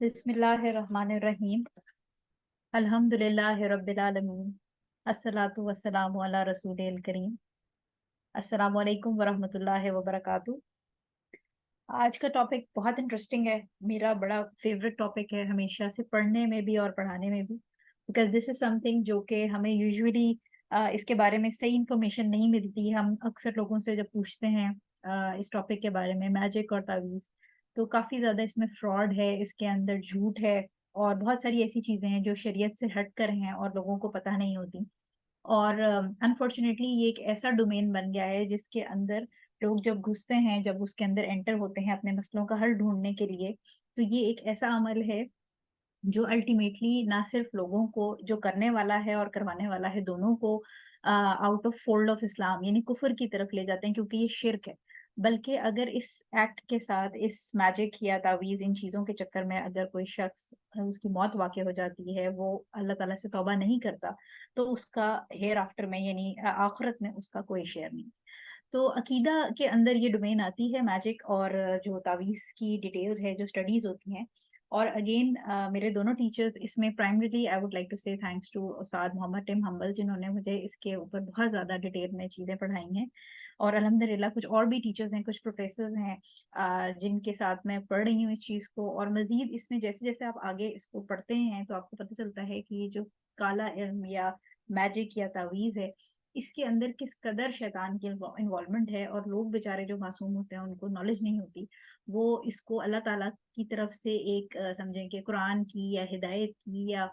बिस्मिल्लाहिर्रहमानिर्रहीम। अल्हम्दुलिल्लाहि रब्बिल आलमीन। अस्सलातु वस्सलामु अला रसूलिल करीम। अस्सलामु अलैकुम वरहमतुल्लाहि वबरकातुहू। आज का टॉपिक बहुत इंटरेस्टिंग है। मेरा बड़ा फेवरेट टॉपिक है, हमेशा से पढ़ने में भी और पढ़ाने में भी, बिकॉज दिस इज समथिंग जो कि हमें यूजुअली इसके बारे में सही इंफॉर्मेशन नहीं मिलती। हम अक्सर लोगों से जब पूछते हैं इस टॉपिक के बारे में, मैजिक और तावीज़, तो काफ़ी ज़्यादा इसमें फ्रॉड है, इसके अंदर झूठ है और बहुत सारी ऐसी चीज़ें हैं जो शरीयत से हट कर हैं और लोगों को पता नहीं होती। और अनफॉर्चुनेटली ये एक ऐसा डोमेन बन गया है जिसके अंदर लोग जब घुसते हैं, जब उसके अंदर एंटर होते हैं अपने मसलों का हल ढूंढने के लिए, तो ये एक ऐसा अमल है जो अल्टीमेटली ना सिर्फ लोगों को, जो करने वाला है और करवाने वाला है, दोनों को out of fold of Islam यानी कुफर की तरफ ले जाते हैं, क्योंकि ये शिर्क है। बल्कि अगर इस एक्ट के साथ, इस मैजिक या तावीज़, इन चीज़ों के चक्कर में अगर कोई शख्स उसकी मौत वाक़ई हो जाती है, वो अल्लाह ताला से तौबा नहीं करता, तो उसका हेयर आफ्टर में यानी आखिरत में उसका कोई शेयर नहीं। तो अकीदा के अंदर ये डोमेन आती है मैजिक और जो तावीज़ की डिटेल्स है, जो स्टडीज़ होती हैं। और अगेन मेरे दोनों टीचर्स इसमें, primarily I would like to say thanks to Ustad Mohammad Tim humble, जिन्होंने मुझे इसके ऊपर बहुत ज़्यादा डिटेल में चीज़ें पढ़ाई हैं। और अल्हम्दुलिल्लाह कुछ और भी टीचर्स हैं, कुछ प्रोफेसर्स हैं जिनके साथ मैं पढ़ रही हूँ इस चीज़ को। और मज़ीद इसमें जैसे जैसे आप आगे इसको पढ़ते हैं तो आपको पता चलता है कि ये जो काला इल्म या मैजिक या तावीज़ है, इसके अंदर किस कदर शैतान की इन्वॉल्वमेंट है। और लोग बेचारे जो मासूम होते हैं, उनको नॉलेज नहीं होती, वो इसको अल्लाह ताला की तरफ से एक समझें कि कुरान की या हिदायत की या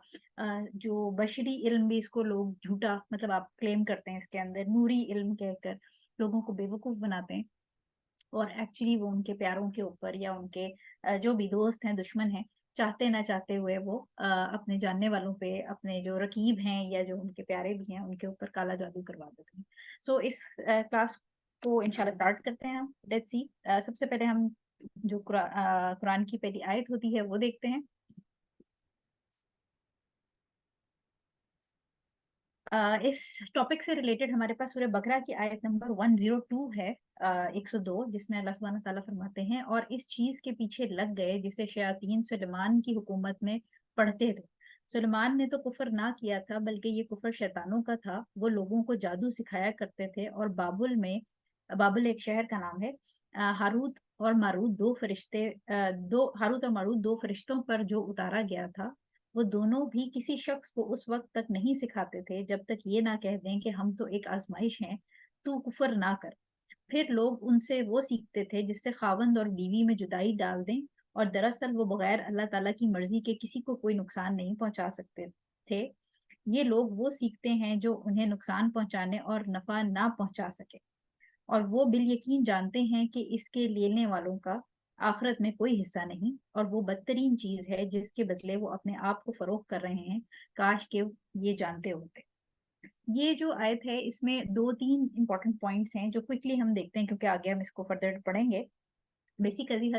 जो बशरी इल्म भी इसको लोग झूठा मतलब आप क्लेम करते हैं, इसके अंदर नूरी इल्म कहकर लोगों को बेवकूफ़ बनाते हैं। और एक्चुअली वो उनके प्यारों के ऊपर या उनके जो भी दोस्त हैं, दुश्मन हैं, चाहते ना चाहते हुए वो अपने जानने वालों पे, अपने जो रकीब हैं या जो उनके प्यारे भी हैं, उनके ऊपर काला जादू करवा देते हैं। सो इस क्लास को इंशाल्लाह स्टार्ट करते हैं हम। लेट्स सी, सबसे पहले हम जो कुरान की पहली आयत होती है वो देखते हैं। इस टॉपिक से रिलेटेड हमारे पास सूरह बकरा की आयत नंबर 102 है, 102, जिसमें अल्लाह सुब्हानहू तआला फरमाते हैं, और इस चीज के पीछे लग गए जिसे शयातीन सुलेमान की हुकूमत में पढ़ते थे। सुलेमान ने तो कुफर ना किया था, बल्कि ये कुफर शैतानों का था। वो लोगों को जादू सिखाया करते थे। और बाबुल एक शहर का नाम है, हारूत और मारूत दो फरिश्ते, दो हारूत और मारूत दो फरिश्तों पर जो उतारा गया था, वो दोनों भी किसी शख्स को उस वक्त तक नहीं सिखाते थे जब तक ये ना कह दें कि हम तो एक आजमाइश हैं, तू कुफर ना कर। फिर लोग उनसे वो सीखते थे जिससे खावंद और बीवी में जुदाई डाल दें, और दरअसल वो बगैर अल्लाह ताला की मर्जी के किसी को कोई नुकसान नहीं पहुंचा सकते थे। ये लोग वो सीखते हैं जो उन्हें नुकसान पहुंचाने और नफा ना पहुंचा सके, और वो बिल यकीन जानते हैं कि इसके लेने वालों का आखिरत में कोई हिस्सा नहीं, और वो बदतरीन चीज है जिसके बदले वो अपने आप को फरोख्त कर रहे हैं। काश के ये जानते होते। ये जो आयत है, इसमें दो तीन इंपॉर्टेंट पॉइंट्स हैं जो क्विकली हम देखते हैं, क्योंकि आगे हम इसको फर्दर पढ़ेंगे। बेसिकली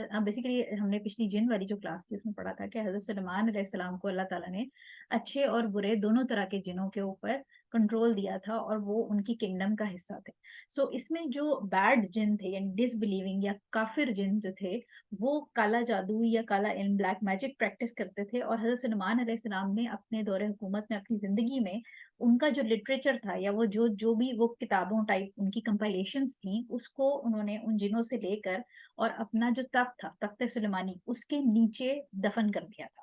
हमने पिछली जिन वाली जो क्लास थी उसमें पढ़ा था कि हजरत सुलेमान अलैहिस्सलाम को अल्लाह ताला ने अच्छे और बुरे दोनों तरह के जिनों के ऊपर कंट्रोल दिया था, और वो उनकी किंगडम का हिस्सा थे। सो इसमें जो बैड जिन थे यानी डिसबिलीविंग या काफिर जिन जो थे, वो काला जादू या काला इन ब्लैक मैजिक प्रैक्टिस करते थे। और हजरत सुलेमान अलैहिस्सलाम ने अपने दौरे हुकूमत में, अपनी जिंदगी में, उनका जो लिटरेचर था या वो जो जो भी वो किताबों टाइप उनकी कंपाइलेशंस थी, उसको उन्होंने उन जिनों से लेकर और अपना जो तख्त था, तख्त सुलेमानी, उसके नीचे दफन कर दिया था।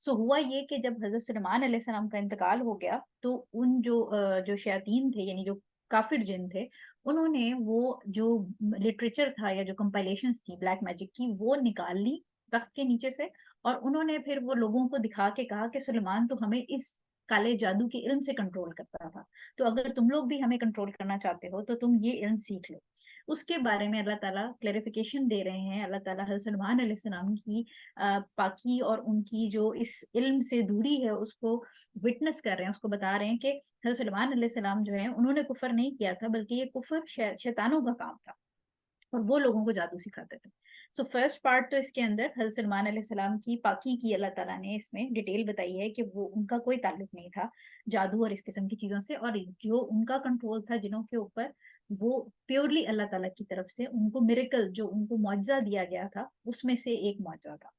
सो हुआ ये कि जब हजरत सुलेमान अलैहिस्सलाम का इंतकाल हो गया, तो उन जो शयातीन थे यानी जो काफिर जिन थे, उन्होंने वो जो लिटरेचर था या जो कंपाइलेशंस थी ब्लैक मैजिक की, वो निकाल ली तख्त के नीचे से। और उन्होंने फिर वो लोगों को दिखा के कहा कि सुलेमान तो हमें इस काले जादू के इल्म से कंट्रोल करता था, तो अगर तुम लोग भी हमें कंट्रोल करना चाहते हो तो तुम ये इल्म सीख लो। उसके बारे में अल्लाह ताला क्लेरिफिकेशन दे रहे हैं। अल्लाह ताला हज़रत सुलेमान अलैहिस्सलाम की पाकी और उनकी जो इस इल्म से दूरी है उसको विटनेस कर रहे हैं, उसको बता रहे हैं कि हज़रत सुलेमान अलैहिस्सलाम जो है, उन्होंने कुफर नहीं किया था, बल्कि ये कुफर शैतानों का काम था, और वो लोगों को जादू सिखाते थे। सो फर्स्ट पार्ट तो इसके अंदर हज़रत सलमान अलैहिस्सलाम की पाकी की अल्लाह ताला ने इसमें डिटेल बताई है कि वो उनका कोई ताल्लुक नहीं था जादू और इस किस्म की चीज़ों से, और जो उनका कंट्रोल था जिनों के ऊपर, वो प्योरली अल्लाह ताला की तरफ से उनको मिरेकल, जो उनको मुआजिजा दिया गया था, उसमें से एक मुआजिजा था।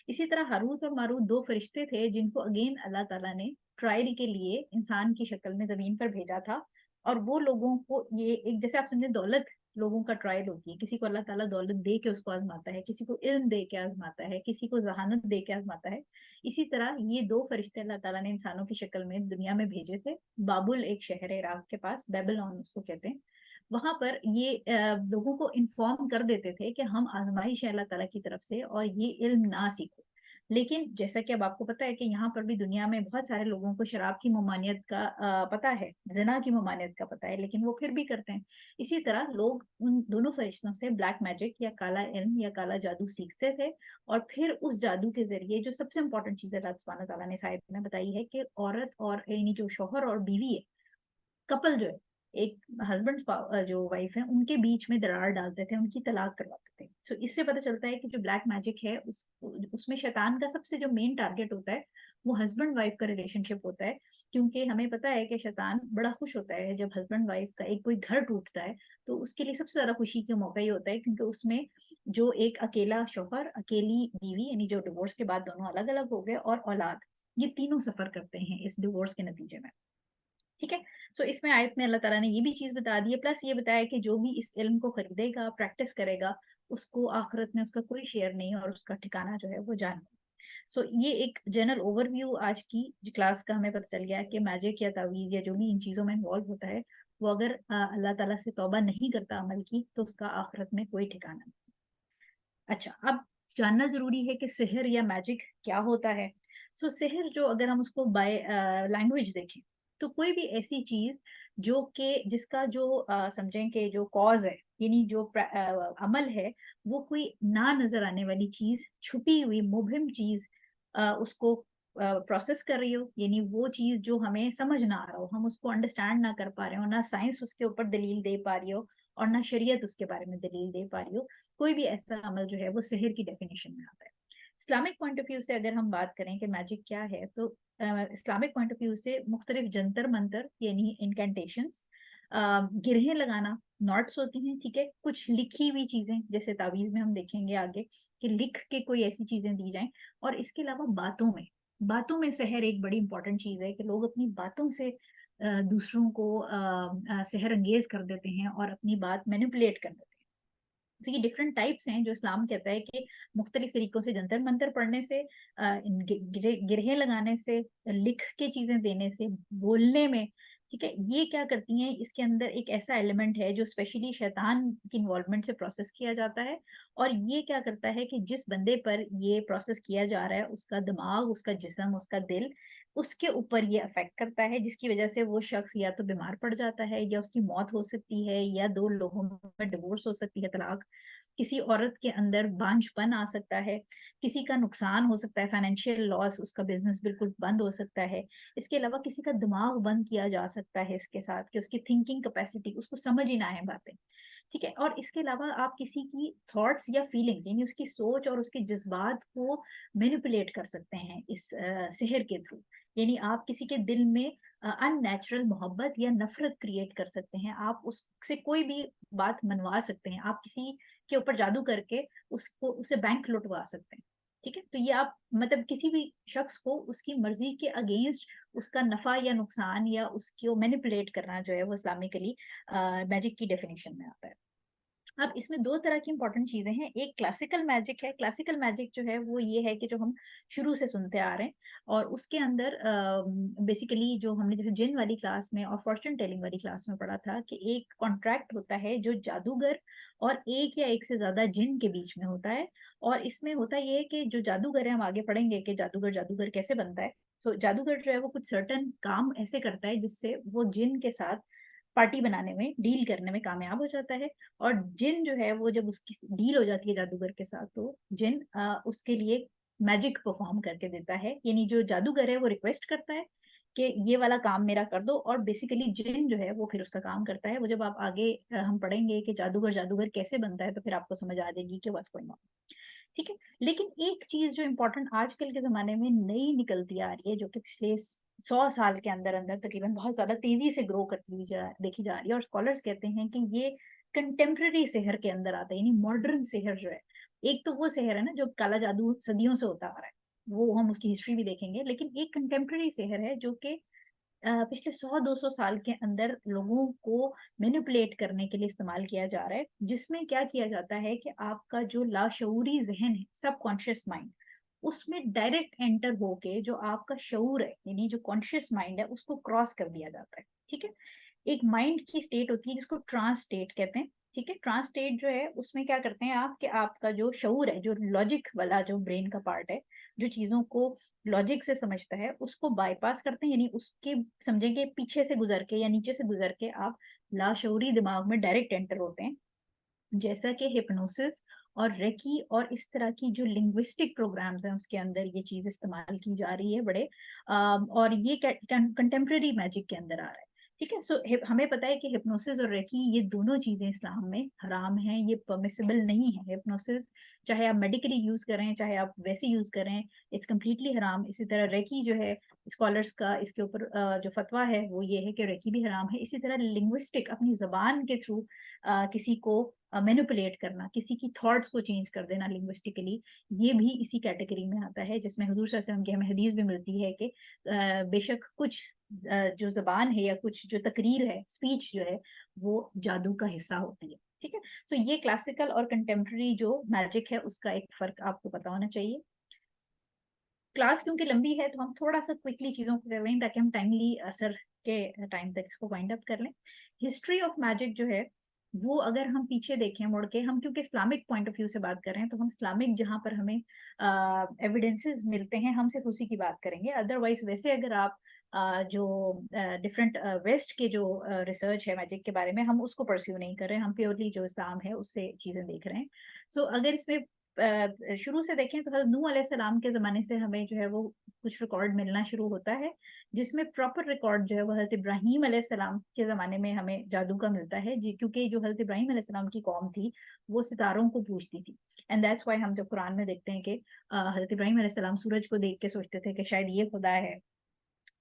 इसी तरह हारूत और मारूत दो फरिश्ते थे जिनको अगेन अल्लाह ताला ने ट्रायल के लिए इंसान की शक्ल में जमीन पर भेजा था। और वो लोगों को ये एक, जैसे आप समझे दौलत लोगों का ट्रायल होती है, किसी को अल्लाह ताला दौलत दे के उसको आजमाता है, किसी को इल्म दे के आजमाता है, किसी को जहानत दे के आजमाता है। इसी तरह ये दो फरिश्ते अल्लाह ताला ने इंसानों की शक्ल में दुनिया में भेजे थे। बाबुल एक शहर है इराक के पास, बेबीलोन उसको कहते हैं। वहां पर ये लोगों को इन्फॉर्म कर देते थे कि हम आजमाइश है अल्लाह ताला की तरफ से और ये इल्म ना सीखो। लेकिन जैसा कि अब आपको पता है कि यहाँ पर भी दुनिया में बहुत सारे लोगों को शराब की ममानियत का पता है, जिना की ममानियत का पता है, लेकिन वो फिर भी करते हैं। इसी तरह लोग उन दोनों फरिश्तों से ब्लैक मैजिक या काला इल्म या काला जादू सीखते थे। और फिर उस जादू के जरिए जो सबसे इंपॉर्टेंट चीज अल्लाह सुब्हानहू तआला ने शायद में बताई है कि औरत और यानी जो शौहर और बीवी है, कपल जो है, एक हस्बैंड जो वाइफ है, उनके बीच में दरार डालते थे, उनकी तलाक करवाते थे। सो इससे पता चलता है कि जो ब्लैक मैजिक है उसमें शैतान का सबसे जो मेन टारगेट होता है वो हस्बैंड वाइफ का रिलेशनशिप होता है। क्योंकि हमें पता है कि शैतान बड़ा खुश होता है जब हस्बैंड वाइफ का एक कोई घर टूटता है। तो उसके लिए सबसे ज्यादा खुशी का मौका ही होता है, क्योंकि उसमें जो एक अकेला शौहर, अकेली बीवी, यानी जो डिवोर्स के बाद दोनों अलग अलग हो गए, और औलाद, ये तीनों सफर करते हैं इस डिवोर्स के नतीजे में। ठीक है। सो इसमें आयत में अल्लाह ताला ने ये भी चीज बता दी है, प्लस ये बताया कि जो भी इस इल्म को खरीदेगा, प्रैक्टिस करेगा, उसको आखिरत में उसका कोई शेयर नहीं और उसका ठिकाना जो है वो जहन्नम। सो ये एक जनरल ओवरव्यू आज की क्लास का हमें पता चल गया कि मैजिक या तावीज या जो भी इन चीजों में इन्वॉल्व होता है, वो अगर अल्लाह ताला से तौबा नहीं करता अमल की, तो उसका आखिरत में कोई ठिकाना नहीं। अच्छा, अब जानना जरूरी है कि सिहर या मैजिक क्या होता है। सो सिहर जो, अगर हम उसको बाय लैंग्वेज देखें, तो कोई भी ऐसी चीज जो कि जिसका जो समझें कि जो कॉज है, यानी जो अमल है, वो कोई ना नजर आने वाली चीज, छुपी हुई मुबहिम चीज उसको प्रोसेस कर रही हो, यानी वो चीज जो हमें समझ ना आ रहा हो, हम उसको अंडरस्टैंड ना कर पा रहे हो, ना साइंस उसके ऊपर दलील दे पा रही हो और ना शरीयत उसके बारे में दलील दे पा रही हो, कोई भी ऐसा अमल जो है वो सिहर की डेफिनेशन में आता है। इस्लामिक पॉइंट ऑफ व्यू से अगर हम बात करें कि मैजिक क्या है, तो इस्लामिक पॉइंट ऑफ व्यू से मुख्तलिफ जंतर मंतर यानी इनकेंटेशंस, गिरहें लगाना, नॉट्स होती हैं, ठीक है, कुछ लिखी हुई चीजें, जैसे तावीज में हम देखेंगे आगे कि लिख के कोई ऐसी चीजें दी जाएं। और इसके अलावा बातों में सेहर एक बड़ी इंपॉर्टेंट चीज है कि लोग अपनी बातों से दूसरों को सेहर अंगेज कर देते हैं और अपनी बात मैनिपुलेट कर देते हैं। तो ये डिफरेंट टाइप्स हैं जो इस्लाम कहता है कि मुख्तलिफ तरीकों से, जंतर मंतर पढ़ने से, गिरहें लगाने से, लिख के चीजें देने से, बोलने में, ठीक है, ये क्या करती हैं, इसके अंदर एक ऐसा एलिमेंट है जो स्पेशली शैतान की इन्वॉल्वमेंट से प्रोसेस किया जाता है। और ये क्या करता है कि जिस बंदे पर ये प्रोसेस किया जा रहा है, उसका दिमाग, उसका जिस्म, उसका दिल, उसके ऊपर ये अफेक्ट करता है, जिसकी वजह से वो शख्स या तो बीमार पड़ जाता है, या उसकी मौत हो सकती है, या दो लोगों में डिवोर्स हो सकती है, तलाक, किसी औरत के अंदर बांझपन आ सकता है, किसी का नुकसान हो सकता है, फाइनेंशियल लॉस, उसका बिजनेस बिल्कुल बंद हो सकता है। इसके अलावा किसी का दिमाग बंद किया जा सकता है इसके साथ, कि उसकी थिंकिंग कैपेसिटी, उसको समझ ही ना आए बातें, ठीक है। और इसके अलावा आप किसी की थॉट्स या फीलिंग्स, यानी उसकी सोच और उसके जज्बात को मैनिपुलेट कर सकते हैं इस सिहर के थ्रू। यानी आप किसी के दिल में अननेचुरल मोहब्बत या नफरत क्रिएट कर सकते हैं, आप उससे कोई भी बात मनवा सकते हैं, आप किसी के ऊपर जादू करके उसको, उसे बैंक लुटवा सकते हैं, ठीक है। तो ये आप मतलब किसी भी शख्स को उसकी मर्जी के अगेंस्ट उसका नफा या नुकसान या उसको मैनिपुलेट करना जो है वो इस्लामिकली मैजिक की डेफिनेशन में आता है। अब इसमें दो तरह की इंपॉर्टेंट चीजें हैं, एक क्लासिकल मैजिक है। क्लासिकल मैजिक जो है वो ये है कि जो हम शुरू से सुनते आ रहे हैं, और उसके अंदर बेसिकली जो हमने जैसे जिन वाली क्लास में और फॉर्चून टेलिंग वाली क्लास में पढ़ा था कि एक कॉन्ट्रैक्ट होता है जो जादूगर और एक या एक से ज्यादा जिन के बीच में होता है। और इसमें होता ये है कि जो जादूगर है, हम आगे पढ़ेंगे कि जादूगर जादूगर कैसे बनता है। तो जादूगर जो है वो कुछ सर्टन काम ऐसे करता है जिससे वो जिन के साथ पार्टी बनाने में, डील करने में कामयाब हो जाता है। और जिन जो है वो जब उसकी डील हो जाती है जादूगर के साथ, तो जिन उसके लिए मैजिक परफॉर्म करके देता है, यानी जो जादूगर है वो रिक्वेस्ट करता है कि ये वाला काम मेरा कर दो, और बेसिकली जिन जो है वो फिर उसका काम करता है। वो जब आप आगे हम पढ़ेंगे कि जादूगर जादूगर कैसे बनता है, तो फिर आपको समझ आ जाएगी कि व्हाट्स गोइंग ऑन, ठीक है। लेकिन एक चीज जो इम्पोर्टेंट आजकल के जमाने में नई निकलती आ रही है, जो कि पिछले 100 साल के अंदर अंदर तकरीबन बहुत ज्यादा तेजी से ग्रो करती हुई देखी जा रही है, और स्कॉलर्स कहते हैं कि ये कंटेम्प्रेरी सेहर के अंदर आता है, यानी मॉडर्न सेहर जो है। एक तो वो सेहर है ना जो काला जादू सदियों से होता आ रहा है, वो हम उसकी हिस्ट्री भी देखेंगे, लेकिन एक कंटेम्प्रेरी सेहर है जो कि पिछले 100-200 साल के अंदर लोगों को मैनिपुलेट करने के लिए इस्तेमाल किया जा रहा है, जिसमें क्या किया जाता है कि आपका जो लाशऊरी जहन है, सबकॉन्शियस माइंड, उसमें डायरेक्ट एंटर होके जो आपका शऊर है, यानी जो कॉन्शियस माइंड है, उसको क्रॉस कर दिया जाता है। ठीक है, एक माइंड की स्टेट होती है जिसको ट्रांस स्टेट कहते हैं। ठीक है, ट्रांस स्टेट जो है उसमें क्या करते हैं आप कि आपका जो शऊर है, जो लॉजिक वाला जो ब्रेन का पार्ट है, जो चीजों को लॉजिक से समझता है, उसको बाईपास करते हैं, यानी उसके समझेंगे पीछे से गुजर के या नीचे से गुजर के आप लाशऊरी दिमाग में डायरेक्ट एंटर होते हैं। जैसा कि हिप्नोसिस और रेकी और इस तरह की जो लिंग्विस्टिक प्रोग्राम्स हैं उसके अंदर ये चीज इस्तेमाल की जा रही है बड़े और ये कंटेम्प्रेरी मैजिक के अंदर आ रहा है। ठीक है, सो हमें पता है कि हिप्नोसिस और रेकी ये दोनों चीजें इस्लाम में हराम हैं, ये परमिसिबल नहीं है। हिप्नोसिस चाहे आप मेडिकली यूज करें चाहे आप वैसे यूज करें, इट्स कम्प्लीटली हराम। इसी तरह रेकी जो है, स्कॉलर्स का इसके ऊपर जो फतवा है वो ये है कि रेकी भी हराम है। इसी तरह लिंग्विस्टिक, अपनी जबान के थ्रू किसी को मैनिपुलेट करना, किसी की थॉट्स को चेंज कर देना लिंग्विस्टिकली, ये भी इसी कैटेगरी में आता है, जिसमें हुजूर सल्लल्लाहु अलैहि वसल्लम की हमें हदीस भी मिलती है कि बेशक कुछ जो जबान है या कुछ जो तकरीर है, स्पीच जो है, वो जादू का हिस्सा होती है। ठीक है, सो ये क्लासिकल और कंटेम्प्रेरी जो मैजिक है उसका एक फर्क आपको पता होना चाहिए। क्लास क्योंकि लंबी है तो हम थोड़ा सा क्विकली चीजों को कर रहे हैं ताकि हम टाइमली असर के टाइम तक इसको वाइंड अप कर लें। हिस्ट्री ऑफ मैजिक जो है वो अगर हम पीछे देखें मुड़ के, हम क्योंकि इस्लामिक पॉइंट ऑफ व्यू से बात कर रहे हैं तो हम इस्लामिक जहाँ पर हमें एविडेंसेस मिलते हैं हम सिर्फ उसी की बात करेंगे। अदरवाइज वैसे अगर आप जो डिफरेंट वेस्ट के जो रिसर्च है मैजिक के बारे में, हम उसको परस्यू नहीं कर रहे हैं, हम प्योरली जो इस्लाम है उससे चीजें देख रहे हैं। सो अगर इसमें शुरू से देखें तो हज़रत नूह अलैहिस्सलाम के ज़माने से हमें जो है वो कुछ रिकॉर्ड मिलना शुरू होता है, जिसमें प्रॉपर रिकॉर्ड जो है वो हज़रत इब्राहीम अलैहिस्सलाम के ज़माने में हमें जादू का मिलता है जी, क्योंकि जो हज़रत इब्राहीम अलैहिस्सलाम की कौम थी वो सितारों को पूजती थी। एंड दैट्स व्हाई हम जब कुरान में देखते हैं कि हज़रत इब्राहीम अलैहिस्सलाम सूरज को देख के सोचते थे कि शायद ये खुदा है,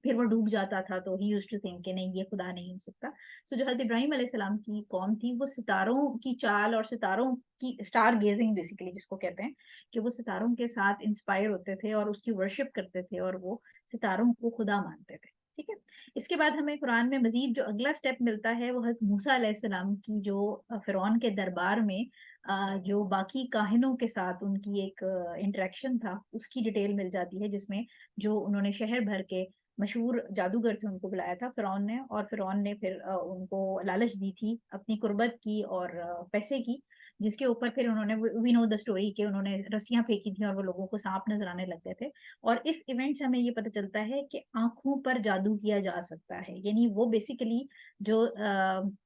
फिर वो डूब जाता था तो ही यूज्ड टू थिंक कि नहीं ये खुदा नहीं हो सकता। सो जो हज़रत इब्राहीम अलैहिस्सलाम की कौम थी वो सितारों की चाल और सितारों की स्टार गेजिंग बेसिकली जिसको कहते हैं, कि वो सितारों के साथ इंस्पायर होते थे और उसकी वर्शिप करते थे और वो सितारों को खुदा मानते थे। ठीक है, इसके बाद हमें कुरान में मजीद जो अगला स्टेप मिलता है वो हज़रत मूसा अलैहिस्सलाम की जो फिरौन के दरबार में जो बाकी काहिनों के साथ उनकी एक इंटरेक्शन था उसकी डिटेल मिल जाती है, जिसमें जो उन्होंने शहर भर के मशहूर जादूगर से उनको बुलाया था फिरौन ने, और फिरौन ने फिर उनको लालच दी थी अपनी कुर्बत की और पैसे की, जिसके ऊपर फिर उन्होंने, वी नो द स्टोरी, के उन्होंने रस्सियां फेंकी थी और वो लोगों को सांप नजर आने लग गए थे। और इस इवेंट से हमें ये पता चलता है कि आंखों पर जादू किया जा सकता है, यानी वो बेसिकली जो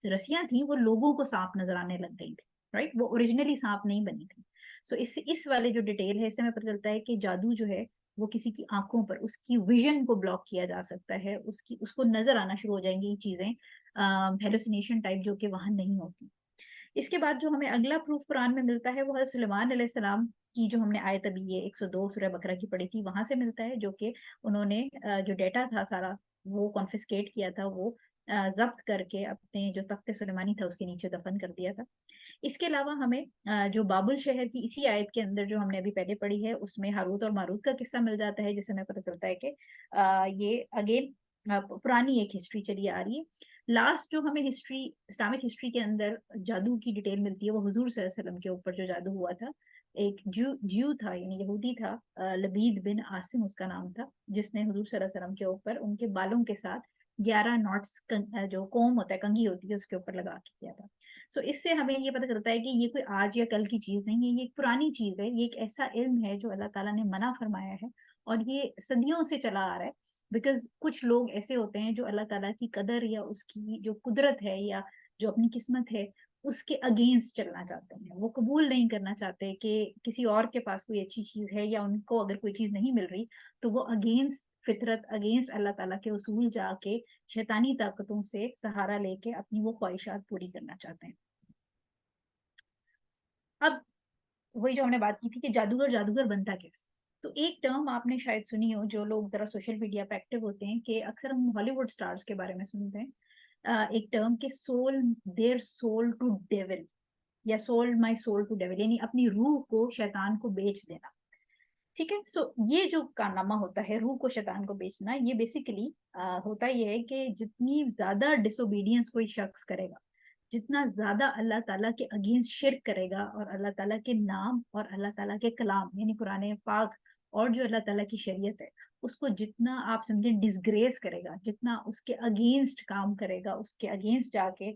रस्सियां थी वो लोगों को सांप नजर आने लग गई थी। राइट, वो ओरिजिनली सांप नहीं बनी थी। सो इस वाले जो डिटेल है इससे हमें पता चलता है कि जादू जो है वो किसी की आंखों पर उसकी विजन को ब्लॉक किया जा सकता है, उसकी उसको नजर आना शुरू हो जाएंगी चीजें, हेलुसिनेशन टाइप, जो कि वहां नहीं होती। इसके बाद जो हमें अगला प्रूफ कुरान में मिलता है वो है सुलेमान अलैहिस्सलाम की, जो हमने आयत अभी ये 102 सूरह बकरा की पढ़ी थी वहां से मिलता है, जो कि उन्होंने जो डेटा था सारा वो कॉन्फिस्केट किया था, वो जब्त करके अपने जो तख्त सुलेमानी था उसके नीचे दफन कर दिया था। इसके अलावा हमें जो बाबुल शहर की इसी आयत के अंदर जो हमने अभी पहले पढ़ी है उसमें हारूत और मारूत का किस्सा मिल जाता है, जिससे हमें पता चलता है कि ये अगेन पुरानी एक हिस्ट्री चली आ रही है। लास्ट जो हमें हिस्ट्री, इस्लामिक हिस्ट्री के अंदर जादू की डिटेल मिलती है वो हुजूर सल्लल्लाहु अलैहि वसल्लम के ऊपर जो जादू हुआ था। एक ज्यू था, यानी यहूदी था, लबीद बिन आसिम उसका नाम था, जिसने हुजूर सल्लल्लाहु अलैहि वसल्लम के ऊपर उनके बालों के साथ 11 नॉट्स जो कोम होता है, कंघी होती है, उसके ऊपर लगा के किया था। सो इससे हमें ये पता चलता है कि ये कोई आज या कल की चीज नहीं है, ये एक पुरानी चीज है, ये एक ऐसा इल्म है जो अल्लाह ताला ने मना फरमाया है और ये सदियों से चला आ रहा है। बिकॉज कुछ लोग ऐसे होते हैं जो अल्लाह ताला की कदर या उसकी जो कुदरत है या जो अपनी किस्मत है उसके अगेंस्ट चलना चाहते हैं, वो कबूल नहीं करना चाहते कि किसी और के पास कोई अच्छी चीज है, या उनको अगर कोई चीज नहीं मिल रही तो वो अगेंस्ट फितरत, अगेंस्ट अल्लाह ताला के उसूल जाके शैतानी ताकतों से सहारा लेके अपनी वो ख्वाहिशात पूरी करना चाहते हैं। अब वही जो हमने बात की थी कि जादूगर जादूगर बनता कैसे, तो एक टर्म आपने शायद सुनी हो, जो लोग जरा सोशल मीडिया पे एक्टिव होते हैं, कि अक्सर हम हॉलीवुड स्टार्स के बारे में सुनते हैं। एक टर्म के sold their soul to devil या sold my soul to devil, यानी अपनी रूह को शैतान को बेच देना। ठीक है, सो ये जो कारनामा होता है रूह को शैतान को बेचना, ये बेसिकली होता ये है कि जितनी ज्यादा डिसोबीडियंस कोई शख्स करेगा, जितना ज्यादा अल्लाह ताला के अगेंस्ट शिर्क करेगा और अल्लाह ताला के नाम और अल्लाह ताला के कलाम यानी कुरान पाक और जो अल्लाह ताला की शरीयत है उसको जितना आप समझे डिसग्रेस करेगा, जितना उसके अगेंस्ट काम करेगा, उसके अगेंस्ट जाके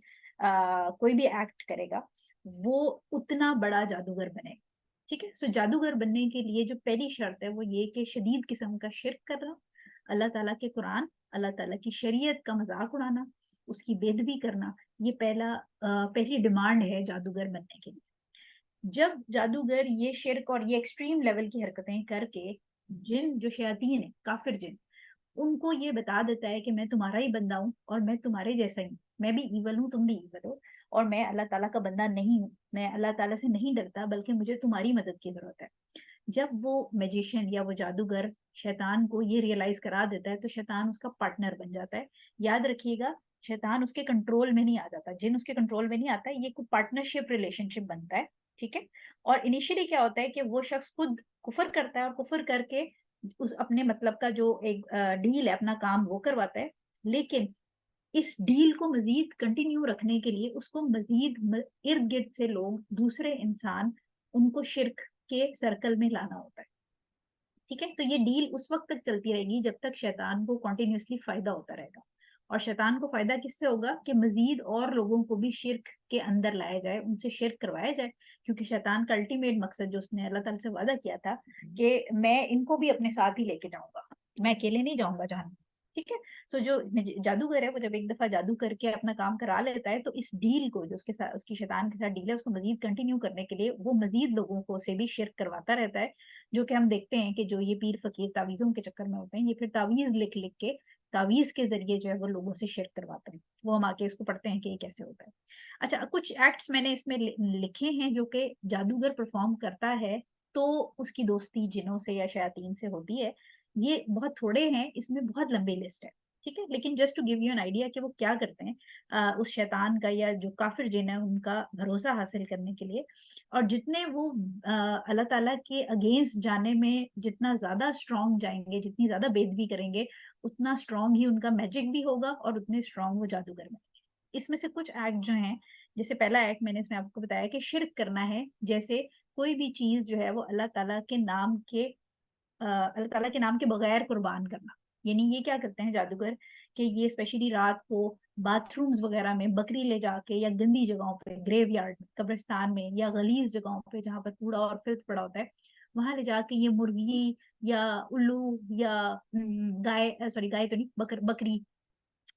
कोई भी एक्ट करेगा, वो उतना बड़ा जादूगर बनेगा। ठीक है, सो जादूगर बनने के लिए जो पहली शर्त है वो ये कि शदीद किस्म का शिर्क करना, अल्लाह ताला के कुरान, अल्लाह ताला की शरीयत का मजाक उड़ाना, उसकी बेदबी करना, ये पहली डिमांड है जादूगर बनने के लिए। जब जादूगर ये शिर्क और ये एक्सट्रीम लेवल की हरकतें करके जिन जो शयातीन है काफिर जिन, उनको ये बता देता है कि मैं तुम्हारा ही बंदा हूँ और मैं तुम्हारे जैसा ही हूँ, मैं भी ईवल हूँ तुम भी ईवल हो, और मैं अल्लाह ताला का बंदा नहीं हूँ, मैं अल्लाह ताला से नहीं डरता बल्कि मुझे तुम्हारी मदद की जरूरत है। जब वो मैजिशियन या वो जादूगर शैतान को ये रियलाइज करा देता है तो शैतान उसका पार्टनर बन जाता है। याद रखिएगा, शैतान उसके कंट्रोल में नहीं आ जाता, जिन उसके कंट्रोल में नहीं आता, ये कोई पार्टनरशिप रिलेशनशिप बनता है। ठीक है, और इनिशियली क्या होता है कि वो शख्स खुद कुफर करता है और कुफर करके उस अपने मतलब का जो एक डील है, अपना काम वो करवाता है। लेकिन इस डील को मजीद कंटिन्यू रखने के लिए उसको मजीद इर्द गिर्द से लोग, दूसरे इंसान, उनको शिर्क के सर्कल में लाना होता है। ठीक है, तो ये डील उस वक्त तक चलती रहेगी जब तक शैतान को कॉन्टिन्यूसली फायदा होता रहेगा। और शैतान को फायदा किससे होगा कि मजीद और लोगों को भी शिर्क के अंदर लाया जाए, उनसे शिर्क करवाया जाए, क्योंकि शैतान का अल्टीमेट मकसद जो उसने अल्लाह ताला से वादा किया था कि मैं इनको भी अपने साथ ही लेके जाऊंगा, मैं अकेले नहीं जाऊंगा जहां। ठीक है, सो जो जादूगर है वो जब एक दफा जादू करके अपना काम करा लेता है तो इस डील को जो उसके साथ, उसकी शैतान के साथ डील है, उसको मजीद कंटिन्यू करने के लिए वो मजीद लोगों को से भी शिर्क करवाता रहता है। जो कि हम देखते हैं कि जो ये पीर फकीर तावीजों के चक्कर में होते हैं, ये फिर तावीज लिख लिख के तावीज के जरिए जो है वो लोगों से शिर्क करवाते हैं। वो हम आके इसको पढ़ते हैं कि ये कैसे होता है। अच्छा, कुछ एक्ट्स मैंने इसमें लिखे हैं जो कि जादूगर परफॉर्म करता है तो उसकी दोस्ती जिनों से या शयातीन से होती है। ये बहुत थोड़े हैं, इसमें बहुत लंबी लिस्ट है। ठीक है, लेकिन just to give you an idea कि वो क्या करते हैं उस शैतान का या जो काफिर जिन है उनका भरोसा हासिल करने के लिए। और जितने वो अल्लाह ताला के अगेंस्ट जाने में जितना ज्यादा स्ट्रांग जाएंगे, जितनी ज्यादा बेदबी करेंगे, उतना स्ट्रांग ही उनका मैजिक भी होगा और उतने स्ट्रांग वो जादूगर बनेंगे। इसमें से कुछ एक्ट जो हैं, जैसे पहला एक्ट मैंने इसमें आपको बताया कि शिर्क करना है, जैसे कोई भी चीज जो है वो अल्लाह ताला के नाम के अल्लाह ताला के नाम के बगैर कुर्बान करना। यानी ये क्या करते हैं जादूगर कि ये स्पेशली रात को बाथरूम्स वगैरह में बकरी ले जाके या गंदी जगहों पे, ग्रेवयार्ड में, कब्रिस्तान में या गलीज जगहों पे जहाँ पर कूड़ा और फिल्थ पड़ा होता है, वहां ले जाके ये मुर्गी या उल्लू या गाय, सॉरी गाय तो नहीं, बकरी,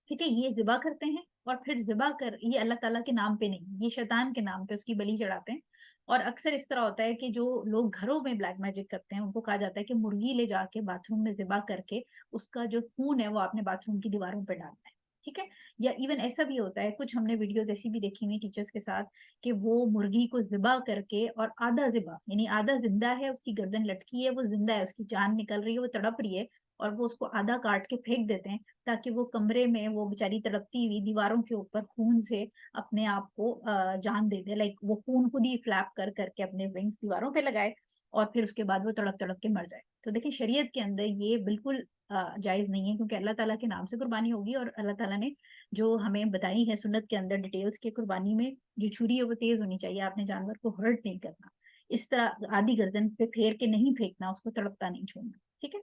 ठीक है, ये जिबा करते हैं। और फिर जिबा कर, ये अल्लाह ताला के नाम पे नहीं, ये शैतान के नाम पे उसकी बलि चढ़ाते हैं। और अक्सर इस तरह होता है कि जो लोग घरों में ब्लैक मैजिक करते हैं उनको कहा जाता है कि मुर्गी ले जाके बाथरूम में जिबा करके उसका जो खून है वो आपने बाथरूम की दीवारों पे डालना है। ठीक है, या इवन ऐसा भी होता है, कुछ हमने वीडियोस ऐसी भी देखी हुई टीचर्स के साथ, कि वो मुर्गी को जिबा करके और आधा जिबा यानी आधा जिंदा है, उसकी गर्दन लटकी है, वो जिंदा है, उसकी जान निकल रही है, वो तड़प रही है, और वो उसको आधा काट के फेंक देते हैं ताकि वो कमरे में वो बेचारी तड़पती हुई दीवारों के ऊपर खून से अपने आप को जान दे दे, लाइक वो खून खुद ही फ्लैप कर करके अपने विंग्स दीवारों पे लगाए और फिर उसके बाद वो तड़प तड़प के मर जाए। तो देखिए शरीयत के अंदर ये बिल्कुल जायज नहीं है, क्योंकि अल्लाह ताला के नाम से कुर्बानी होगी और अल्लाह ताला ने जो हमें बताई है सुन्नत के अंदर डिटेल्स के, कुर्बानी में जो छुरी है वो तेज होनी चाहिए, आपने जानवर को हर्ट नहीं करना, इस तरह आधी गर्दन पे फेर के नहीं फेंकना, उसको तड़पता नहीं छोड़ना। ठीक है,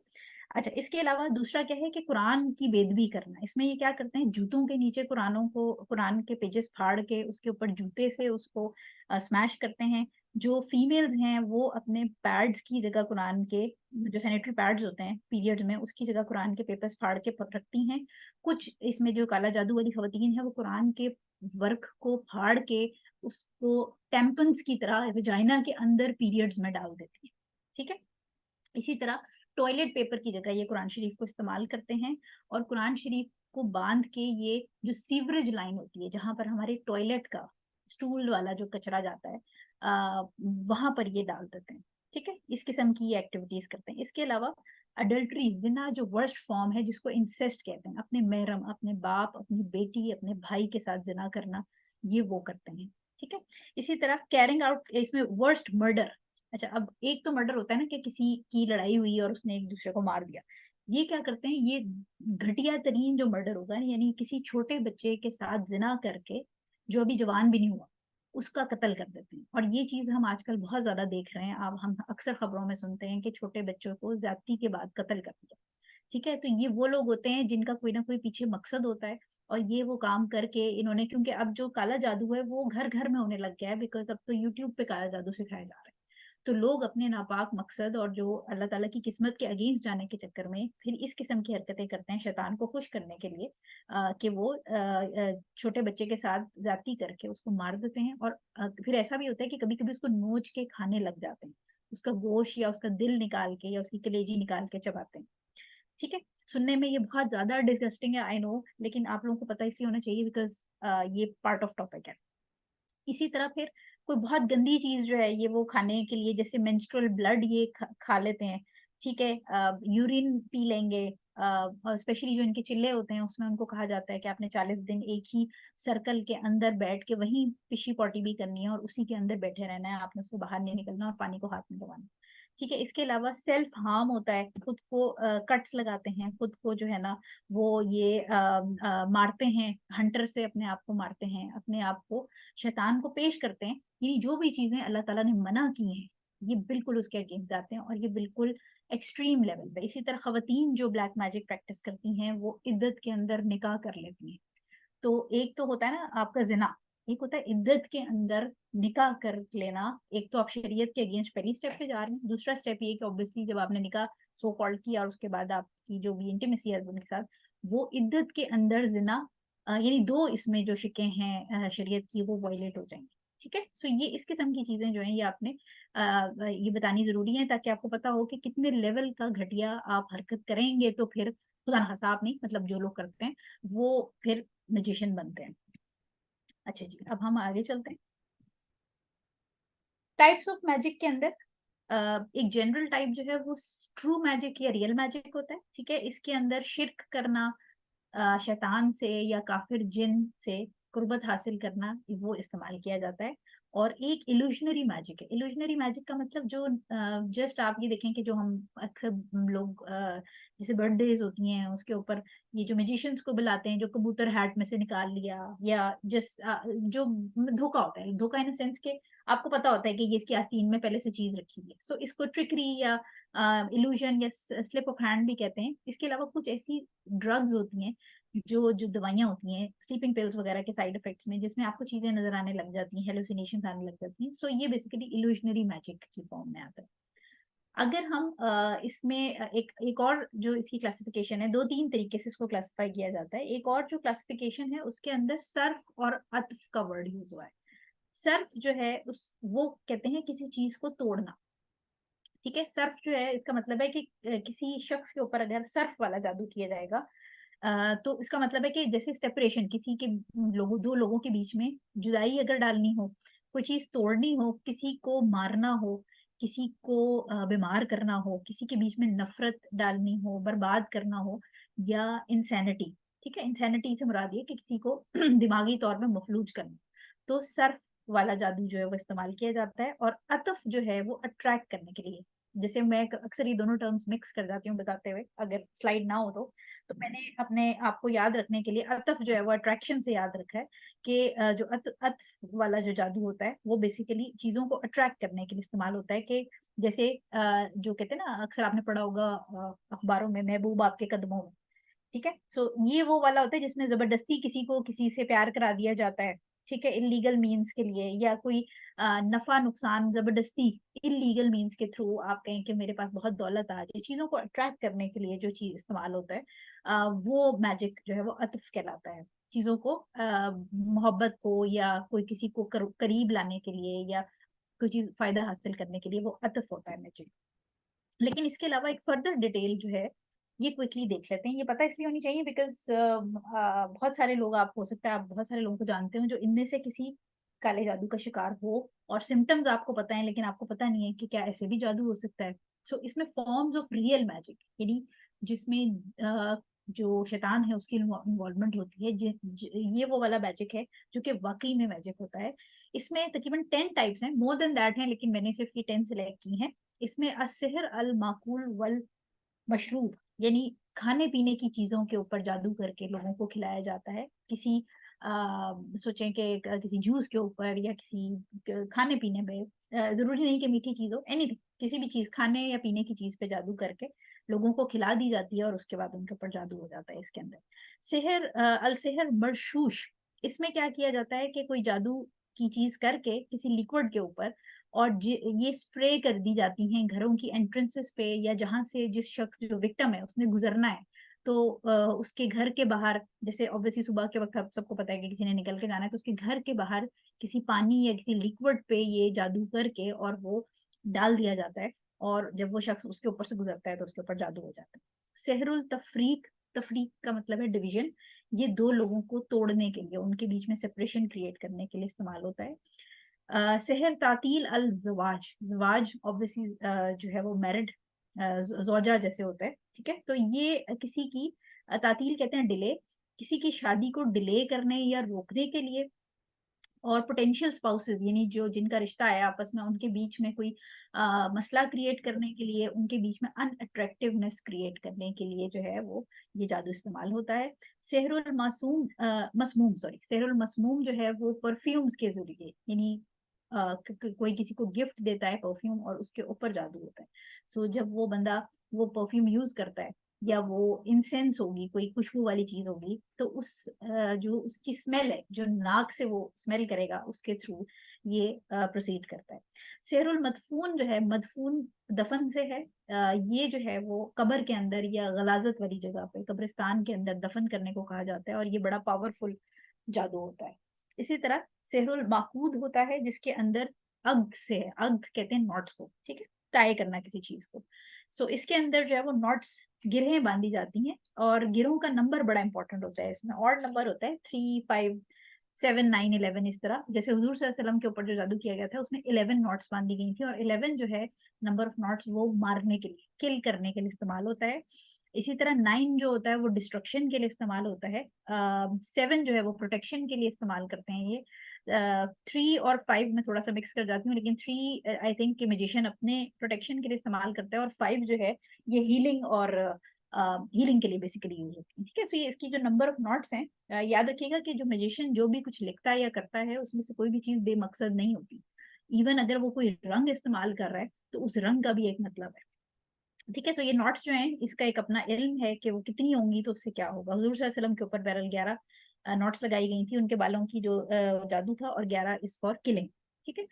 अच्छा, इसके अलावा दूसरा क्या है कि कुरान की बेदबी करना। इसमें ये क्या करते हैं, जूतों के नीचे कुरानों को, कुरान के पेजेस फाड़ के उसके ऊपर जूते से उसको स्मैश करते हैं। जो फीमेल्स हैं वो अपने पैड्स की जगह कुरान के, जो सैनिटरी पैड्स होते हैं पीरियड्स में, उसकी जगह कुरान के पेपर्स फाड़ के रखती हैं। कुछ इसमें जो काला जादू वाली खवातीन है वो कुरान के वर्क को फाड़ के उसको टेम्पन्स की तरह वजाइना के अंदर पीरियड्स में डाल देती है। ठीक है, इसी तरह टॉयलेट पेपर की जगह ये कुरान शरीफ को इस्तेमाल करते हैं और कुरान शरीफ को बांध के ये जो सीवरेज लाइन होती है जहां पर हमारे टॉयलेट का स्टूल वाला जो कचरा जाता है वहां पर ये डाल देते हैं। ठीक है, इस किस्म की एक्टिविटीज करते हैं। इसके अलावा अडल्ट्री, जिना जो वर्स्ट फॉर्म है जिसको इंसेस्ट कहते हैं, अपने महरम, अपने बाप, अपनी बेटी, अपने भाई के साथ जिना करना, ये वो करते हैं। ठीक है, इसी तरह कैरिंग आउट, इसमें वर्स्ट मर्डर। अच्छा, अब एक तो मर्डर होता है ना कि किसी की लड़ाई हुई और उसने एक दूसरे को मार दिया, ये क्या करते हैं, ये घटिया तरीन जो मर्डर होगा, यानी किसी छोटे बच्चे के साथ जिना करके, जो अभी जवान भी नहीं हुआ, उसका कत्ल कर देते हैं। और ये चीज हम आजकल बहुत ज्यादा देख रहे हैं। अब हम अक्सर खबरों में सुनते हैं कि छोटे बच्चों को ज्यादती के बाद कत्ल कर दिया। ठीक है, तो ये वो लोग होते हैं जिनका कोई ना कोई पीछे मकसद होता है, और ये वो काम करके इन्होंने, क्योंकि अब जो काला जादू है वो घर घर में होने लग गया है, बिकॉज अब तो यूट्यूब पे काला जादू सिखाया जा रहा है। तो लोग अपने नापाक मकसद और जो अल्लाह ताला की किस्मत के अगेंस्ट जाने के चक्कर में फिर इस किस्म की हरकतें करते हैं, शैतान को खुश करने के लिए, कि वो छोटे बच्चे के साथ जाती करके उसको मार देते हैं। और फिर ऐसा भी होता है कि कभी कभी उसको नोच के खाने लग जाते हैं, उसका गोश्त या उसका दिल निकाल के या उसकी कलेजी निकाल के चबाते हैं। ठीक है, सुनने में ये बहुत ज्यादा डिस्गस्टिंग है, आई नो, लेकिन आप लोगों को पता इसलिए होना चाहिए बिकॉज ये पार्ट ऑफ टॉपिक है। इसी तरह फिर कोई बहुत गंदी चीज जो है ये वो खाने के लिए, जैसे मेंस्ट्रुअल ब्लड ये खा लेते हैं। ठीक है, यूरिन पी लेंगे, और स्पेशली जो इनके चिल्ले होते हैं उसमें उनको कहा जाता है कि आपने 40 दिन एक ही सर्कल के अंदर बैठ के वहीं पिशी पॉटी भी करनी है और उसी के अंदर बैठे रहना है, आपने उससे बाहर नहीं निकलना और पानी को हाथ में लगाना। ठीक है, इसके अलावा सेल्फ हार्म होता है, खुद को कट्स लगाते हैं, खुद को जो है ना वो ये मारते हैं, हंटर से अपने आप को मारते हैं, अपने आप को शैतान को पेश करते हैं। ये जो भी चीजें अल्लाह ताला ने मना की हैं, ये बिल्कुल उसके अगेंस्ट जाते हैं, और ये बिल्कुल एक्सट्रीम लेवल पे। इसी तरह खवातीन जो ब्लैक मैजिक प्रैक्टिस करती हैं वो इद्दत के अंदर निकाह कर लेती हैं। तो एक तो होता है ना आपका जिना, एक होता है इद्दत के अंदर निकाह कर लेना। एक तो आप शरीयत के अगेंस्ट पहली स्टेप पे जा रहे हैं, दूसरा स्टेप ये कि ऑब्वियसली जब आपने निकाह सो कॉल्ड किया और उसके बाद आपकी जो भी इंटीमेसी है हस्बैंड के साथ, वो इद्दत के अंदर जिना, यानी दो इसमें जो शिकें हैं शरीयत की वो वायलेट हो जाएंगी। ठीक है, सो ये इस किस्म की चीजें जो हैं ये आपने ये बतानी जरूरी है, ताकि आपको पता हो कि कितने लेवल का घटिया आप हरकत करेंगे तो फिर खुदा ना खासा, आप नहीं, मतलब जो लोग करते हैं वो फिर मैजिशियन बनते हैं। अच्छा जी, अब हम आगे चलते हैं। टाइप्स ऑफ मैजिक के अंदर एक जनरल टाइप जो है वो ट्रू मैजिक या रियल मैजिक होता है। ठीक है, इसके अंदर शिरक करना, शैतान से या काफिर जिन से कुर्बत हासिल करना, वो इस्तेमाल किया जाता है। और एक इल्यूशनरी मैजिक है। इल्यूशनरी मैजिक का मतलब जो जस्ट आप ये देखें कि जो हम अक्सर हम लोग जैसे बर्थडेज होती हैं उसके ऊपर ये जो मैजिशियंस को बुलाते हैं, जो कबूतर हैट में से निकाल लिया, या जस्ट जो धोखा होता है, धोखा इन सेंस के आपको पता होता है कि ये इसकी आस्तीन में पहले से चीज रखी हुई है, सो इसको ट्रिकरी या इल्यूजन या स्लिप ऑफ हैंड भी कहते हैं। इसके अलावा कुछ ऐसी ड्रग्स होती हैं, जो जो दवाइयाँ होती हैं स्लीपिंग पिल्स वगैरह के साइड इफेक्ट्स में, जिसमें आपको चीजें नजर आने लग जाती हैं, हेलुसिनेशन आने लग जाती हैं, सो ये बेसिकली इल्यूशनरी मैजिक की फॉर्म में आता है। अगर हम इसमें एक और जो इसकी क्लासिफिकेशन है, दो तीन तरीके से इसको क्लासिफाई किया जाता है। एक और जो क्लासिफिकेशन है उसके अंदर सर्फ और अत्फ का वर्ड यूज हुआ है। सर्फ जो है उस वो कहते हैं किसी चीज को तोड़ना। ठीक है, सर्फ जो है इसका मतलब है कि किसी शख्स के ऊपर अगर सर्फ वाला जादू किया जाएगा, तो इसका मतलब है कि जैसे सेपरेशन, किसी के लोगों, दो लोगों के बीच में जुदाई अगर डालनी हो, कोई चीज तोड़नी हो, किसी को मारना हो, किसी को बीमार करना हो, किसी के बीच में नफरत डालनी हो, बर्बाद करना हो, या इंसैनिटी। ठीक है, इंसैनिटी से मुराद ये कि किसी को दिमागी तौर पे मफलूज करना, तो सर्फ वाला जादू जो है वो इस्तेमाल किया जाता है। और अतफ जो है वो अट्रैक्ट करने के लिए, जैसे मैं अक्सर ये दोनों टर्म्स मिक्स कर जाती हूँ बताते हुए, अगर स्लाइड ना हो तो मैंने अपने आप को याद रखने के लिए अतफ जो है वो अट्रैक्शन से याद रखा है कि जो अत वाला जो जादू होता है वो बेसिकली चीजों को अट्रैक्ट करने के लिए इस्तेमाल होता है। कि जैसे जो कहते हैं ना, अक्सर आपने पढ़ा होगा अखबारों में, महबूब आपके कदमों में। ठीक है, सो ये वो वाला होता है जिसमें जबरदस्ती किसी को किसी से प्यार करा दिया जाता है। ठीक है, इलीगल मीन्स के लिए, या कोई नफा नुकसान जबरदस्ती इलीगल मीन्स के थ्रू आप कहें कि मेरे पास बहुत दौलत आ जाए, चीजों को अट्रैक्ट करने के लिए जो चीज इस्तेमाल होता है, वो मैजिक जो है वो अतफ कहलाता है। चीजों को मोहब्बत को या कोई किसी को करीब लाने के लिए या कोई चीज फायदा हासिल करने के लिए वो अतफ होता है मैजिक। लेकिन इसके अलावा एक फर्दर डिटेल जो है ये क्विकली देख लेते हैं। ये पता इसलिए होनी चाहिए बिकॉज बहुत सारे लोग, आप हो सकता है आप बहुत सारे लोगों को जानते हो जो इनमें से किसी काले जादू का शिकार हो और सिम्टम्स आपको पता है लेकिन आपको पता नहीं है कि क्या ऐसे भी जादू हो सकता है। सो इसमें फॉर्म्स ऑफ रियल मैजिक, यानी जिसमें जो शैतान है उसकी इन्वॉल्वमेंट होती है, ये वो वाला मैजिक है जो कि वाकई में मैजिक होता है। इसमें तकरीबन 10 टाइप्स हैं, मोर देन दैट हैं, लेकिन मैंने सिर्फ ये 10 सिलेक्ट की हैं। इसमें असहर अल माकूल वल मशरूब, यानी खाने पीने की चीजों के ऊपर जादू करके लोगों को खिलाया जाता है। किसी सोचें कि किसी जूस के ऊपर या किसी खाने पीने में, जरूरी नहीं कि मीठी चीज हो, एनीथिंग, किसी भी चीज खाने या पीने की चीज पे जादू करके लोगों को खिला दी जाती है और उसके बाद उनके ऊपर जादू हो जाता है। इसके अंदर सेहर अल सेहर मरशूश, इसमें क्या किया जाता है कि कोई जादू की चीज करके किसी लिक्विड के ऊपर और ये स्प्रे कर दी जाती हैं घरों की एंट्रेंसेस पे, या जहां से जिस शख्स जो विक्टिम है उसने गुजरना है तो उसके घर के बाहर, जैसे ऑब्वियसली सुबह के वक्त आप सबको पता है कि किसी ने निकल के जाना है, तो उसके घर के बाहर किसी पानी या किसी लिक्विड पे ये जादू करके और वो डाल दिया जाता है, और जब वो शख्स उसके ऊपर से गुजरता है तो उसके ऊपर जादू हो जाता है। सेहरुल तफरीक, तफरीक का मतलब है डिवीजन, ये दो लोगों को तोड़ने के लिए, उनके बीच में सेपरेशन क्रिएट करने के लिए इस्तेमाल होता है। सेहर तातील अल जवाज, जवाज ऑब्वियसली जो है वो मैरिड जोजा जैसे होता है, ठीक है। तो ये किसी की तातील कहते हैं डिले, किसी की शादी को डिले करने या रोकने के लिए, और पोटेंशियल स्पाउसेस यानी जो जिनका रिश्ता है आपस में, उनके बीच में कोई मसला क्रिएट करने के लिए, उनके बीच में अनअट्रैक्टिवनेस क्रिएट करने के लिए जो है वो ये जादू इस्तेमाल होता है। सेहरुल मासूम मसमूम, सॉरी, सेहरुल मसमूम जो है वो परफ्यूम्स के जरिए, यानी कोई किसी को गिफ्ट देता है परफ्यूम और उसके ऊपर जादू होता है। सो जब वो बंदा वो परफ्यूम यूज करता है या वो इंसेंस होगी, कोई खुशबू वाली चीज होगी, तो उस जो उसकी स्मेल है, जो नाक से वो स्मेल करेगा, उसके थ्रू ये प्रोसीड करता है। सेहरुल मदफून जो है, मदफून दफन से है, ये जो है वो कब्र के अंदर या गलाजत वाली जगह पे, कब्रिस्तान के अंदर दफन करने को कहा जाता है, और ये बड़ा पावरफुल जादू होता है। इसी तरह सेहरुल माकूद होता है जिसके अंदर अग्द से है, अग्द कहते हैं नॉट्स को, ठीक है, टाई करना किसी चीज को। सो इसके अंदर जो है वो नॉट्स, गिरहें बांधी जाती हैं, और गिरों का नंबर बड़ा इंपॉर्टेंट होता है। इसमें ऑड नंबर होता है 3, 5, 7, 9, 11, इस तरह। जैसे हुजूर सल्लल्लाहु अलैहि वसल्लम के ऊपर जो जादू किया गया था उसमें 11 नॉट्स बांधी गई थी, और 11 जो है नंबर ऑफ नॉट्स, वो मारने के लिए, किल करने के लिए इस्तेमाल होता है। इसी तरह 9 जो होता है वो डिस्ट्रक्शन के लिए इस्तेमाल होता है। 7 जो है वो प्रोटेक्शन के लिए इस्तेमाल करते हैं ये। 3 और 5 में थोड़ा सा मिक्स कर जाती हूँ, लेकिन 3 आई थिंक कि मैजिशियन अपने प्रोटेक्शन के लिए इस्तेमाल करता है, और 5 जो है ये हीलिंग और हीलिंग के लिए बेसिकली यूज होती है, ठीक है। सो ये इसकी जो नंबर ऑफ नॉट्स हैं, याद रखिएगा कि जो मैजिशियन जो भी कुछ लिखता है या करता है उसमें से कोई भी चीज बेमकसद नहीं होती। इवन अगर वो कोई रंग इस्तेमाल कर रहा है तो उस रंग का भी एक मतलब है, ठीक है। तो ये नॉट्स जो हैं इसका एक अपना इल्म है कि वो कितनी होंगी तो उससे क्या होगा। हुजूर सल्लल्लाहु अलैहि वसल्लम के ऊपर बहरहाल 11 नॉट्स लगाई गई थी उनके बालों की जो जादू था, और 11 इज फॉर किलिंग, ठीक है।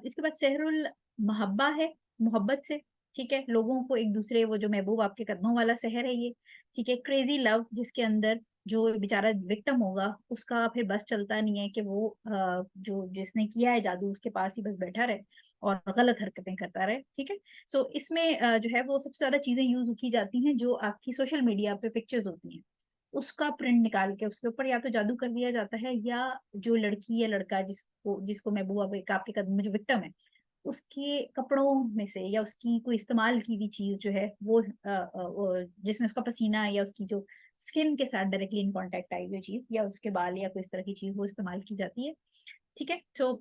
इसके बाद सहरुल मोहब्बा है, मोहब्बत से, ठीक है, लोगों को एक दूसरे, वो जो महबूब आपके कदमों वाला शहर है ये, ठीक है। क्रेजी लव, जिसके अंदर जो बेचारा विक्टिम होगा उसका फिर बस चलता नहीं है कि वो जो जिसने किया है जादू उसके पास ही बस बैठा रहे और गलत हरकतें करता रहे, ठीक है। सो इसमें जो है वो सबसे ज्यादा चीजें यूज की जाती हैं जो आपकी सोशल मीडिया पे पिक्चर्स होती हैं, उसका प्रिंट निकाल के उसके ऊपर या तो जादू कर दिया जाता है, या जो लड़की या लड़का जिसको जिसको महबूबा आपके कदम में जो विक्टिम है उसके कपड़ों में से या उसकी कोई इस्तेमाल की हुई चीज जो है वो जिसमें उसका पसीना या उसकी जो स्किन के साथ डायरेक्टली इन कांटेक्ट आई हुई चीज, या उसके बाल या कोई इस तरह की चीज वो इस्तेमाल की जाती है, ठीक है। तो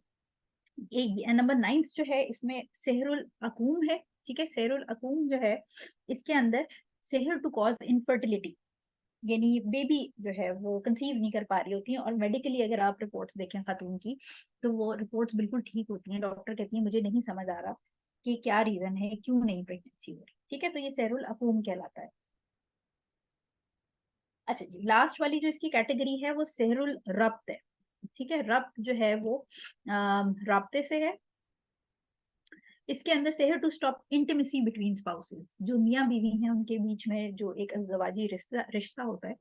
नंबर 9 जो है इसमें सेहरुल अकूम है, ठीक है। सेहरुल अकूम जो है इसके अंदर सेहर टू कॉज इनफर्टिलिटी, यानी बेबी जो है वो कंसीव नहीं कर पा रही होती है, और मेडिकली अगर आप रिपोर्ट्स देखें खातून की तो वो रिपोर्ट्स बिल्कुल ठीक होती हैं। डॉक्टर कहती है मुझे नहीं समझ आ रहा कि क्या रीजन है, क्यों नहीं प्रेगनेंसी हो रही, ठीक है। तो ये सेहरुल अकूम कहलाता है। अच्छा जी, लास्ट वाली जो इसकी कैटेगरी है वो सेहरुल रब्त है, ठीक है। रब्त जो है वो राब्ते से है। इसके अंदर सेहर to stop intimacy between spouses, जो मियाँ बीवी हैं उनके बीच में जो एक अज़दवाजी रिश्ता रिश्ता होता है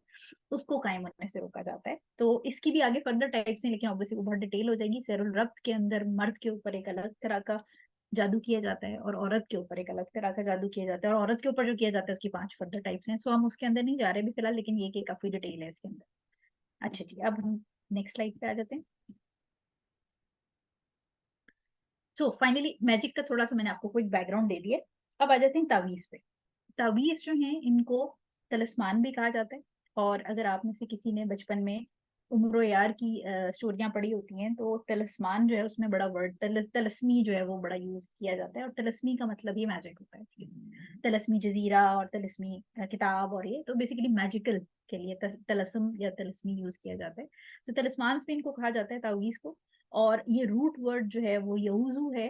उसको कायम होने से रोका जाता है। तो इसकी भी आगे फर्दर टाइप्स हैं, लेकिन ऑब्वियसली वो बहुत डिटेल हो जाएगी। सेरुल रब्त के अंदर मर्द के ऊपर एक अलग तरह का जादू किया जाता है और औरत के ऊपर एक अलग तरह का जादू किया जाता है, और औरत के ऊपर जो किया जाता है उसकी 5 फर्दर टाइप्स हैं। सो हम उसके अंदर नहीं जा रहे भी फिलहाल, लेकिन ये कि काफी डिटेल है इसके अंदर। अच्छा जी, अब हम नेक्स्ट स्लाइड पे आ जाते हैं। सो फाइनली मैजिक का थोड़ा सा मैंने आपको कोई बैकग्राउंड दे दिया। अब आ जाते हैं तावीज पे। तावीज जो है इनको तलिस्मान भी कहा जाता है। और अगर आप में से किसी ने बचपन में उम्र यार की स्टोरियां पढ़ी होती हैं तो तलिस्मान जो है उसमें बड़ा वर्ड तलस्मी जो है वो बड़ा यूज किया जाता है, और तलस्मी का मतलब ही मैजिक होता है। तलस्मी जजीरा और तलस्मी किताब, और ये तो बेसिकली मैजिकल के लिए तलस्म या तलस्मी यूज किया जाता है। तो तलिस्मान से इनको कहा जाता है तावीज को। और ये रूट वर्ड जो है वो यऊजू है,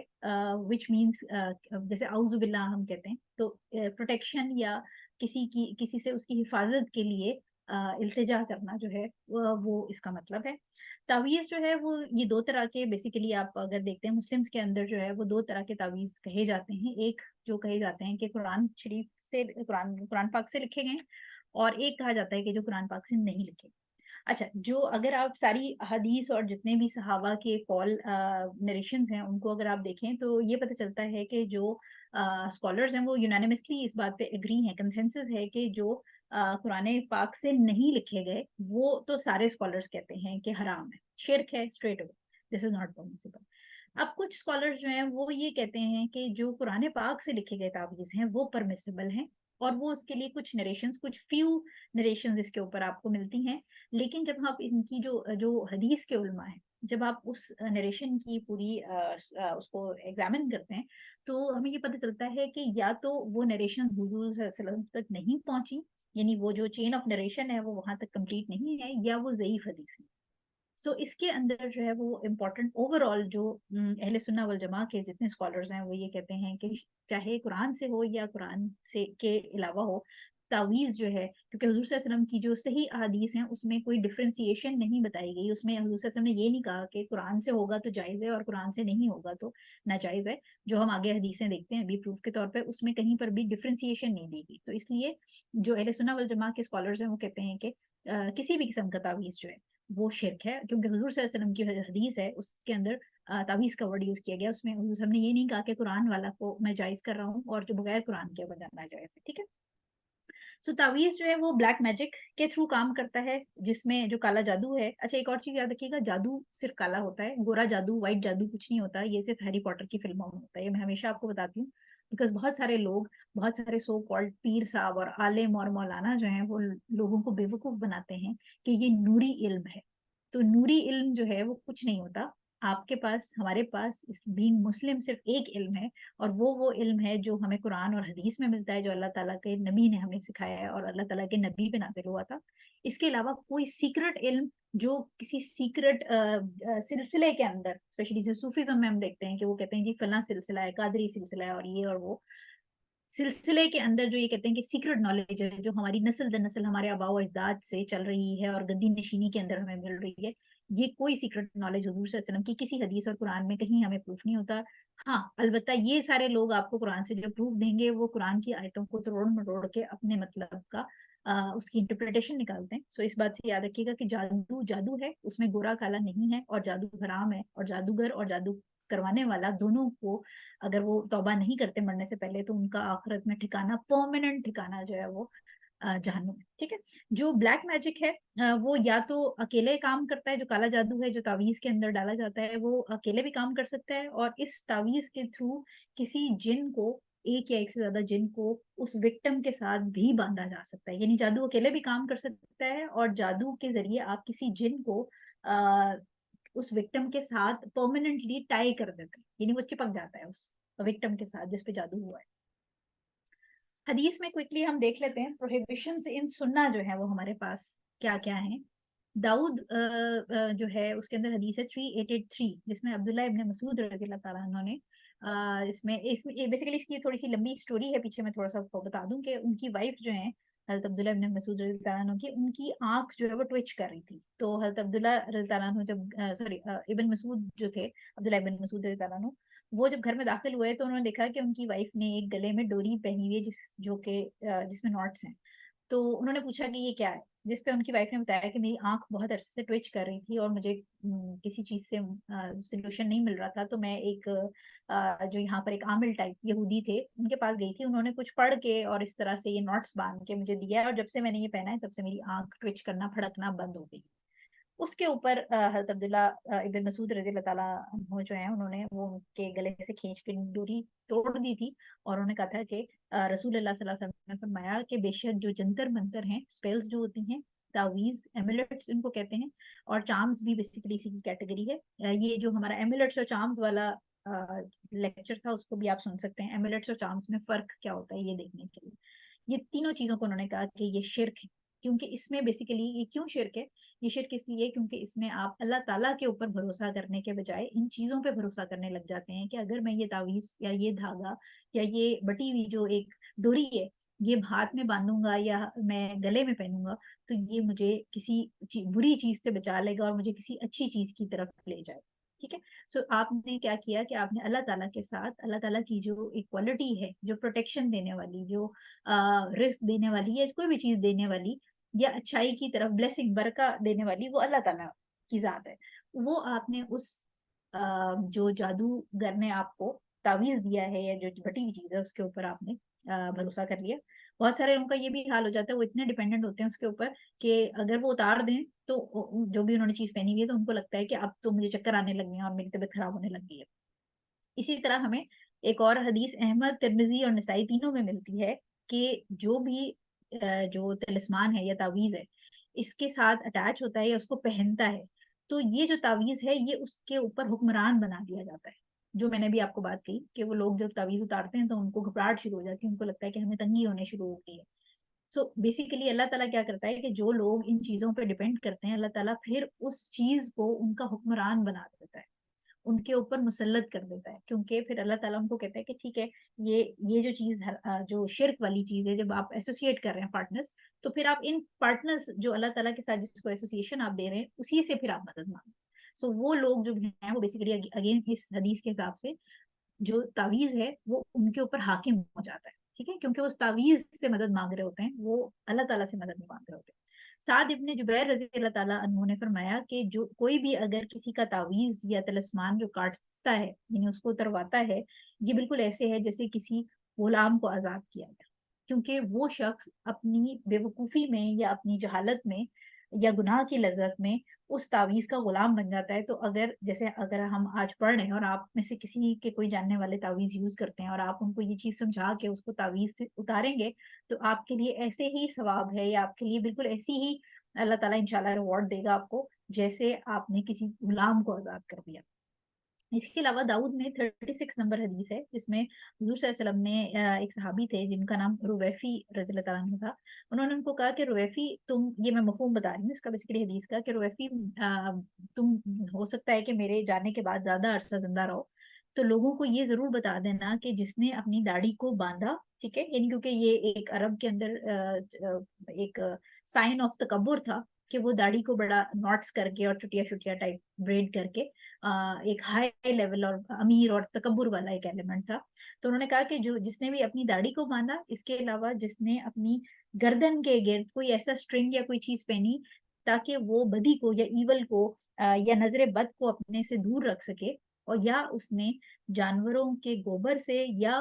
विच मीन्स जैसे आउजु बिल्लाह हम कहते हैं, तो प्रोटेक्शन या किसी से उसकी हिफाजत के लिए इल्तिजा करना जो है वो इसका मतलब है। तावीज़ जो है वो ये दो तरह के, बेसिकली आप अगर देखते हैं मुस्लिम्स के अंदर जो है वो दो तरह के तावीज़ कहे जाते हैं। एक जो कहे जाते हैं कि कुरान शरीफ से, कुरान कुरान पाक से लिखे गए, और एक कहा जाता है कि जो कुरान पाक से नहीं लिखे। अच्छा, जो अगर आप सारी हदीस और जितने भी सहाबा के कॉल नरेशंस हैं उनको अगर आप देखें तो ये पता चलता है कि जो स्कॉलर्स हैं वो यूनानिमसली इस बात पे एग्री हैं, कंसेंसस है कि जो कुरान पाक से नहीं लिखे गए वो तो सारे स्कॉलर्स कहते हैं कि हराम है, शिर्क है, straight away, this is not permissible. अब कुछ स्कॉलर्स जो हैं वो ये कहते हैं कि जो कुरान पाक से लिखे गए तावीज़ हैं वो परमिसिबल हैं, और वो उसके लिए कुछ नरेशंस, कुछ फ्यू नरेशंस इसके ऊपर आपको मिलती हैं। लेकिन जब आप इनकी जो जो हदीस के उलमा है, जब आप उस नरेशन की पूरी उसको एग्जामिन करते हैं तो हमें ये पता चलता है कि या तो वो नरेशन हुजूर सल्लल्लाहु अलैहि वसल्लम तक नहीं पहुंची, यानी वो जो चेन ऑफ नरेशन है वो वहां तक कंप्लीट नहीं है, या वो ज़ईफ हदीस है। सो इसके अंदर जो है वो इम्पोर्टेंट ओवरऑल जो अहले सुन्ना वल जमा के जितने स्कॉलर्स हैं वो ये कहते हैं कि चाहे कुरान से हो या कुरान से के अलावा हो, तावीज़ जो है, क्योंकि हजूर सल्लल्लाहु अलैहि वसल्लम की जो सही अहादीस हैं उसमें कोई डिफ्रेंसिएशन नहीं बताई गई, उसमें हजूर सल्लल्लाहु अलैहि वसल्लम ने ये नहीं कहा कि कुरान से होगा तो जायज़ है और कुरान से नहीं होगा तो नाजायज़ है। जो हम आगे हदीसें देखते हैं अभी प्रूफ के तौर पर, उसमें कहीं पर भी डिफ्रेंसिएशन नहीं दी गई। तो इसलिए जो अहले सुन्ना वल जमा के स्कॉलर्स हैं वो कहते हैं कि किसी भी किस्म का तावीज़ जो है वो शिरक है, क्योंकि हुजूर सल्लल्लाहु अलैहि वसल्लम की हदीस है उसके अंदर तावीज़ का वर्ड यूज किया गया। उसमें हुजूर साहब ने ये नहीं कहा कि कुरान वाला को मैं जायज कर रहा हूँ और जो बगैर कुरान के बजाना जायज है, ठीक है। सो तावीज़ जो है वो ब्लैक मैजिक के थ्रू काम करता है, जिसमें जो काला जादू है। अच्छा, एक और चीज याद रखिएगा, जादू सिर्फ काला होता है, गोरा जादू, व्हाइट जादू कुछ नहीं होता, ये सिर्फ हैरी पॉटर की फिल्मों में होता है। ये मैं हमेशा आपको बताती हूँ, बिकॉज बहुत सारे लोग, बहुत सारे सो कॉल्ड पीर साहब और आलिम और मौलाना जो हैं वो लोगों को बेवकूफ बनाते हैं कि ये नूरी इल्म है। तो नूरी इल्म जो है वो कुछ नहीं होता। आपके पास, हमारे पास इस बीइंग मुस्लिम सिर्फ एक इल्म है, और वो इल्म है जो हमें कुरान और हदीस में मिलता है, जो अल्लाह ताला के नबी ने हमें सिखाया है और अल्लाह ताला के नबी पे नाज़िल हुआ था। इसके अलावा कोई सीक्रेट इल्म जो किसी सीक्रेट सिलसिले के अंदर, स्पेशली जैसे सूफीज्म में हम देखते हैं कि वो कहते हैं जी फला सिलसिला है, कादरी सिलसिला है, और ये और वो सिलसिले के अंदर जो ये कहते हैं कि सीक्रेट नॉलेज है जो हमारी नस्ल दर नस्ल हमारे आबा व अजदाद से चल रही है और गद्दी नशीनी के अंदर हमें मिल रही है, ये कोई सीक्रेट नॉलेज हुजूर सल्लल्लाहु अलैहि वसल्लम की किसी हदीस और कुरान में कहीं हमें प्रूफ नहीं होता। हाँ, अलबत्ता ये सारे लोग आपको कुरान से जो प्रूफ देंगे वो कुरान की आयतों को तोड़ मरोड़ के अपने मतलब का उसकी इंटरप्रिटेशन निकालते हैं। सो इस बात से याद रखिएगा कि जादू जादू है, उसमें गोरा काला नहीं है, और जादू हराम है, और जादूगर और जादू करवाने वाला दोनों को अगर वो तौबा नहीं करते मरने से पहले तो उनका आखिरत में ठिकाना, परमानेंट ठिकाना जो है वो जहन्नुम है, ठीक है। जो ब्लैक मैजिक है वो या तो अकेले काम करता है, जो काला जादू है जो तावीज के अंदर डाला जाता है वो अकेले भी काम कर सकता है, और इस तावीज के थ्रू किसी जिन को, एक या एक से ज्यादा जिन को उस विक्टिम के साथ भी बांधा जा सकता है। यानी जादू अकेले भी काम कर सकता है, और जादू के जरिए आप किसी जिन को उस विक्टिम के साथ परमानेंटली टाई कर देते हैं, यानी वो चिपक जाता है उस विक्टिम के साथ जिस पे जादू हुआ है। हदीस में क्विकली हम देख लेते हैं प्रोहिबिशंस इन सुन्ना जो है वो हमारे पास क्या क्या है। दाऊद जो है उसके अंदर हदीस है 3883, जिसमें अब्दुल्ला इब्न मसूद रज़ियल्लाहु ताला अन्हु ने इसमें इसमें बेसिकली इसकी थोड़ी सी लंबी स्टोरी है पीछे, मैं थोड़ा सा आपको बता दूं कि उनकी वाइफ जो है हजरत अब्दुल्ला इब्न मसूद रज़ियल्लाहु ताला अन्हु की, उनकी आंख जो है वो ट्विच कर रही थी। तो हजरत अब्दुल्ला रज़ियल्लाहु ताला अन्हु जब सॉरी इब्न मसूद जो थे, अब्दुल्ला इब्न मसूद रज़ियल्लाहु ताला अन्हु, वो जब घर में दाखिल हुए तो उन्होंने देखा कि उनकी वाइफ ने एक गले में डोरी पहनी हुई है जो कि जिसमें नॉट्स हैं। तो उन्होंने पूछा कि ये क्या है, जिस पे उनकी वाइफ ने बताया कि मेरी आंख बहुत अरसे से ट्विच कर रही थी और मुझे किसी चीज से सोल्यूशन नहीं मिल रहा था, तो मैं एक जो यहाँ पर एक आमिल टाइप यहूदी थे उनके पास गई थी, उन्होंने कुछ पढ़ के और इस तरह से ये नॉट्स बांध के मुझे दिया है, और जब से मैंने ये पहना है तब से मेरी आंख ट्विच करना, फड़कना बंद हो गई। उसके ऊपर हज़रत अब्दुल्ला इब्न मसूद रज़ी अल्लाह ताला अन्हु जो हैं उन्होंने वो उनके गले से खींच के डोरी तोड़ दी थी और उन्होंने कहा था कि रसूलुल्लाह सल्लल्लाहु अलैहि वसल्लम ने फरमाया कि बेशक जो जंतर मंतर हैं, स्पेल्स जो होती हैं, तावीज़, एमुलेट्स इनको कहते हैं, और चार्म्स भी बेसिकली इसी की कैटेगरी है। ये जो हमारा एमुलेट्स और चार्म्स वाला लेक्चर था उसको भी आप सुन सकते हैं। एमुलेट्स और चार्म्स में फ़र्क क्या होता है ये देखने के लिए। ये तीनों चीज़ों को उन्होंने कहा कि ये शिर्क है, क्योंकि इसमें बेसिकली ये क्यों शिर्क है? ये शिर्क इसलिए क्योंकि इसमें आप अल्लाह ताला के ऊपर भरोसा करने के बजाय इन चीज़ों पे भरोसा करने लग जाते हैं कि अगर मैं ये तावीज़ या ये धागा या ये बटी हुई जो एक डोरी है, ये हाथ में बाँधूँगा या मैं गले में पहनूँगा, तो ये मुझे किसी बुरी चीज़ से बचा लेगा और मुझे किसी अच्छी चीज़ की तरफ ले जाएगा। ठीक है? सो आपने क्या किया कि आपने अल्लाह ताला के साथ अल्लाह ताला की जो इक्वालिटी है, जो प्रोटेक्शन देने वाली, जो रिस्क देने वाली या कोई भी चीज़ देने वाली या अच्छाई की तरफ ब्लेसिंग बरका देने वाली, वो अल्लाह ताला की ज़ात है। वो आपने उस जो जादूगर ने आपको तावीज़ दिया है या जो बटी हुई चीज़ है उसके ऊपर आपने भरोसा कर लिया। बहुत सारे लोगों का ये भी हाल हो जाता है, वो इतने डिपेंडेंट होते हैं उसके ऊपर कि अगर वो उतार दें तो जो भी उन्होंने चीज़ पहनी हुई है तो उनको लगता है कि अब तो मुझे चक्कर आने लग गए हैं और मेरी तबीयत खराब होने लग गई है। इसी तरह हमें एक और हदीस अहमद, तिर्मिज़ी और नसाई तीनों में मिलती है कि जो भी जो तिलिस्मान है या तावीज़ है, इसके साथ अटैच होता है या उसको पहनता है, तो ये जो तावीज़ है ये उसके ऊपर हुक्मरान बना दिया जाता है। जो मैंने भी आपको बात कही कि वो लोग जब तावीज़ उतारते हैं तो उनको घबराहट शुरू हो जाती है, उनको लगता है कि हमें तंगी होने शुरू हो गई है। सो बेसिकली अल्लाह ताला क्या करता है कि जो लोग इन चीज़ों पे डिपेंड करते हैं, अल्लाह ताला फिर उस चीज़ को उनका हुक्मरान बना देता है। उनके ऊपर मुसल्लत कर देता है, क्योंकि फिर अल्लाह ताला उनको कहता है कि ठीक है, ये जो चीज़ जो शिर्क वाली चीज़ है, जब आप एसोसिएट कर रहे हैं पार्टनर्स, तो फिर आप इन पार्टनर्स जो अल्लाह ताला के साथ जिसको एसोसिएशन आप दे रहे हैं, उसी से फिर आप मदद मांगो। सो वो लोग जो हैं वो बेसिकली अगेन इस हदीस के हिसाब से जो तावीज़ है वो उनके ऊपर हाकिम हो जाता है, ठीक है? क्योंकि वो उस तावीज़ से मदद माँग रहे होते हैं, वो अल्लाह ताला से मदद नहीं माँग रहे होते। साद इब्न जुबैर रज़ी अल्लाह ताला अन्हु ने फरमाया कि जो कोई भी अगर किसी का तावीज़ या तलिस्मान जो काटता है, यानी उसको उतरवाता है, ये बिल्कुल ऐसे है जैसे किसी गुलाम को आज़ाद किया गया। क्योंकि वो शख्स अपनी बेवकूफ़ी में या अपनी जहालत में या गुनाह की लज़्ज़त में उस तावीज़ का गुलाम बन जाता है। तो अगर हम आज पढ़ रहे हैं और आप में से किसी के कोई जानने वाले तावीज़ यूज़ करते हैं और आप उनको ये चीज़ समझा के उसको तावीज़ से उतारेंगे, तो आपके लिए ऐसे ही सवाब है या आपके लिए बिल्कुल ऐसी ही अल्लाह ताला इंशाल्लाह रिवॉर्ड देगा आपको, जैसे आपने किसी गुलाम को आज़ाद कर दिया। इसके अलावा दाऊद में 36 नंबर हदीस है जिसमें हुज़ूर सल्लल्लाहु अलैहि वसल्लम ने एक सहाबी थे जिनका नाम रुवैफ़ी रज़ियल्लाहु ताला अन्हु था। उन्होंने उनको कहा कि रुवैफ़ी तुम, ये मैं मफ़हूम बता रही हूँ इसका बेसिकली हदीस का, कि रुवैफ़ी तुम हो सकता है कि मेरे जाने के बाद ज़्यादा अरसा ज़िंदा रहो, तो लोगों को ये ज़रूर बता देना कि जिसने अपनी दाढ़ी को बाँधा, ठीक है? यानी क्योंकि ये एक अरब के अंदर एक साइन ऑफ तकब्बुर था कि वो दाढ़ी को बड़ा नॉट्स करके और चुटिया-चुटिया टाइप ब्रेड करके एक हाई लेवल और अमीर और तकब्बुर वाला एक एलिमेंट था। तो उन्होंने कहा कि जो जिसने भी अपनी दाढ़ी को बाँधा, इसके अलावा जिसने अपनी गर्दन के गिर्द कोई ऐसा स्ट्रिंग या कोई चीज़ पहनी ताकि वो बदी को या ईवल को या नज़रे बद को अपने से दूर रख सके, और या उसने जानवरों के गोबर से या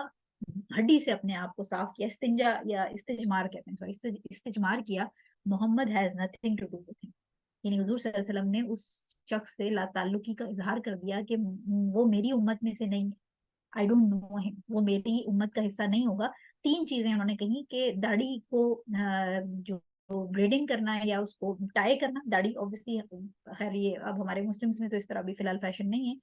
हड्डी से अपने आप को साफ किया, इस्तिंजा या इस्तिजमार कहते हैं, सॉरी इस्तिजमार किया, Mohammad has nothing to do with him. यानी हुज़ूर सल्लल्लाहु अलैहि वसल्लम ने उस शख्स से लाताल्लुकी का इज़हार कर दिया कि वो मेरी उम्मत में से नहीं है, आई डोंट नो हिम, वो मेरी उम्मत का हिस्सा नहीं होगा। 3 चीज़ें उन्होंने कही कि दाढ़ी को जो ब्रेडिंग करना है या उसको टाई करना, दाढ़ी ऑब्वियसली खैर ये अब हमारे मुस्लिम्स में तो इस तरह अभी फिलहाल फैशन नहीं है।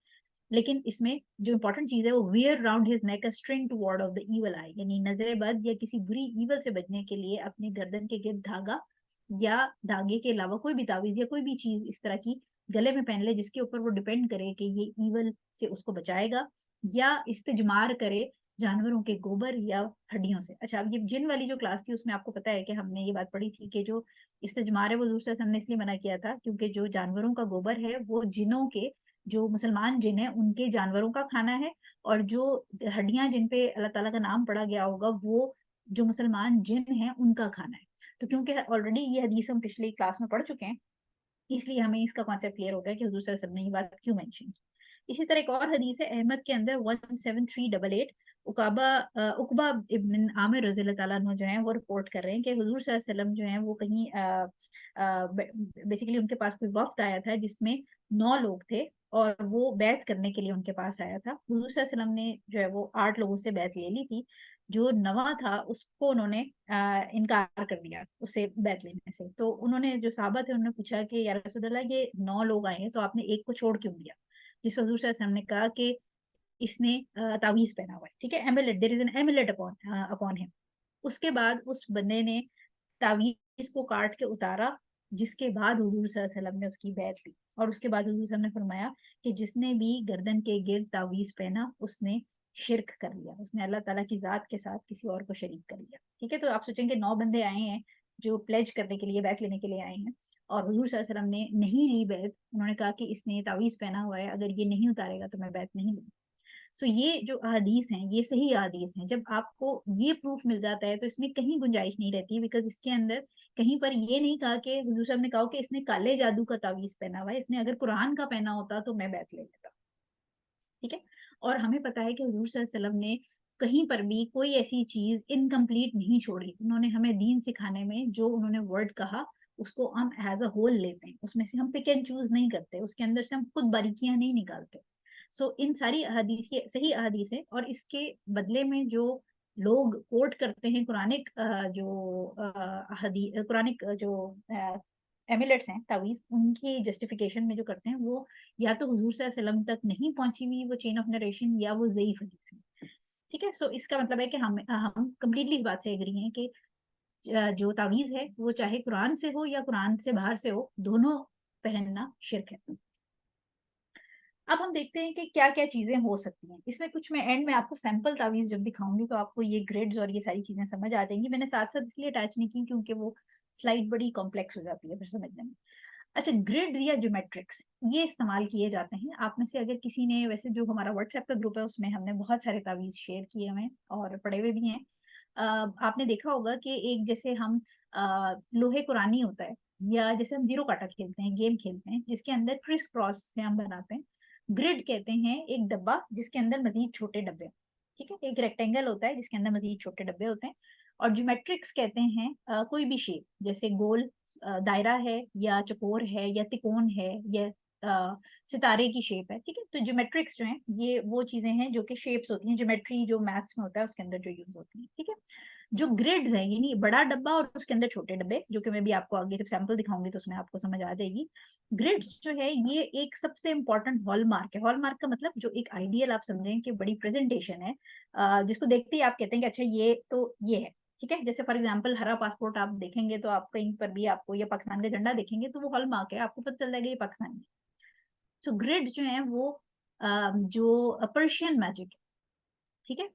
लेकिन इसमें जो इम्पोर्टेंट चीज़ है वो wear round his neck a string to ward off the evil eye, यानी नज़रे बद या किसी बुरी ईवल से बचने के लिए अपने गर्दन के गिर्द धागा या धागे के अलावा कोई भी तावीज़ या कोई भी चीज़ इस तरह की गले में पहन ले जिसके ऊपर वो डिपेंड करे कि ये ईवल से उसको बचाएगा, या इस्तिजमार करे जानवरों के गोबर या हड्डियों से। अच्छा, अब ये जिन वाली जो क्लास थी उसमें आपको पता है कि हमने ये बात पढ़ी थी कि जो इस्तिजमार है वो हुज़ूर सल्लल्लाहु अलैहि वसल्लम ने इसलिए मना किया था क्योंकि जो जानवरों का गोबर है वो जिनों के, जो मुसलमान जिन हैं उनके जानवरों का खाना है, और जो हड्डियाँ जिन पे अल्लाह ताला का नाम पढ़ा गया होगा वो जो मुसलमान जिन हैं उनका खाना है। तो क्योंकि ऑलरेडी ये हदीस हम पिछली क्लास में पढ़ चुके हैं, इसलिए हमें इसका कॉन्सेप्ट क्लियर हो गया कि हुज़ूर सल्लल्लाहु अलैहि वसल्लम ने ये बात क्यों मेंशन की। इसी तरह एक और हदीस है अहमद के अंदर 17388, उकबा इब्न आमिर रज़ी अल्लाह ताला अन्हु जो है वो रिपोर्ट कर रहे हैं कि हुजूर सल्लल्लाहु अलैहि वसल्लम जो है वो कहीं बेसिकली उनके पास कोई वफ्द आया था जिसमें 9 लोग थे, और वो बैत करने के लिए उनके पास आया था। हुजूर सल्लल्लाहु अलैहि वसल्लम ने जो है वो 8 लोगों से बैत ले ली थी। जो नवा था उसको उन्होंने इनकार कर दिया उससे बैत लेने से। तो उन्होंने, जो साहबा थे, उन्होंने पूछा कि या रसूल अल्लाह, ये 9 लोग आए हैं तो आपने एक को छोड़ क्यों दिया? जिस पर हुजूर सल्लल्लाहु अलैहि वसल्लम ने कहा कि इसने तावीज पहना हुआ है, ठीक है, amulet, there is an amulet upon upon him. उसके बाद उस बंदे ने तावीज को काट के उतारा, जिसके बाद हुजूर सल्लल्लाहु अलैहि वसल्लम ने उसकी बैत ली। और उसके बाद हुजूर सल्लल्लाहु अलैहि वसल्लम ने फरमाया कि जिसने भी गर्दन के गिर्द तावीज पहना उसने शिरक कर लिया, उसने अल्लाह ताला की जात के साथ किसी और को शरीक कर लिया। ठीक है, तो आप सोचेंगे 9 बंदे आए हैं जो प्लेज करने के लिए, बैत लेने के लिए आए हैं, और हुजूर सल्लल्लाहु अलैहि वसल्लम ने नहीं ली बैत। उन्होंने कहा कि इसने तावीज पहना हुआ है, अगर ये नहीं उतारेगा तो मैं बैत नहीं लूंगी। सो ये जो अहादीस हैं ये सही अहादीस हैं। जब आपको ये प्रूफ मिल जाता है तो इसमें कहीं गुंजाइश नहीं रहती, बिकॉज इसके अंदर कहीं पर ये नहीं कहा कि हुजूर साहब ने कहा कि इसने काले जादू का तावीज पहना हुआ है, इसने अगर कुरान का पहना होता तो मैं बैत ले लेता। ठीक है, और हमें पता है कि हुजूर सल्लल्लाहु अलैहि वसल्लम ने कहीं पर भी कोई ऐसी चीज इनकम्प्लीट नहीं छोड़ी। उन्होंने हमें दीन सिखाने में जो उन्होंने वर्ड कहा उसको हम एज अ होल लेते हैं, उसमें से हम पिक एंड चूज नहीं करते, उसके अंदर से हम खुद बारीकियां नहीं निकालते। सो इन सारी अहादीस ये सही अहादीस है, और इसके बदले में जो लोग कोट करते हैं कुरानिक कुरानिक जो एमिलेट्स हैं, तावीज, उनकी जस्टिफिकेशन में जो करते हैं वो या तो हुजूर सल्लल्लाहु अलैहि वसल्लम तक नहीं पहुंची हुई वो चेन ऑफ नरेशन, या वो ज़ईफ हदीस है। ठीक है, सो इसका मतलब है कि हम कम्प्लीटली इस बात से एग्री हैं कि जो तावीज है वो चाहे कुरान से हो या कुरान से बाहर से हो, दोनों पहनना शिर्क है। अब हम देखते हैं कि क्या क्या चीजें हो सकती हैं इसमें। कुछ मैं एंड में आपको सैंपल तावीज जब दिखाऊंगी तो आपको ये ग्रिड्स और ये सारी चीजें समझ आ जाएंगी। मैंने साथ साथ इसलिए अटैच नहीं की क्योंकि वो स्लाइड बड़ी कॉम्प्लेक्स हो जाती है फिर समझने में। अच्छा, ग्रिड्स या ज्योमेट्रिक्स ये इस्तेमाल किए जाते हैं। आप में से अगर किसी ने, वैसे जो हमारा व्हाट्सएप का ग्रुप है उसमें हमने बहुत सारे तावीज शेयर किए हुए हैं और पढ़े हुए भी हैं। आपने देखा होगा कि एक, जैसे हम लोहे कुरानी होता है, या जैसे हम जीरो काटा खेलते हैं, गेम खेलते हैं जिसके अंदर क्रिस क्रॉस में हम बनाते हैं। ग्रिड कहते हैं एक डब्बा जिसके अंदर मजीद छोटे डब्बे। ठीक है, एक रेक्टेंगल होता है जिसके अंदर मजीद छोटे डब्बे होते हैं। और ज्योमेट्रिक्स कहते हैं कोई भी शेप, जैसे गोल दायरा है, या चकोर है, या तिकोन है, या सितारे की शेप है। ठीक है, तो ज्योमेट्रिक्स जो है ये वो चीजें हैं जो कि शेप्स होती हैं, ज्योमेट्री जो मैथ्स में होता है उसके अंदर जो यूज होती है। ठीक है, जो ग्रिड्स हैं यानी बड़ा डब्बा और उसके अंदर छोटे डब्बे, जो कि मैं भी आपको आगे जब सैंपल दिखाऊंगी तो उसमें आपको समझ आ जाएगी। ग्रिड्स जो है ये एक सबसे इंपॉर्टेंट हॉलमार्क है। हॉलमार्क का मतलब जो एक आइडियल आप समझें कि बड़ी प्रेजेंटेशन है, जिसको देखते ही आप कहते हैं कि अच्छा ये तो ये है। ठीक है, जैसे फॉर एग्जाम्पल हरा पासपोर्ट आप देखेंगे तो आप कहीं पर भी आपको ये पाकिस्तान का झंडा देखेंगे तो वो हॉलमार्क है, आपको पता चल जाएगा ये पाकिस्तान है। सो ग्रिड जो है वो जो पर्शियन मैजिक है। ठीक है,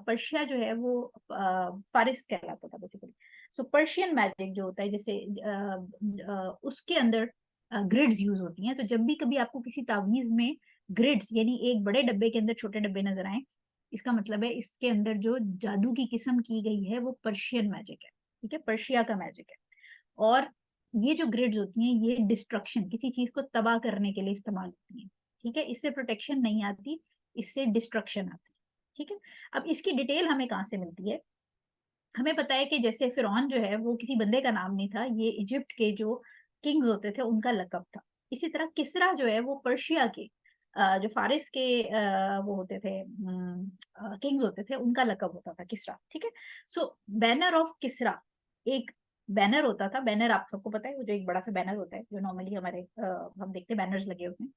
पर्शिया जो है वो फारिस कहलाता था बेसिकली। सो पर्शियन मैजिक जो होता है, जैसे उसके अंदर ग्रिड्स यूज होती हैं। तो जब भी कभी आपको किसी तावीज में ग्रिड्स यानी एक बड़े डब्बे के अंदर छोटे डब्बे नजर आए, इसका मतलब है इसके अंदर जो जादू की किस्म की गई है वो पर्शियन मैजिक है। ठीक है, पर्शिया का मैजिक है। और ये जो ग्रिड्स होती हैं ये डिस्ट्रक्शन, किसी चीज को तबाह करने के लिए इस्तेमाल होती हैं। ठीक है, इससे प्रोटेक्शन नहीं आती, इससे डिस्ट्रक्शन आती है। ठीक है, अब इसकी डिटेल हमें कहाँ से मिलती है? हमें पता है कि जैसे फिरौन जो है वो किसी बंदे का नाम नहीं था, ये इजिप्ट के जो किंग्स होते थे उनका लकब था। इसी तरह किसरा जो है वो पर्शिया के जो फारिस के वो होते थे, किंग्स होते थे, उनका लकब होता था किसरा। ठीक है, सो बैनर ऑफ किसरा एक बैनर होता था। बैनर आप सबको पता है, वो जो एक बड़ा सा बैनर होता है जो नॉर्मली हमारे हम देखते हैं बैनर्स लगे होते हैं।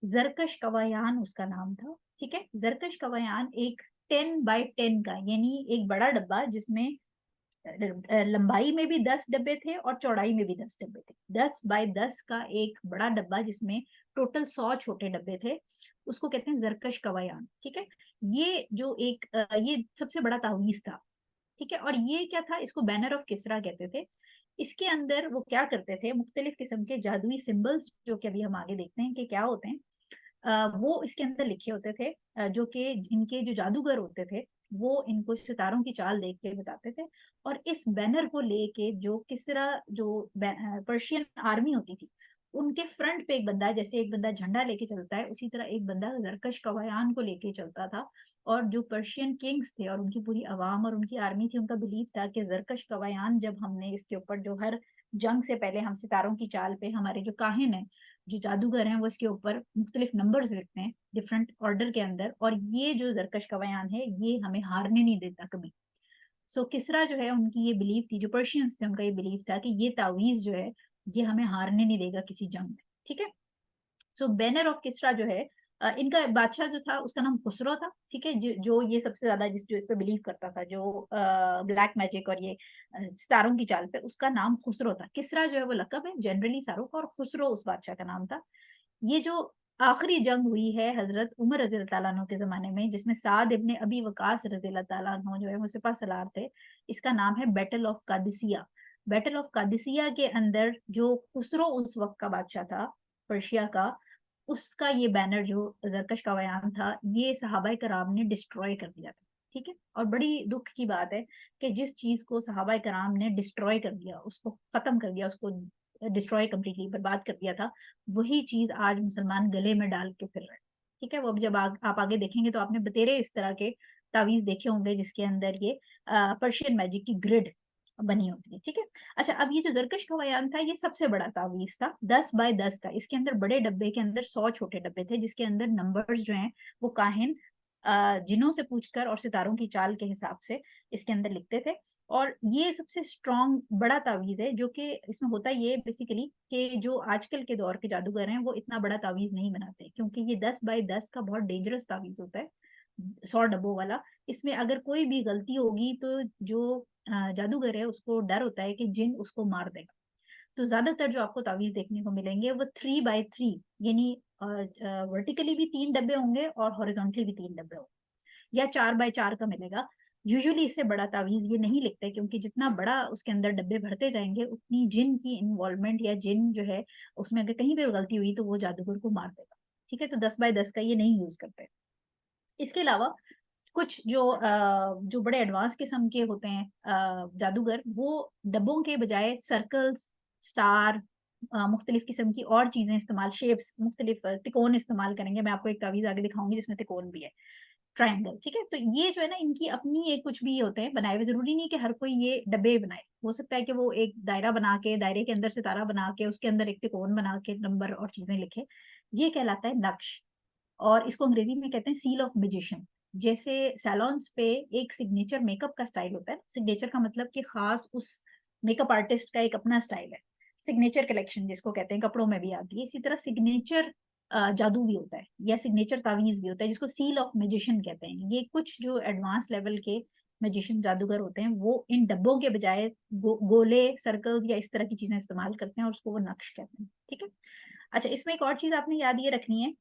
जरकश कवायान उसका नाम था। ठीक है, जरकश कवायान एक 10 बाय 10 का यानी एक बड़ा डब्बा जिसमें लंबाई में भी 10 डब्बे थे और चौड़ाई में भी 10 डब्बे थे। 10 बाय 10 का एक बड़ा डब्बा जिसमें टोटल 100 छोटे डब्बे थे, उसको कहते हैं जरकश कवायान। ठीक है, ये जो एक ये सबसे बड़ा तावीज था। ठीक है, और ये क्या था, इसको बैनर ऑफ किसरा कहते थे। इसके अंदर वो क्या करते थे, मुख्तलिफ किस्म के जादुई सिंबल्स जो कि अभी हम आगे देखते हैं कि क्या होते हैं, वो इसके अंदर लिखे होते थे, जो कि इनके जो जादूगर होते थे वो इनको सितारों की चाल देख के बताते थे। और इस बैनर को लेके जो किसरा जो पर्शियन आर्मी होती थी उनके फ्रंट पे एक बंदा, जैसे एक बंदा झंडा लेके चलता है उसी तरह एक बंदा जरकश कवायान को लेके चलता था। और जो पर्शियन किंग्स थे और उनकी पूरी आवाम और उनकी आर्मी थी, उनका बिलीव था कि जरकश कवायान, जब हमने इसके ऊपर जो हर जंग से पहले हम सितारों की चाल पे हमारे जो काहिन है, जो जादूगर हैं, वो इसके ऊपर मुख्तलिफ नंबर्स लिखते हैं डिफरेंट ऑर्डर के अंदर, और ये जो जरकश कवायान है ये हमें हारने नहीं देता कभी। सो किसरा जो है, उनकी ये बिलीव थी, जो पर्शियंस थे उनका ये बिलीव था कि ये तावीज जो है ये हमें हारने नहीं देगा किसी जंग में। ठीक है। सो बैनर ऑफ किसरा जो है, इनका बादशाह जो था उसका नाम खुसरो था। ठीक है। जो ये सबसे ज्यादा जो इस पे बिलीव करता था, जो ब्लैक मैजिक और ये सितारों की चाल पे, उसका नाम खुसरो था। किसरा जो है वो लकब है जनरली सारों का, और खुसरो उस बादशाह का नाम था। ये जो आखिरी जंग हुई है हजरत उमर रजी अल्लाह तआला अन्हु के जमाने में, जिसमें साद इब्ने अबी वकास रजी अल्लाह तआला अन्हु जो है वो सिपह सलार थे, इसका नाम है बैटल ऑफ कादिसिया। बैटल ऑफ कादिसिया के अंदर जो खुसरो उस वक्त का बादशाह था पर्शिया का, उसका ये बैनर जो जरकश का बयान था, ये सहाबाए कराम ने डिस्ट्रॉय कर दिया था। ठीक है। और बड़ी दुख की बात है कि जिस चीज को सहाबाए कराम ने डिस्ट्रॉय कर दिया, उसको खत्म कर दिया, उसको डिस्ट्रॉय कंप्लीटली बर्बाद कर दिया था, वही चीज आज मुसलमान गले में डाल के फिर रहे हैं। ठीक है। वो अब जब आप आगे देखेंगे तो आपने बतेरे इस तरह के तावीज देखे होंगे जिसके अंदर ये पर्शियन मैजिक की ग्रिड बनी होती है। ठीक है। अच्छा, अब ये जो जरकश का बयान था ये सबसे बड़ा तावीज था, 10 बाय 10 का। इसके अंदर बड़े डब्बे के अंदर 100 छोटे डब्बे थे, जिसके अंदर नंबर्स जो हैं वो काहिन जिनों से पूछकर और सितारों की चाल के हिसाब से इसके अंदर लिखते थे। और ये सबसे स्ट्रॉन्ग बड़ा तावीज है, जो कि इसमें होता ये बेसिकली कि जो आजकल के दौर के जादूगर हैं वो इतना बड़ा तावीज नहीं बनाते, क्योंकि ये 10 बाय 10 का बहुत डेंजरस तावीज होता है, 100 डब्बों वाला। इसमें अगर कोई भी गलती होगी तो जो जादूगर है उसको डर होता है कि जिन उसको मार देगा। तो ज्यादातर जो आपको तावीज देखने को मिलेंगे वो 3 बाय 3, यानी वर्टिकली भी 3 डब्बे होंगे और हॉरिजॉन्टली भी 3 डब्बे होंगे, या 4 बाय 4 का मिलेगा। यूजुअली इससे बड़ा तावीज ये नहीं लिखते, क्योंकि जितना बड़ा उसके अंदर डब्बे भरते जाएंगे उतनी जिन की इन्वॉल्वमेंट या जिन जो है उसमें अगर कहीं भी गलती हुई तो वो जादूगर को मार देगा। ठीक है। तो 10 बाय 10 का ये नहीं यूज करते। इसके अलावा कुछ जो बड़े एडवांस किस्म के होते हैं जादूगर, वो डब्बों के बजाय सर्कल्स, स्टार, मुख्तलिफ किस्म की और चीजें इस्तेमाल, शेप्स, मुख्तलिफ तिकोन इस्तेमाल करेंगे। मैं आपको एक तावीज आगे दिखाऊंगी जिसमें तिकोन भी है, ट्रायंगल। ठीक है। तो ये जो है ना, इनकी अपनी एक कुछ भी होते हैं बनाए हुए, जरूरी नहीं कि हर कोई ये डब्बे बनाए, हो सकता है कि वो एक दायरा बना के, दायरे के अंदर सितारा बना के, उसके अंदर एक तिकोन बना के नंबर और चीजें लिखे। ये कहलाता है नक्श, और इसको अंग्रेजी में कहते हैं सील ऑफ मैजिशियन। जैसे सैलॉन्स पे एक सिग्नेचर मेकअप का स्टाइल होता है, सिग्नेचर का मतलब कि खास उस मेकअप आर्टिस्ट का एक अपना स्टाइल है, सिग्नेचर कलेक्शन जिसको कहते हैं, कपड़ों में भी आती है। इसी तरह सिग्नेचर जादू भी होता है, या सिग्नेचर तावीज भी होता है, जिसको सील ऑफ मैजिशियन कहते हैं। ये कुछ जो एडवांस लेवल के मैजिशियन जादूगर होते हैं वो इन डब्बों के बजाय गोले, सर्कल्स या इस तरह की चीजें इस्तेमाल करते हैं, और उसको वो नक्श कहते हैं। ठीक है। अच्छा, इसमें एक और चीज आपने याद ये रखनी है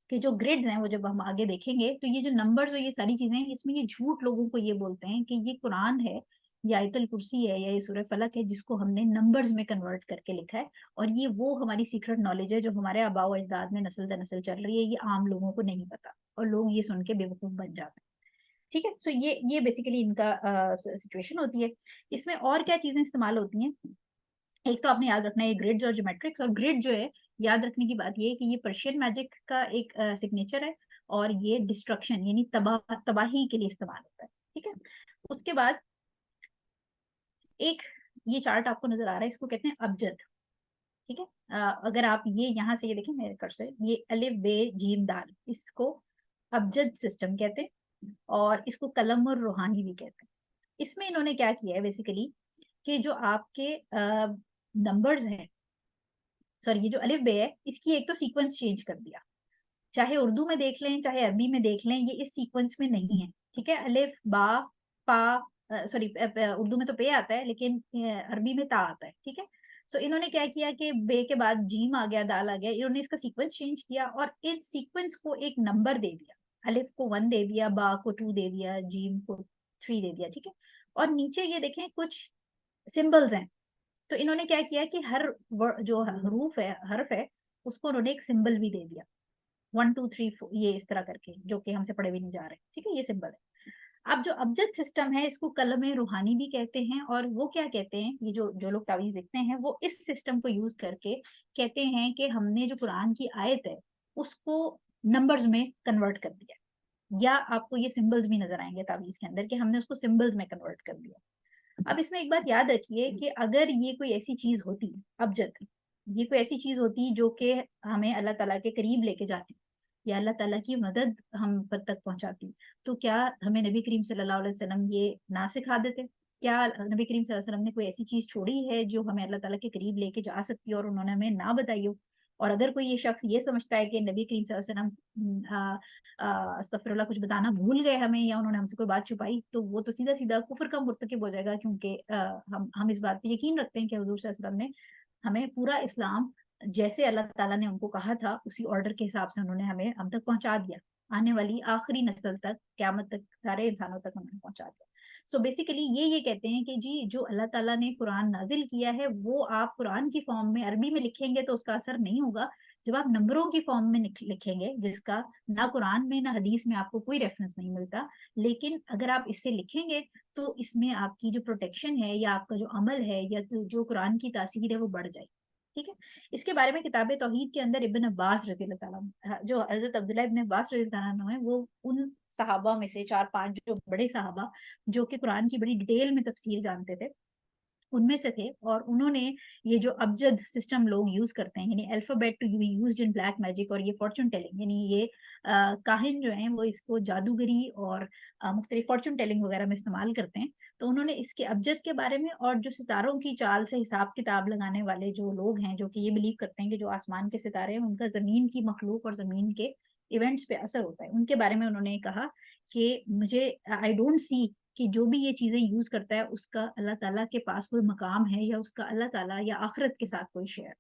कि जो ग्रिड्स हैं वो जब हम आगे देखेंगे तो ये जो नंबर्स और ये सारी चीजें हैं, इसमें ये झूठ लोगों को ये बोलते हैं कि ये कुरान है या आयतुल कुर्सी है या ये सूरह फलक है जिसको हमने नंबर्स में कन्वर्ट करके लिखा है, और ये वो हमारी सीक्रेट नॉलेज है जो हमारे आबाओ अजदाद में नस्ल दर नस्ल चल रही है, ये आम लोगों को नहीं पता, और लोग ये सुन के बेवकूफ बन जाते हैं। ठीक है। सो ये बेसिकली इनका सिचुएशन होती है। इसमें और क्या चीजें इस्तेमाल होती हैं, एक तो आपने याद रखना है ग्रिड्स और ज्योमेट्रिक्स। और ग्रिड जो है, याद रखने की बात ये है कि ये पर्शियन मैजिक का एक सिग्नेचर है, और ये डिस्ट्रक्शन यानी तबाही के लिए इस्तेमाल होता है। ठीक है। उसके बाद एक ये चार्ट आपको नजर आ रहा है, इसको कहते हैं अबजद। ठीक है। अगर आप ये यहाँ से ये देखें मेरे कर्सर, ये अलिफ बे जीम दाल, इसको अबजद सिस्टम कहते हैं, और इसको कलम और रूहानी भी कहते हैं। इसमें इन्होंने क्या किया है बेसिकली, कि जो आपके नंबर्स हैं, सॉरी ये जो अलिफ बे है, इसकी एक तो सीक्वेंस चेंज कर दिया। चाहे उर्दू में देख लें चाहे अरबी में देख लें, ये इस सीक्वेंस में नहीं है। ठीक है। अलिफ बा पा, सॉरी उर्दू में तो पे आता है लेकिन अरबी में ता आता है। ठीक है। सो इन्होंने क्या किया कि बे के बाद जीम आ गया, दाल आ गया, इन्होंने इसका सीक्वेंस चेंज किया और इस सीक्वेंस को एक नंबर दे दिया। अलिफ को 1 दे दिया, बा को 2 दे दिया, जीम को 3 दे दिया। ठीक है। और नीचे ये देखें कुछ सिंबल्स हैं, तो इन्होंने क्या किया कि हर जो हरूफ है, हर्फ है, उसको उन्होंने एक सिंबल भी दे दिया, 1 2 3 4 ये इस तरह करके, जो कि हमसे पढ़े भी नहीं जा रहे। ठीक है। ये सिंबल है। अब जो अबजद सिस्टम है इसको कलम रूहानी भी कहते हैं, और वो क्या कहते हैं, ये जो जो लोग तावीज़ लिखते हैं वो इस सिस्टम को यूज़ करके कहते हैं कि हमने जो कुरान की आयत है उसको नंबर्स में कन्वर्ट कर दिया, या आपको ये सिंबल्स भी नज़र आएँगे तावीज़ के अंदर कि हमने उसको सिंबल्स में कन्वर्ट कर दिया। अब इसमें एक बात याद रखिए कि अगर ये कोई ऐसी चीज़ होती, अबजद, ये कोई ऐसी चीज़ होती जो कि हमें अल्लाह ताला के करीब लेके जाती या अल्लाह ताला की मदद हम पर तक पहुँचाती, तो क्या हमें नबी करीम सल्लल्लाहु अलैहि वसल्लम ये ना सिखा देते? क्या नबी करीम सल्लल्लाहु अलैहि वसल्लम ने कोई ऐसी चीज़ छोड़ी है जो हमें अल्लाह ताला के करीब लेके जा सकती है और उन्होंने हमें ना बताई हो? और अगर कोई ये शख्स ये समझता है कि नबी करीम सल्लल्लाहु अलैहि वसल्लम अस्तगफिरुल्लाह कुछ बताना भूल गए हमें, या उन्होंने हमसे कोई बात छुपाई, तो वो तो सीधा-सीधा कुफ्र का मुर्तकिब हो जाएगा, क्योंकि हम इस बात पे यकीन रखते हैं कि हुज़ूर सल्लल्लाहु अलैहि वसल्लम ने हमें पूरा इस्लाम जैसे अल्लाह ताला ने उनको कहा था उसी ऑर्डर के हिसाब से उन्होंने हमें हम तक पहुँचा दिया। आने वाली आखिरी नस्ल तक, क़यामत तक सारे इंसानों तक उन्होंने पहुँचा दिया। सो बेसिकली ये कहते हैं कि जी जो अल्लाह ताला ने कुरान नाज़िल किया है वो आप कुरान की फ़ॉर्म में अरबी में लिखेंगे तो उसका असर नहीं होगा। जब आप नंबरों की फ़ॉर्म में लिखेंगे, जिसका ना कुरान में ना हदीस में आपको कोई रेफ़रेंस नहीं मिलता, लेकिन अगर आप इससे लिखेंगे तो इसमें आपकी जो प्रोटेक्शन है या आपका जो अमल है या जो कुरान की तासीर है वो बढ़ जाएगी। ठीक है? इसके बारे में किताब तौहीद के अंदर इब्न अब्बास रज़ियल्लाहु ताला जो हज़रत अब्दुल्लाह इब्न अब्बास रज़ियल्लाहु ताला अन्हु हैं, वो उन सहाबा में से 4-5 जो बड़े सहाबा जो कि कुरान की बड़ी डिटेल में तफसीर जानते थे, उनमें से थे, और उन्होंने ये जो अबजद सिस्टम लोग यूज़ करते हैं, यानी alphabet to be used in black magic, और ये फॉर्च्यून टेलिंग, यानी ये काहिन जो हैं वो इसको जादूगरी और मुख्तलिफ फॉर्च्यून टेलिंग वगैरह में इस्तेमाल करते हैं। तो उन्होंने इसके अबजद के बारे में और जो सितारों की चाल से हिसाब-किताब लगाने वाले जो लोग हैं, जो कि ये बिलीव करते हैं कि जो आसमान के सितारे हैं उनका ज़मीन की मखलूक और ज़मीन के इवेंट्स पे असर होता है, उनके बारे में उन्होंने कहा कि मुझे आई डोंट सी कि जो भी ये चीज़ें यूज़ करता है उसका अल्लाह ताला के पास कोई मकाम है या उसका अल्लाह ताला या आखिरत के साथ कोई शेयर।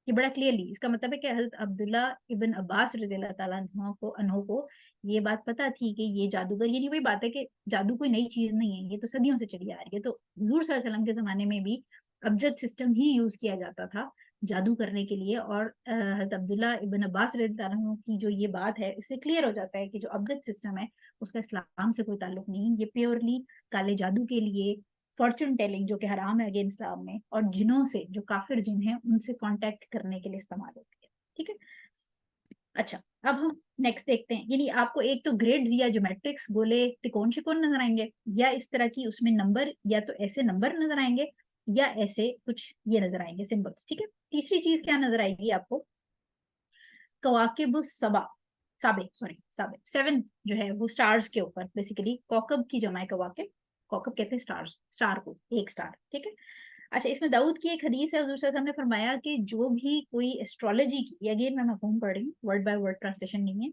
ये बड़ा क्लियरली इसका मतलब है कि हज़रत अब्दुल्ला इब्न अब्बास रज़ियल्लाहु ताला अन्हो को ये बात पता थी कि ये जादूगर, ये नहीं, वही बात है कि जादू कोई नई चीज़ नहीं है, ये तो सदियों से चली आ रही है। तो हुज़ूर सल्लल्लाहु अलैहि वसल्लम के ज़माने में भी अबजद सिस्टम ही यूज़ किया जाता था जादू करने के लिए, और हज़रत अब्दुल्ला इब्न अब्बास रज़ियल्लाहु अन्हु की जो ये बात है, इससे क्लियर हो जाता है कि जो अबजद सिस्टम है उसका इस्लाम से कोई ताल्लुक नहीं है। ये प्योरली काले जादू के लिए, फॉर्च्यून टेलिंग जो कि हराम है अगेन इस्लाम में, और जिनों से, जो काफिर जिन हैं उनसे कांटेक्ट करने के लिए इस्तेमाल होती है। ठीक है? अच्छा, अब हम नेक्स्ट देखते हैं, यानी आपको एक तो ग्रिड्स या ज्योमेट्रिक्स, गोले, त्रिकोण-शिकोण नजर आएंगे, या इस तरह की उसमें नंबर, या तो ऐसे नंबर नजर आएंगे या ऐसे कुछ ये नजर आएंगे सिंबल्स। ठीक है? तीसरी चीज क्या नजर आएगी आपको? कवाकिब सबा, साबे, सॉरी साबे, 7 जो है वो स्टार्स के ऊपर, बेसिकली कौकब की जमा है कवाकिब, कौकब कहते हैं स्टार्स, स्टार को, एक स्टार। ठीक है? अच्छा, इसमें दाऊद की एक हदीस है, हुज़ूर सल्लल्लाहु अलैहि वसल्लम ने फरमाया कि जो भी कोई एस्ट्रोलॉजी की, ये अगेन मैं मफ़हूम पढ़ रही हूँ, वर्ड बाय वर्ड ट्रांसलेशन नहीं है,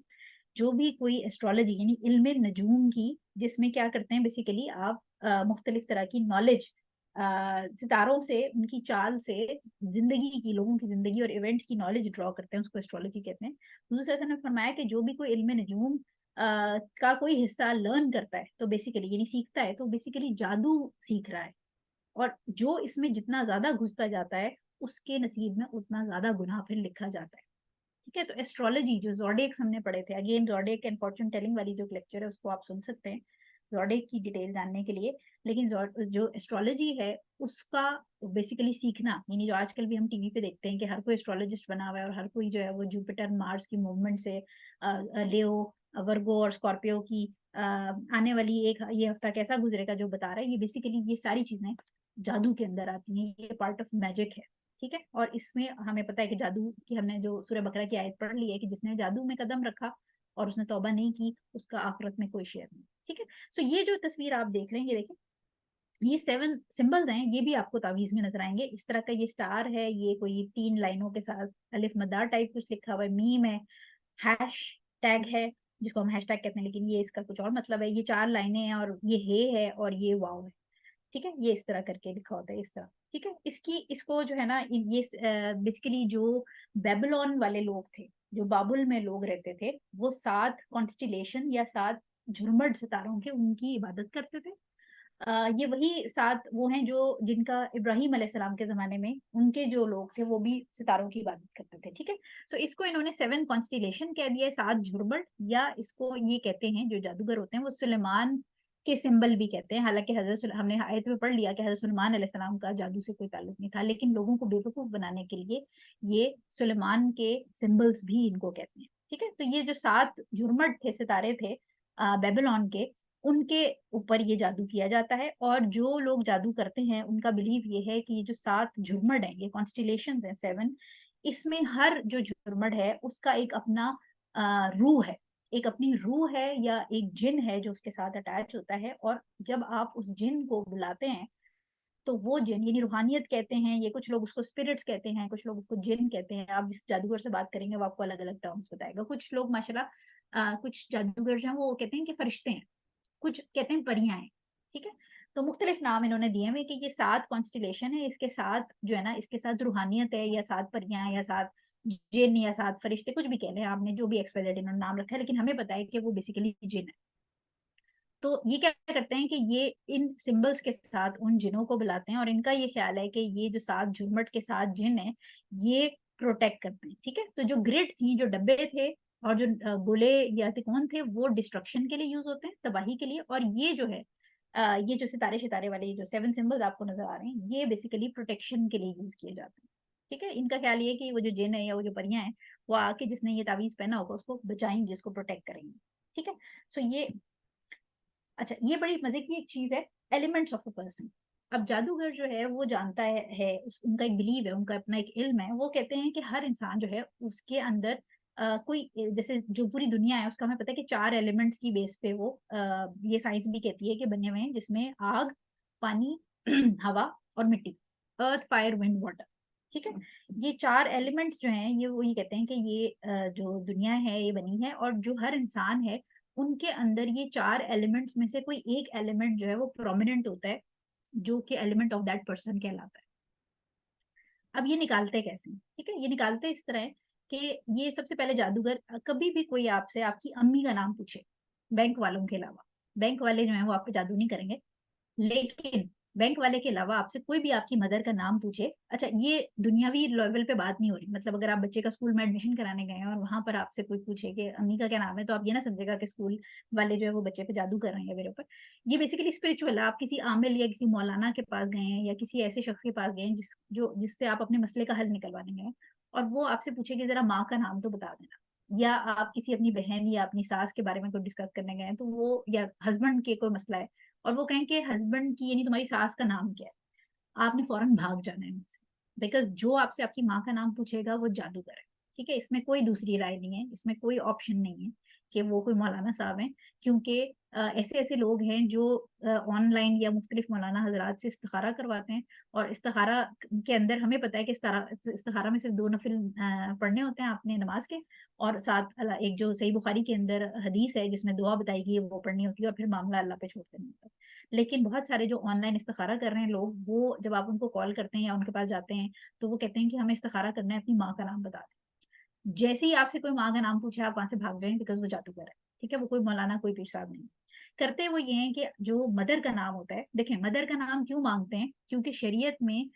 जो भी कोई एस्ट्रोलॉजी यानी इल्म नजूम की, जिसमें क्या करते हैं बेसिकली आप मुख्तलिफ तरह की नॉलेज सितारों से, उनकी चाल से ज़िंदगी की, लोगों की ज़िंदगी और इवेंट्स की नॉलेज ड्रॉ करते हैं, उसको एस्ट्रोलॉजी कहते हैं। हुज़ूर सल्लल्लाहु अलैहि वसल्लम ने फरमाया कि जो भी कोई इल्म नजूम का कोई हिस्सा लर्न करता है, तो बेसिकली यानी सीखता है, तो बेसिकली जादू सीख रहा है, और जो इसमें जितना ज़्यादा घुसता जाता है, उसके नसीब में उतना ज़्यादा गुनाह फिर लिखा जाता है। ठीक है? तो एस्ट्रोलॉजी जो ज़ोडिएक्स हमने पढ़े थे, again zodiac and Fortune telling वाली जो लेक्चर है उसको आप सुन सकते हैं, ज़ोडिएक की डिटेल जानने के लिए। लेकिन जो एस्ट्रोलॉजी है उसका बेसिकली सीखना, यानी जो आजकल भी हम टीवी पे देखते हैं कि हर कोई एस्ट्रोलॉजिस्ट बना हुआ है और हर कोई जो है वो जुपिटर, मार्स की मूवमेंट से लियो, वर्गो और स्कॉर्पियो की आने वाली एक ये हफ्ता कैसा गुजरेगा जो बता रहा है, ये बेसिकली ये सारी चीज़ें जादू के अंदर आती हैं, ये पार्ट ऑफ मैजिक है। ठीक है? और इसमें हमें पता है कि जादू की, हमने जो सूरह बकरा की आयत पढ़ ली है कि जिसने जादू में कदम रखा और उसने तौबा नहीं की, उसका आखिरत में कोई शेयर नहीं। ठीक है? सो ये जो तस्वीर आप देख रहे हैं, ये देखें, ये 7 सिंबल्स हैं, ये भी आपको तावीज़ में नज़र आएँगे। इस तरह का ये स्टार है, ये कोई 3 लाइनों के साथ अलिफ मद्दार टाइप कुछ लिखा हुआ है, मीम है, हैश टैग है, जिसको हम हैशटैग कहते हैं, लेकिन ये इसका कुछ और मतलब है। ये 4 लाइनें हैं, और ये हे है और ये वाव है। ठीक है? ये इस तरह करके लिखा होता है, इस तरह। ठीक है? इसको जो है ना, ये बेसिकली जो बेबीलोन वाले लोग थे, जो बाबुल में लोग रहते थे, वो 7 कॉन्स्टेलेशन या 7 झुरमट सितारों के, उनकी इबादत करते थे। ये वही 7 वो हैं जो जिनका इब्राहीम अलैहिस्सलाम के ज़माने में उनके जो लोग थे वो भी सितारों की इबादत करते थे। ठीक है? सो इसको इन्होंने 7 कॉन्स्टेलेशन कह दिया है, 7 झुरमुट, या इसको ये कहते हैं जो जादूगर होते हैं वो सुलेमान के सिंबल भी कहते हैं। हालांकि हमने आयत में पढ़ लिया कि हजरत सुलेमान अलैहिस्सलाम का जादू से कोई ताल्लुक नहीं था, लेकिन लोगों को बेवकूफ बनाने के लिए ये सुलेमान के सिंबल्स भी इनको कहते हैं। ठीक है, तो ये जो 7 झुरमट थे, सितारे थे बेबीलोन के, उनके ऊपर ये जादू किया जाता है। और जो लोग जादू करते हैं उनका बिलीव ये है कि ये जो 7 झुरमट है, ये कॉन्स्टिलेशन है 7, इसमें हर जो झुरमट है उसका एक अपना रूह है, एक अपनी रूह है या एक जिन है जो उसके साथ अटैच होता है। और जब आप उस जिन को बुलाते हैं तो वो जिन, यानी रूहानियत कहते हैं ये, कुछ लोग उसको स्पिरिट्स कहते हैं, कुछ लोग उसको जिन कहते हैं। आप जिस जादूगर से बात करेंगे वो आपको अलग अलग टर्म्स बताएगा। कुछ लोग माशाल्लाह कुछ जादूगर जो हैं वो कहते हैं कि फरिश्ते हैं, कुछ कहते हैं परियां हैं। ठीक है, तो मुख्तलिफ नाम इन्होंने दिए हुए कि ये 7 कॉन्स्टिलेशन है, इसके साथ जो है ना, इसके साथ रूहानियत है, या 7 परियां हैं, या 7 जिन, या 7 फरिश्ते, कुछ भी कह लें आपने, जो भी एक्सवाइजेड इन्होंने नाम रखा है, लेकिन हमें पता है कि वो बेसिकली जिन है। तो ये क्या करते हैं कि ये इन सिंबल्स के साथ उन जिनों को बुलाते हैं, और इनका ये ख्याल है कि ये जो 7 झुरमट के 7 जिन है ये प्रोटेक्ट करते हैं। ठीक है, तो जो ग्रिड थी, जो डब्बे थे, और जो गोले या तिकोन थे, वो डिस्ट्रक्शन के लिए यूज होते हैं, तबाही के लिए। और ये जो है ये जो सितारे सितारे वाले जो 7 सिंबल्स आपको नजर आ रहे हैं, ये बेसिकली प्रोटेक्शन के लिए यूज किए जाते हैं। ठीक है, इनका ख्याल ये कि वो जो जिन है या वो जो परियां हैं, वो आके जिसने ये तावीज पहना होगा उसको बचाएंगे, उसको प्रोटेक्ट करेंगे। ठीक है, सो ये, अच्छा, ये बड़ी मजे की एक चीज है, एलिमेंट्स ऑफ अ पर्सन। अब जादूगर जो है वो जानता है उनका एक बिलीव है, उनका अपना एक इल्म है। वो कहते हैं कि हर इंसान जो है उसके अंदर कोई, जैसे जो पूरी दुनिया है उसका हमें पता है कि 4 एलिमेंट्स की बेस पे वो ये साइंस भी कहती है कि बने हुए हैं, जिसमें आग, पानी, हवा और मिट्टी, अर्थ, फायर, विंड, वाटर। ठीक है, ये 4 एलिमेंट्स जो हैं ये वो ये कहते हैं कि ये जो दुनिया है ये बनी है, और जो हर इंसान है उनके अंदर ये 4 एलिमेंट्स में से कोई एक एलिमेंट जो है वो प्रोमिनेंट होता है, जो कि एलिमेंट ऑफ दैट पर्सन कहलाता है। अब ये निकालते कैसे? ठीक है, ये निकालते इस तरह है कि ये सबसे पहले जादूगर, कभी भी कोई आपसे आपकी अम्मी का नाम पूछे, बैंक वालों के अलावा, बैंक वाले जो है वो आप पे जादू नहीं करेंगे, लेकिन बैंक वाले के अलावा आपसे कोई भी आपकी मदर का नाम पूछे, अच्छा ये दुनियावी लेवल पे बात नहीं हो रही, मतलब अगर आप बच्चे का स्कूल में एडमिशन कराने गए हैं और वहां पर आपसे कोई पूछे कि अम्मी का क्या नाम है, तो आप ये ना समझेगा कि स्कूल वाले जो है वो बच्चे पे जादू कर रहे हैं मेरे ऊपर। ये बेसिकली स्पिरिचुअल है। आप किसी आमिल या किसी मौलाना के पास गए हैं, या किसी ऐसे शख्स के पास गए हैं जिससे आप अपने मसले का हल निकलवाने गए हैं, और वो आपसे पूछे कि जरा माँ का नाम तो बता देना, या आप किसी अपनी बहन या अपनी सास के बारे में कोई डिस्कस करने गए हैं, तो वो, या हस्बैंड के कोई मसला है और वो कहें कि हस्बैंड की यानी तुम्हारी सास का नाम क्या है, आपने फौरन भाग जाना है उनसे, बिकॉज जो आपसे आपकी माँ का नाम पूछेगा वो जादूगर है। ठीक है, इसमें कोई दूसरी राय नहीं है, इसमें कोई ऑप्शन नहीं है कि वो कोई मौलाना साहब हैं, क्योंकि ऐसे ऐसे लोग हैं जो ऑनलाइन या मुख्तलिफ मौलाना हजरात से इस्तिखारा करवाते हैं, और इस्तिखारा के अंदर हमें पता है कि इस्तिखारा में सिर्फ 2 नफिल पढ़ने होते हैं आपने नमाज के, और साथ एक जो सही बुखारी के अंदर हदीस है जिसमें दुआ बताई गई है वो पढ़नी होती है, और फिर मामला अल्लाह पे छोड़ देना होता है। लेकिन बहुत सारे जो ऑनलाइन इस्तिखारा कर रहे हैं लोग, वो जब आप उनको कॉल करते हैं या उनके पास जाते हैं तो वो कहते हैं कि हमें इस्तिखारा करना है, अपनी माँ का नाम बता दें। जैसे ही आपसे कोई माँ का नाम पूछे आप वहां से भाग जाएं, बिकॉज वो जादूगर है। ठीक है, वो कोई मौलाना कोई पीर साहब नहीं करते। वो ये है कि जो मदर का नाम होता है, देखें मदर का नाम क्यों मांगते हैं, क्योंकि शरीयत में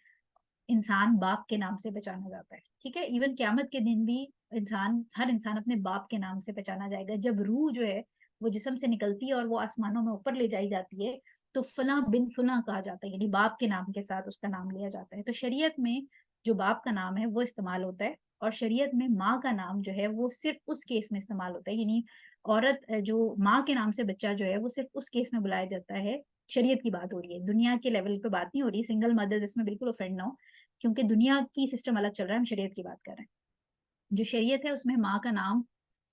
इंसान बाप के नाम से पहचाना जाता है। ठीक है, इवन क्यामत के दिन भी हर इंसान अपने बाप के नाम से पहचाना जाएगा। जब रूह जो है वो जिस्म से निकलती है और वो आसमानों में ऊपर ले जाई जाती है, तो फला बिन फला कहा जाता है, यानी बाप के नाम के साथ उसका नाम लिया जाता है। तो शरीयत में जो बाप का नाम है वो इस्तेमाल होता है, और शरीयत में माँ का नाम जो है वो सिर्फ उस केस में इस्तेमाल होता है, यानी औरत जो माँ के नाम से बच्चा जो है वो सिर्फ उस केस में बुलाया जाता है। शरीयत की बात हो रही है, दुनिया के लेवल पे बात नहीं हो रही, सिंगल मदर इसमें बिल्कुल ऑफेंड ना हो, क्योंकि दुनिया की सिस्टम अलग चल रहा है, हम शरीयत की बात कर रहे हैं। जो शरीयत है उसमें माँ का नाम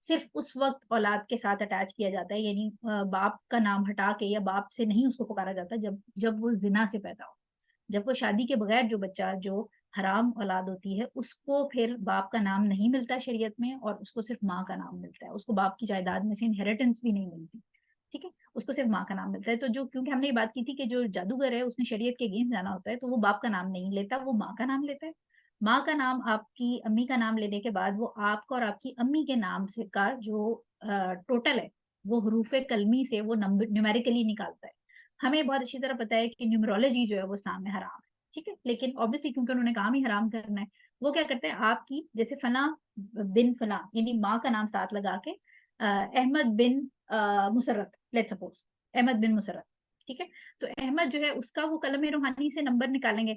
सिर्फ उस वक्त औलाद के साथ अटैच किया जाता है, यानी बाप का नाम हटा के या बाप से नहीं उसको पुकारा जाता, जब जब वो जिना से पैदा हो, जब वो शादी के बगैर जो बच्चा जो हराम औलाद होती है उसको फिर बाप का नाम नहीं मिलता शरीयत में, और उसको सिर्फ माँ का नाम मिलता है। उसको बाप की जायदाद में से इनहेरिटेंस भी नहीं मिलती। ठीक है, उसको सिर्फ माँ का नाम मिलता है। तो जो, क्योंकि हमने ये बात की थी कि जो जादूगर है उसने शरीयत के अगेंस्ट जाना होता है, तो वो बाप का नाम नहीं लेता, वो माँ का नाम लेता है। माँ का नाम, आपकी अम्मी का नाम लेने के बाद वो आपका और आपकी अम्मी के नाम से का जो टोटल है वो हरूफ कलमी से वो नंबर न्यूमेरिकली निकालता है। हमें बहुत अच्छी तरह पता है कि न्यूमरोलॉजी जो है वो इस्लाम में हराम है। ठीक है, लेकिन ऑब्वियसली क्योंकि उन्होंने काम ही हराम करना है, वो क्या करते हैं, आपकी जैसे फला बिन फला, यानी माँ का नाम साथ लगा के अहमद बिन मुसर्रत, लेट्स सपोज, अहमद बिन मुसर्रत, ठीक है। तो अहमद जो है उसका वो कलम रूहानी से नंबर निकालेंगे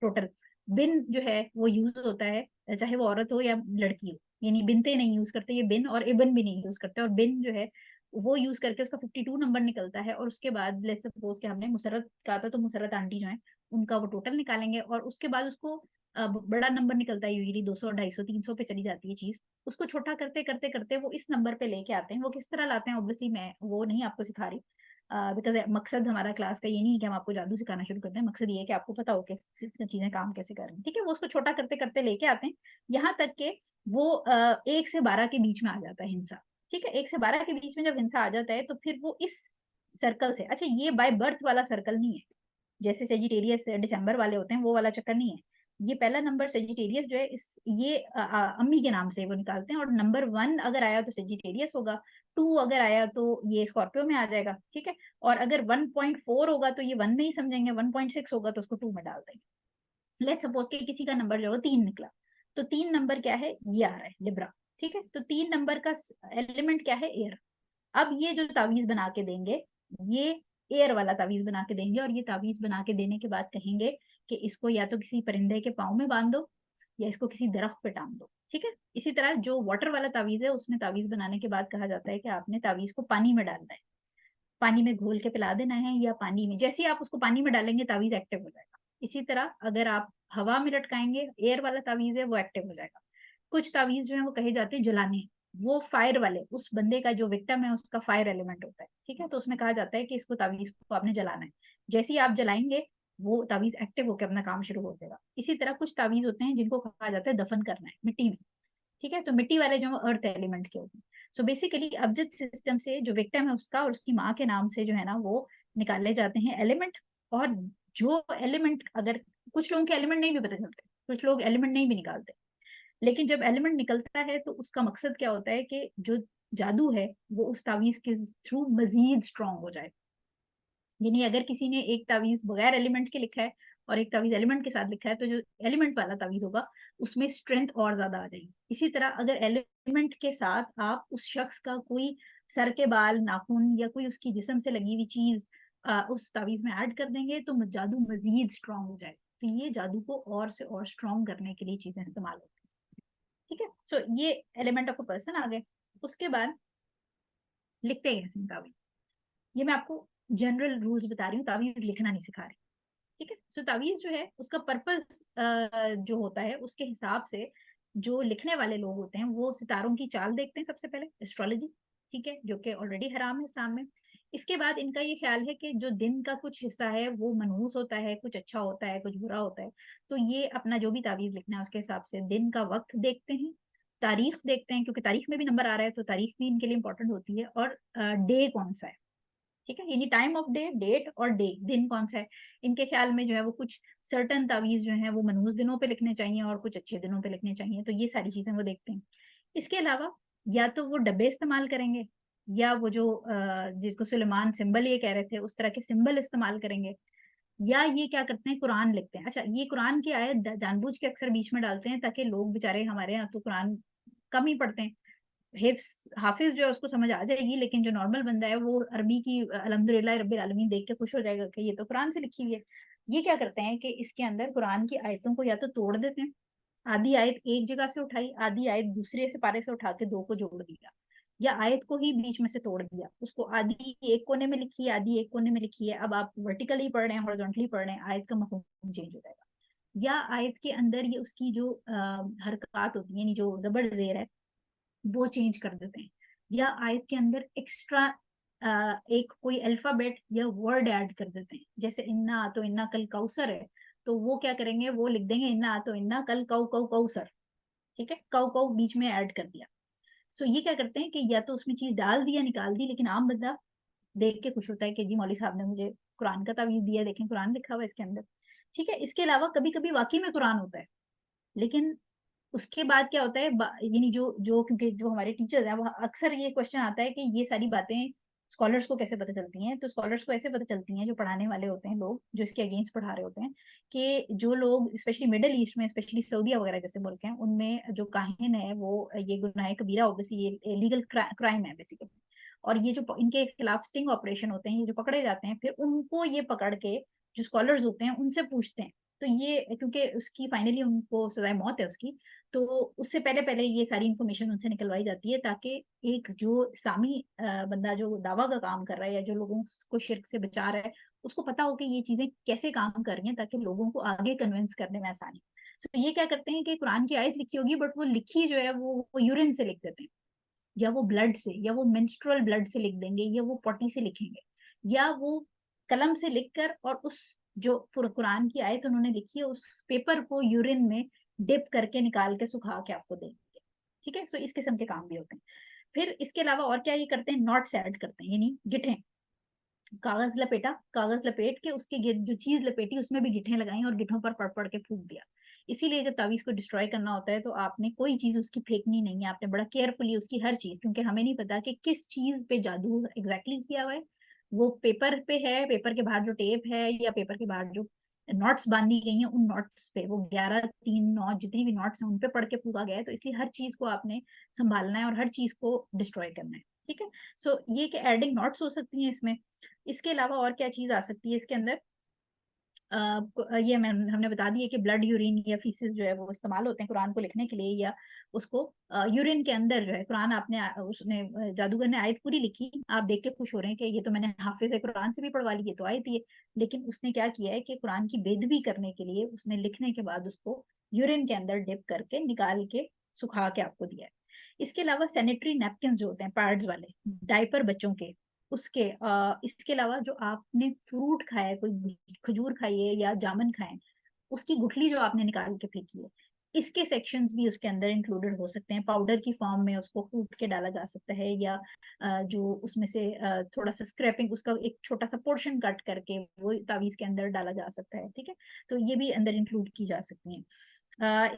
टोटल। बिन जो है वो यूज होता है चाहे वो औरत हो या लड़की हो, यानी बिनते नहीं यूज करते ये बिन, और इबन भी नहीं यूज करते, और बिन जो है वो यूज करके उसका 52 नंबर निकलता है। और उसके बाद लेट्स सपोज कि हमने मुसरत कहा था, तो मुसरत आंटी जो है उनका वो टोटल निकालेंगे, और उसके बाद उसको बड़ा नंबर निकलता है यूजली 200 250 300 पे चली जाती है चीज। उसको छोटा करते करते करते वो इस नंबर पे लेके आते हैं। वो किस तरह लाते हैं ऑब्वियसली मैं वो नहीं आपको सिखा रही, बिकॉज मकसद हमारा क्लास का ये नहीं है कि हम आपको जादू सिखाना शुरू करते हैं। मकसद ये है कि आपको पता हो कि चीजें काम कैसे कर रही हैं, ठीक है। वो उसको छोटा करते करते लेके आते हैं यहाँ तक के वो 1 से 12 के बीच में आ जाता है हिंसा, ठीक है। 1 से 12 के बीच में जब हिंसा आ जाता है तो फिर वो इस सर्कल से, अच्छा ये बाय बर्थ वाला सर्कल नहीं है, जैसे सेजिटेरियस दिसंबर वाले होते हैं वो वाला चक्कर नहीं है। ये पहला नंबर सेजिटेरियस जो है इस ये अम्मी के नाम से वो निकालते हैं, और नंबर 1 अगर आया तो सेजिटेरियस होगा, 2 अगर आया तो ये स्कॉर्पियो में आ जाएगा, ठीक है। और अगर 1.4 होगा तो ये 1 में ही समझेंगे, 1.6 होगा तो उसको 2 में डाल देंगे। लेट सपोज कि किसी का नंबर जो है 3 निकला, तो 3 नंबर क्या है, ये आ रहा है लिब्रा, ठीक है। तो 3 नंबर का एलिमेंट क्या है, एयर। अब ये जो तावीज बना के देंगे ये एयर वाला तावीज बना के देंगे, और ये तावीज बना के देने के बाद कहेंगे कि इसको या तो किसी परिंदे के पाँव में बांध दो या इसको किसी दरख्त पे टांग दो, ठीक है। इसी तरह जो वाटर वाला तावीज है उसमें तावीज बनाने के बाद कहा जाता है कि आपने तावीज को पानी में डालना है, पानी में घोल के पिला देना है, या पानी में जैसे ही आप उसको पानी में डालेंगे तावीज एक्टिव हो जाएगा। इसी तरह अगर आप हवा में लटकाएंगे, एयर वाला तावीज है वो एक्टिव हो जाएगा। कुछ तावीज जो है वो कहे जाते हैं जलाने, वो फायर वाले, उस बंदे का जो विक्टिम है उसका फायर एलिमेंट होता है, ठीक है। तो उसमें कहा जाता है कि इसको तावीज को आपने जलाना है, जैसे ही आप जलाएंगे वो तावीज एक्टिव होकर अपना काम शुरू हो जाएगा। इसी तरह कुछ तावीज होते हैं जिनको कहा जाता है दफन करना है मिट्टी में, ठीक है। तो मिट्टी वाले जो अर्थ एलिमेंट के होते हैं। सो बेसिकली अब्जद सिस्टम से जो विक्टिम है उसका और उसकी माँ के नाम से जो है ना वो निकाले जाते हैं एलिमेंट। और जो एलिमेंट, अगर कुछ लोगों के एलिमेंट नहीं भी पता चलते, कुछ लोग एलिमेंट नहीं भी निकालते, लेकिन जब एलिमेंट निकलता है तो उसका मकसद क्या होता है कि जो जादू है वो उस तावीज के थ्रू मजीद स्ट्रांग हो जाए। यानी अगर किसी ने एक तावीज बगैर एलिमेंट के लिखा है और एक तावीज एलिमेंट के साथ लिखा है, तो जो एलिमेंट वाला तावीज होगा उसमें स्ट्रेंथ और ज्यादा आ जाएगी। इसी तरह अगर एलिमेंट के साथ आप उस शख्स का कोई सर के बाल, नाखून या कोई उसकी जिस्म से लगी हुई चीज उस तावीज में ऐड कर देंगे तो जादू मजीद स्ट्रांग हो जाए। तो ये जादू को और से और स्ट्रांग करने के लिए चीजें इस्तेमाल होती हैं, ठीक है। सो ये एलिमेंट ऑफ अ पर्सन आ गए। उसके बाद लिखते हैं कैसे तावीज, ये मैं आपको जनरल रूल्स बता रही हूँ, तावीज लिखना नहीं सिखा रही, ठीक है। सो तावीज जो है उसका पर्पस जो होता है उसके हिसाब से जो लिखने वाले लोग होते हैं वो सितारों की चाल देखते हैं सबसे पहले, एस्ट्रोलॉजी, ठीक है, जो कि ऑलरेडी हराम है इस्लाम में। इसके बाद इनका ये ख्याल है कि जो दिन का कुछ हिस्सा है वो मनहूस होता है, कुछ अच्छा होता है कुछ बुरा होता है। तो ये अपना जो भी तावीज लिखना है उसके हिसाब से दिन का वक्त देखते हैं, तारीख देखते हैं, क्योंकि तारीख में भी नंबर आ रहा है तो तारीख भी इनके लिए इंपॉर्टेंट होती है, और डे कौन सा है, ठीक है। यानी टाइम ऑफ डे, डेट और डे, दिन कौन सा है। इनके ख्याल में जो है वो कुछ सर्टन तावीज जो है वो मनहूस दिनों पे लिखने चाहिए और कुछ अच्छे दिनों पे लिखने चाहिए, तो ये सारी चीजें वो देखते हैं। इसके अलावा या तो वो डब्बे इस्तेमाल करेंगे, या वो जो जिसको सुलेमान सिंबल ये कह रहे थे उस तरह के सिंबल इस्तेमाल करेंगे, या ये क्या करते हैं कुरान लिखते हैं। अच्छा ये कुरान की आयत जानबूझ के अक्सर बीच में डालते हैं ताकि लोग बेचारे, हमारे यहाँ तो कुरान कम ही पढ़ते हैं, हिफ्स हाफिज जो है उसको समझ आ जाएगी, लेकिन जो नॉर्मल बंदा है वो अरबी की अल्हम्दुलिल्लाह रब्बिल आलमीन देख के खुश हो जाएगा कि ये तो कुरान से लिखी हुई है। ये क्या करते हैं कि इसके अंदर कुरान की आयतों को या तो तोड़ देते हैं, आधी आयत एक जगह से उठाई, आधी आयत दूसरे से पारे से उठा के दो को जोड़ दिया, या आयत को ही बीच में से तोड़ दिया, उसको आधी एक कोने में लिखी है आधी एक कोने में लिखी है, अब आप वर्टिकली पढ़ रहे हैं हॉरिजॉन्टली पढ़ रहे हैं, आयत का मफहूम चेंज हो जाएगा। या आयत के अंदर ये उसकी जो हरकत होती है, यानी जो जबर जेर है वो चेंज कर देते हैं, या आयत के अंदर एक्स्ट्रा एक कोई अल्फाबेट या वर्ड ऐड कर देते हैं, जैसे इन्ना तो इन्ना कल कौसर है, तो वो क्या करेंगे वो लिख देंगे इन्ना तो इन्ना कल कौ कौ कौसर, ठीक है, कौ कौ बीच में ऐड कर दिया। सो ये क्या करते हैं कि या तो उसमें चीज डाल दी या निकाल दी, लेकिन आम बंदा देख के खुश होता है कि जी मौली साहब ने मुझे कुरान का तावीज दिया, देखें कुरान लिखा हुआ है इसके अंदर, ठीक है। इसके अलावा कभी कभी वाकई में कुरान होता है, लेकिन उसके बाद क्या होता है यानी जो जो क्योंकि जो हमारे टीचर्स हैं वो अक्सर ये क्वेश्चन आता है कि ये सारी बातें स्कॉलर्स को कैसे पता चलती हैं, तो स्कॉलर्स को ऐसे पता चलती हैं जो पढ़ाने वाले होते हैं लोग जो इसके अगेंस्ट पढ़ा रहे होते हैं, कि जो लोग स्पेशली मिडिल ईस्ट में, स्पेशली सऊदीया वगैरह जैसे मुल्क हैं, उनमें जो काहिन है वो ये गुनाह कबीरा, ऑब्वियसली ये लीगल क्राइम है बेसिकली, और ये जो इनके खिलाफ स्टिंग ऑपरेशन होते हैं, ये जो पकड़े जाते हैं, फिर उनको ये पकड़ के जो स्कॉलर्स होते हैं उनसे पूछते हैं। तो ये क्योंकि उसकी फाइनली उनको सजाए मौत है उसकी, तो उससे पहले पहले ये सारी इंफॉर्मेशन उनसे निकलवाई जाती है, ताकि एक जो इस्लामी बंदा जो दावा का काम कर रहा है या जो लोगों को शिर्क से बचा रहा है, उसको पता हो कि ये चीजें कैसे काम कर रही हैं, ताकि लोगों को आगे कन्विंस करने में आसानी। तो ये क्या करते हैं कि कुरान की आयत लिखी होगी, बट वो लिखी जो है वो यूरिन से लिख देते हैं, या वो ब्लड से, या वो मेंस्ट्रुअल ब्लड से लिख देंगे, या वो पॉटी से लिखेंगे, या वो कलम से लिखकर और उस जो कुरान की आयत उन्होंने लिखी है उस पेपर को यूरिन में डिप करके निकाल के सुखा के आपको देंगे। ठीक है, सो इस किस्म के काम भी होते हैं। फिर इसके अलावा और क्या ये करते हैं, नॉट्स ऐड करते हैं, यानी गिठें, कागज लपेटा, कागज लपेट के उसके जो चीज लपेटी उसमें भी गिठें लगाई और गिठों पर पड़ पड़ के फूक दिया। इसीलिए जब तावीज को डिस्ट्रॉय करना होता है तो आपने कोई चीज उसकी फेंकनी नहीं है, आपने बड़ा केयरफुली उसकी हर चीज, क्योंकि हमें नहीं पता कि किस चीज पे जादू एग्जैक्टली किया हुआ है। वो पेपर पे है, पेपर के बाहर जो टेप है या पेपर के बाहर जो नॉट्स बांधी गई हैं, उन नॉट्स पे वो 11 3 9 जितनी भी नॉट्स हैं उन पे पड़ के फूका गया है, तो इसलिए हर चीज को आपने संभालना है और हर चीज को डिस्ट्रॉय करना है। ठीक है, सो ये कि एडिंग नॉट्स हो सकती हैं इसमें। इसके अलावा और क्या चीज आ सकती है इसके अंदर, ये हमने बता दिया कि ब्लड, यूरिन या फीसिस जो है वो इस्तेमाल होते हैं कुरान को लिखने के लिए, या उसको यूरिन के अंदर जो है कुरान आपने उसने जादूगर ने आयत पूरी लिखी, आप देख के खुश हो रहे हैं कि ये तो मैंने हाफिज कुरान से भी पढ़वा ली, ये तो आयत ही है। लेकिन उसने क्या किया है कि कुरान की बेदबी करने के लिए उसने लिखने के बाद उसको यूरिन के अंदर डिप करके निकाल के सुखा के आपको दिया है। इसके अलावा सैनिटरी नैपकिन जो होते हैं पैड्स वाले, डायपर बच्चों के, उसके इसके अलावा जो आपने फ्रूट खाया है, कोई खजूर खाई है या जामुन खाए, उसकी गुठली जो आपने निकाल के फेंकी है, इसके सेक्शंस भी उसके अंदर इंक्लूडेड हो सकते हैं। पाउडर की फॉर्म में उसको कूट के डाला जा सकता है, या जो उसमें से थोड़ा सा स्क्रैपिंग, उसका एक छोटा सा पोर्शन कट करके वो तावीज के अंदर डाला जा सकता है। ठीक है, तो ये भी अंदर इंक्लूड की जा सकती हैं।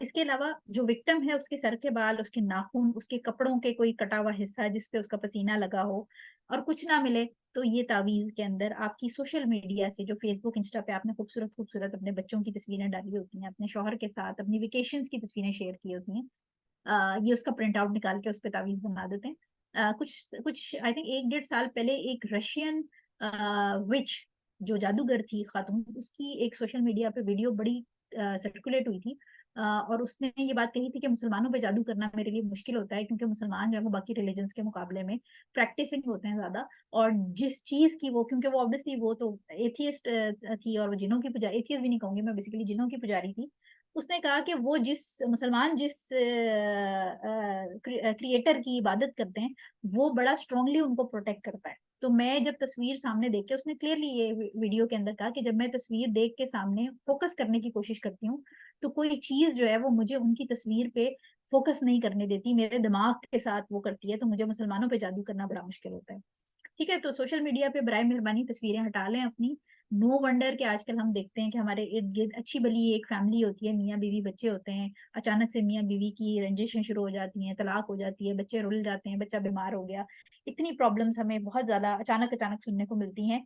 इसके अलावा जो विक्टिम है उसके सर के बाल, उसके नाखून, उसके कपड़ों के कोई कटा हुआ हिस्सा जिसपे उसका पसीना लगा हो और कुछ ना मिले, तो ये तावीज के अंदर आपकी सोशल मीडिया से, जो फेसबुक इंस्टा पे आपने खूबसूरत खूबसूरत अपने बच्चों की तस्वीरें डाली होती हैं, अपने शौहर के साथ अपनी वेकेशंस की तस्वीरें शेयर की होती हैं, ये उसका प्रिंट आउट निकाल के उस पर तावीज बना देते हैं। कुछ कुछ आई थिंक 1 1.5 साल पहले एक रशियन विच जो जादूगर थी खातून, उसकी एक सोशल मीडिया पे वीडियो बड़ी सर्कुलेट हुई थी, और उसने ये बात कही थी कि मुसलमानों पे जादू करना मेरे लिए मुश्किल होता है, क्योंकि मुसलमान जो है वो बाकी रिलीजन्स के मुकाबले में प्रैक्टिसिंग होते हैं ज्यादा, और जिस चीज की वो, क्योंकि वो ऑब्वियसली वो तो एथियस्ट थी और वो जिनों की पुजारी, एथियस्ट भी नहीं कहूंगी मैं, बेसिकली जिनों की पुजारी थी। उसने कहा कि वो जिस मुसलमान जिस क्रिएटर की इबादत करते हैं वो बड़ा स्ट्रांगली उनको प्रोटेक्ट करता है। तो मैं जब तस्वीर सामने देख के, उसने क्लियरली ये वीडियो के अंदर कहा कि जब मैं तस्वीर देख के सामने फोकस करने की कोशिश करती हूँ, तो कोई चीज जो है वो मुझे उनकी तस्वीर पे फोकस नहीं करने देती, मेरे दिमाग के साथ वो करती है, तो मुझे मुसलमानों पे जादू करना बड़ा मुश्किल होता है। ठीक है, तो सोशल मीडिया पे बराए मेहरबानी तस्वीरें हटा लें अपनी। नो वंडर के आजकल हम देखते हैं कि हमारे इर्द गिर्द अच्छी भली एक फैमिली होती है, मियाँ बीवी बच्चे होते हैं, अचानक से मियाँ बीवी की रंजिशें शुरू हो जाती हैं, तलाक हो जाती है, बच्चे रुल जाते हैं, बच्चा बीमार हो गया, इतनी प्रॉब्लम्स हमें बहुत ज्यादा अचानक अचानक सुनने को मिलती हैं।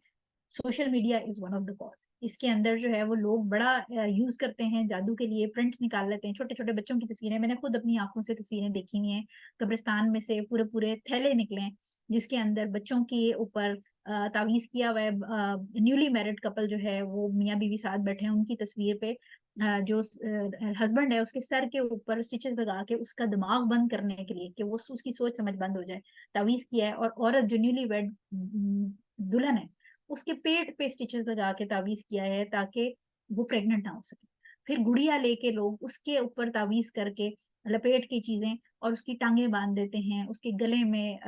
Social media is one of the cause. इसके अंदर जो है वो लोग बड़ा यूज करते हैं जादू के लिए, प्रिंट्स निकाल लेते हैं, छोटे छोटे बच्चों की तस्वीरें, मैंने खुद अपनी आंखों से तस्वीरें देखी हुई हैं, कब्रिस्तान में से पूरे पूरे थैले निकले हैं जिसके अंदर बच्चों के ऊपर तावीज किया हुआ है। न्यूली मैरिड कपल जो है वो मियाँ बीवी साथ बैठे हैं, उनकी तस्वीर पे जो हस्बैंड है उसके सर के ऊपर स्टिचेस लगा के उसका दिमाग बंद करने के लिए कि वो उसकी सोच समझ बंद हो जाए, तावीज किया है। और औरत जो न्यूली वेड दुल्हन है उसके पेट पे स्टिचेस लगा के तावीज किया है ताकि वो प्रेग्नेंट ना हो सके। फिर गुड़िया लेके लोग उसके ऊपर तावीज करके लपेट की चीजें और उसकी टांगे बांध देते हैं, उसके गले में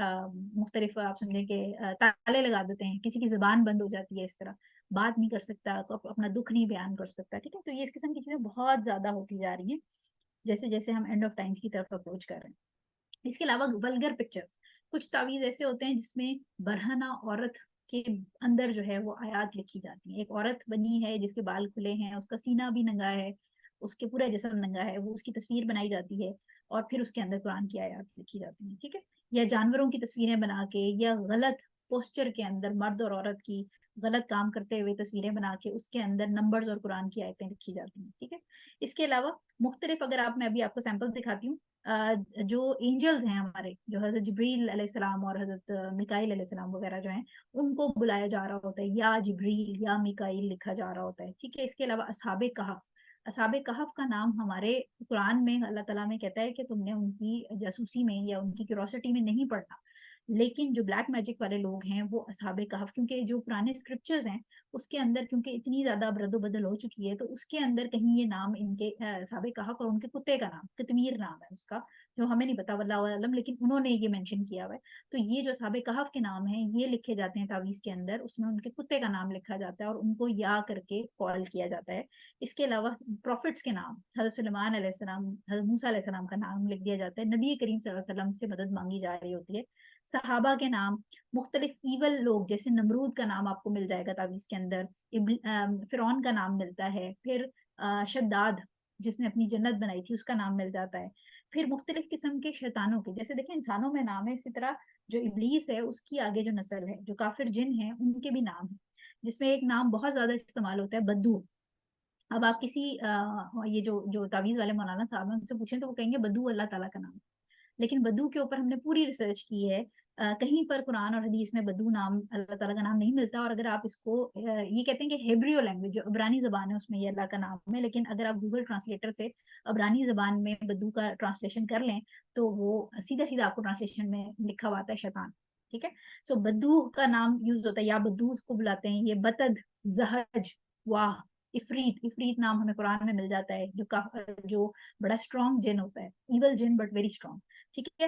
मुख्तलिफ आप समझे कि ताले लगा देते हैं, किसी की जुबान बंद हो जाती है, इस तरह बात नहीं कर सकता, तो अपना दुख नहीं बयान कर सकता। ठीक है, तो ये इस किस्म की चीजें बहुत ज्यादा होती जा रही हैं जैसे जैसे हम एंड ऑफ टाइम्स की तरफ अप्रोच कर रहे हैं। इसके अलावा वल्गर पिक्चर, कुछ तावीज ऐसे होते हैं जिसमें बरहना औरत के अंदर जो है वो आयात लिखी जाती है, एक औरत बनी है जिसके बाल खुले हैं, उसका सीना भी नंगा है, उसके पूरा जिस्म नंगा है, वो उसकी तस्वीर बनाई जाती है और फिर उसके अंदर कुरान की आयत लिखी जाती है। ठीक है, या जानवरों की तस्वीरें बना के या गलत पोस्चर के अंदर मर्द और औरत की गलत काम करते हुए तस्वीरें बना के उसके अंदर नंबर्स और कुरान की आयतें लिखी जाती हैं, ठीक है। इसके अलावा मुख्तलिफ, अगर आप, मैं अभी आपको सैंपल्स दिखाती हूँ, जो एंजल्स हैं हमारे, जो हजरत जिब्रील अलैहिस्सलाम और हजरत मिकाइल अलैहिस्सलाम वगैरह जो हैं, उनको बुलाया जा रहा होता है, या जिब्रील या मिकाइल लिखा जा रहा होता है, ठीक है। इसके अलावा असहाबे कहफ, असहाबे कहफ का नाम हमारे कुरान में अल्लाह ताला में कहता है कि तुमने उनकी जासूसी में या उनकी क्यूरोसिटी में नहीं पढ़ना, लेकिन जो ब्लैक मैजिक वाले लोग हैं वो असहाबे कहफ, क्योंकि जो पुराने स्क्रिप्चर्स हैं उसके अंदर क्योंकि इतनी ज्यादा रद्द बदल हो चुकी है, तो उसके अंदर कहीं ये नाम इनके असहाबे कहफ और उनके कुत्ते का नाम कितमीर नाम है उसका, जो हमें नहीं पता वल्लाहु आलम, लेकिन उन्होंने ये मेंशन किया हुआ है। तो ये जो असहाबे कहफ के नाम हैं ये लिखे जाते हैं तावीज के अंदर, उसमें उनके कुत्ते का नाम लिखा जाता है और उनको या करके कॉल किया जाता है। इसके अलावा प्रॉफिट्स के नाम, हजरत सुलेमान अलैहिस्सलाम, हजरत मूसा अलैहिस्सलाम का नाम लिख दिया जाता है, नबी करीम सल्लल्लाहु अलैहि वसल्लम से मदद मांगी जा रही होती है, सहाबा के नाम, मुख्तलिफ ईवल लोग जैसे नमरूद का नाम आपको मिल जाएगा तावीज के अंदर, फिरौन का नाम मिलता है, फिर शद्दाद जिसने अपनी जन्नत बनाई थी उसका नाम मिल जाता है, फिर मुख्तलिफ किस्म के शैतानों के, जैसे देखें इंसानों में नाम है, इसी तरह जो इबलीस है उसकी आगे जो नस्ल है, जो काफिर जिन है उनके भी नाम है, जिसमें एक नाम बहुत ज्यादा इस्तेमाल होता है, बद्दू। अब आप किसी ये जो जो तावीज वाले मौलाना साहब हैं उनसे पूछें तो वो कहेंगे बद्दू अल्लाह ताला का नाम है। लेकिन बद्दू के ऊपर हमने पूरी रिसर्च की है, कहीं पर कुरान और हदीस में बद्दू नाम अल्लाह ताला का नाम नहीं मिलता। और अगर आप इसको ये कहते हैं कि हेब्रियो लैंग्वेज जो अब्रानी जबान है उसमें ये अल्लाह का नाम है, लेकिन अगर आप गूगल ट्रांसलेटर से अब्रानी जबान में बद्दू का ट्रांसलेशन कर लें तो वो सीधा सीधा आपको ट्रांसलेशन में लिखा हुआ आता है शैतान, ठीक है। सो बद्दू का नाम यूज होता है, या बद्दू उसको बुलाते हैं, ये बतद, जहज, वाह, इफरीत, इफरीत नाम हमें कुरान में मिल जाता है, जो बड़ा स्ट्रॉन्ग जिन होता है, इवल जिन बट वेरी स्ट्रॉन्ग, ठीक है।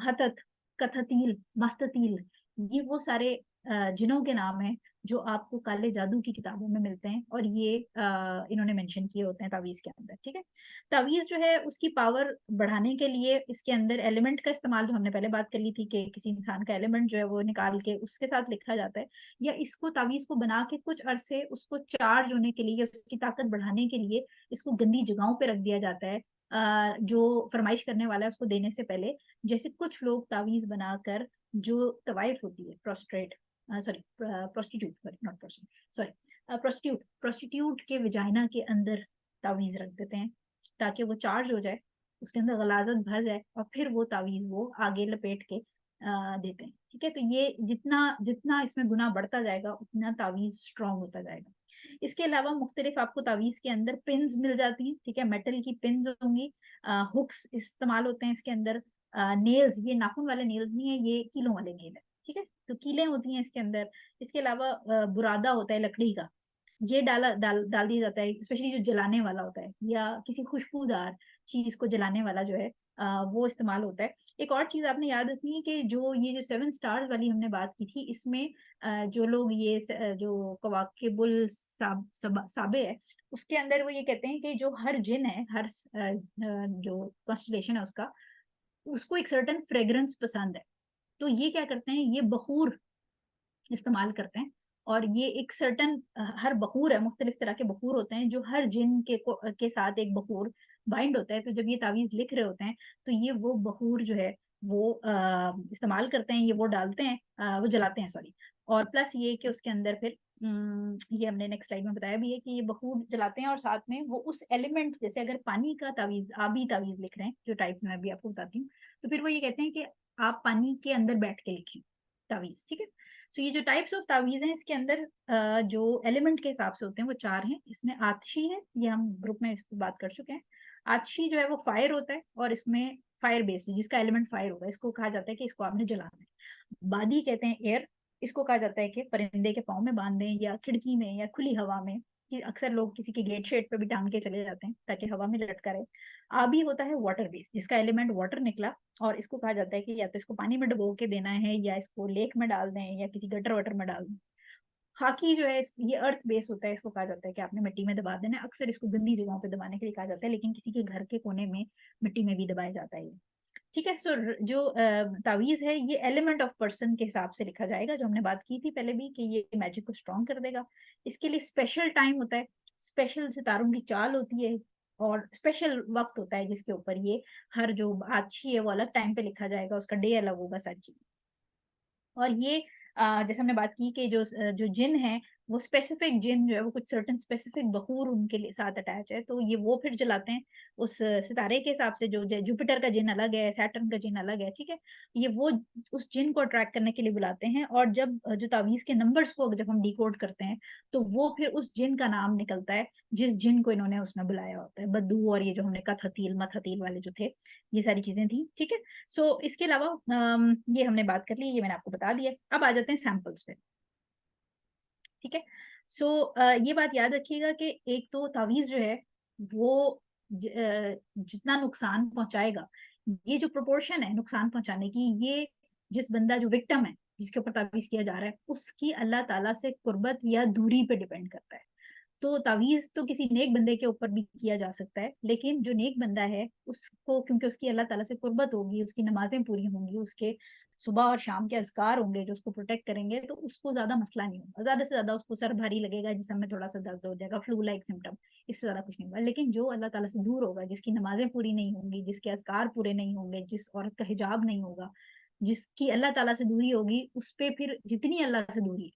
हतत, कथतील, महततील, ये वो सारे जिनों के नाम हैं जो आपको काले जादू की किताबों में मिलते हैं, और ये इन्होंने मेंशन किए होते हैं तावीज के अंदर, ठीक है। तावीज जो है उसकी पावर बढ़ाने के लिए इसके अंदर एलिमेंट का इस्तेमाल, जो हमने पहले बात कर ली थी कि किसी इंसान का एलिमेंट जो है वो निकाल के उसके साथ लिखा जाता है, या इसको तावीज को बना के कुछ अरसे उसको चार्ज होने के लिए, उसकी ताकत बढ़ाने के लिए इसको गंदी जगहों पे रख दिया जाता है, जो फरमाइश करने वाला है उसको देने से पहले। जैसे कुछ लोग तावीज बनाकर, जो तवाइफ होती है, prostate, sorry prostitute, sorry not prostitute, sorry prostitute, prostitute के विजाइना के अंदर तावीज रख देते हैं ताकि वो चार्ज हो जाए, उसके अंदर गलाजत भर जाए, और फिर वो तावीज वो आगे लपेट के देते हैं, ठीक है। तो ये जितना जितना इसमें गुना बढ़ता जाएगा उतना तावीज स्ट्रांग होता जाएगा। इसके अलावा मुख्तलिफ आपको तावीज के अंदर पिन्स मिल जाती हैं, ठीक है, मेटल की पिन्स होंगी, हुक्स इस्तेमाल होते हैं इसके अंदर, नेल्स, ये नाखून वाले नेल्स नहीं है, ये कीलों वाले नेल है, ठीक है, तो कीलें होती हैं इसके अंदर। इसके अलावा बुरादा होता है लकड़ी का, ये डाल दिया जाता है, स्पेशली जो जलाने वाला होता है या किसी खुशबूदार चीज को जलाने वाला जो है वो इस्तेमाल होता है। एक और चीज आपने याद रखनी है कि जो ये जो 7 स्टार्स वाली हमने बात की थी, इसमें जो लोग ये जो कवाकिबुल साबे है, उसके अंदर वो ये कहते हैं कि जो हर जिन है, हर जो कॉन्स्टलेशन है उसका, उसको एक सर्टन फ्रेग्रेंस पसंद है। तो ये क्या करते हैं, ये बखूर इस्तेमाल करते हैं, और ये एक सर्टन, हर बखूर है, मुख्तलिफ तरह के बखूर होते हैं जो हर जिन के साथ एक बखूर बाइंड होता है। तो जब ये तावीज लिख रहे होते हैं तो ये वो बखूर जो है वो इस्तेमाल करते हैं, ये वो डालते हैं, वो जलाते हैं, सॉरी। और प्लस ये कि उसके अंदर फिर ये हमने नेक्स्ट स्लाइड में बताया भी है कि ये बखूर जलाते हैं, और साथ में वो उस एलिमेंट, जैसे अगर पानी का तावीज, आबी तावीज लिख रहे हैं, जो टाइप में अभी आपको बताती हूँ, तो फिर वो ये कहते हैं कि आप पानी के अंदर बैठ के लिखें तावीज, ठीक है। तो ये जो टाइप्स ऑफ तावीज हैं इसके अंदर जो एलिमेंट के हिसाब से होते हैं वो 4 हैं। इसमें आतशी है, ये हम ग्रुप में इस पर बात कर चुके हैं। आतशी जो है वो फायर होता है, और इसमें फायर बेस्ड, जिसका एलिमेंट फायर होगा, इसको कहा जाता है कि इसको आपने जलाना है। बादी कहते हैं एयर, इसको कहा जाता है कि परिंदे के पाँव में बांध दें या खिड़की में या खुली हवा में, कि अक्सर लोग किसी के गेट शेड पे भी टांग के चले जाते हैं ताकि हवा में लटका रहे। आबी होता है वाटर बेस्ड, जिसका एलिमेंट वाटर निकला, और इसको कहा जाता है कि या तो इसको पानी में डुबो के देना है, या इसको लेक में डाल दें, या किसी गटर वटर में डाल दें। खाकी जो है ये अर्थ बेस होता है, इसको कहा जाता है कि आपने मिट्टी में दबा देना है, अक्सर इसको गंदी जगहों पे दबाने के लिए कहा जाता है, लेकिन किसी के घर के कोने में मिट्टी में भी दबाया जाता है ये, ठीक है। सो जो तावीज है ये एलिमेंट ऑफ पर्सन के हिसाब से लिखा जाएगा, जो हमने बात की थी पहले भी कि ये मैजिक को स्ट्रॉन्ग कर देगा। इसके लिए स्पेशल टाइम होता है, स्पेशल सितारों की चाल होती है, और स्पेशल वक्त होता है जिसके ऊपर ये हर जो आछी है वो अलग टाइम पे लिखा जाएगा, उसका डे अलग होगा, सारी चीज। और ये जैसे हमने बात की कि जो जिन है वो स्पेसिफिक जिन जो है वो कुछ सर्टेन स्पेसिफिक बखूर उनके लिए साथ अटैच है, तो ये वो फिर जलाते हैं उस सितारे के हिसाब से। जो जुपिटर का जिन अलग है, सैटर्न का जिन अलग है, ठीक है। ये वो उस जिन को अट्रैक्ट करने के लिए बुलाते हैं, और जब जो तावीज के नंबर्स को जब हम डिकोड करते हैं तो वो फिर उस जिन का नाम निकलता है जिस जिन को इन्होंने उसमें बुलाया होता है। बद्दू और ये जो हमने कहा हतील मथतील वाले जो थे, ये सारी चीजें थी, ठीक है। सो इसके अलावा ये हमने बात कर ली, ये मैंने आपको बता दिया। अब आ जाते हैं सैंपल्स पे, ठीक है। सो ये बात याद रखिएगा कि एक तो तावीज जो है वो जितना नुकसान पहुंचाएगा, ये जो प्रोपोर्शन है नुकसान पहुंचाने की, ये जिस बंदा जो विक्टिम है जिसके ऊपर तावीज किया जा रहा है उसकी अल्लाह ताला से कुर्बत या दूरी पे डिपेंड करता है। तो तावीज तो किसी नेक बंदे के ऊपर भी किया जा सकता है, लेकिन जो नेक बंदा है उसको, क्योंकि उसकी अल्लाह ताला से कुर्बत होगी, उसकी नमाजें पूरी होंगी, उसके सुबह और शाम के अज़कार होंगे जो उसको प्रोटेक्ट करेंगे, तो उसको ज्यादा मसला नहीं होगा। ज्यादा से ज्यादा उसको सर भारी लगेगा, जिसम में थोड़ा सा दर्द हो जाएगा, फ्लू लाइक सिम्टम, इससे ज्यादा कुछ नहीं होगा। लेकिन जो अल्लाह ताला से दूर होगा, जिसकी नमाजें पूरी नहीं होंगी, जिसके अज़कार पूरे नहीं होंगे, जिस औरत का हिजाब नहीं होगा, जिसकी अल्लाह ताला से दूरी होगी, उस पे फिर जितनी अल्लाह से दूरी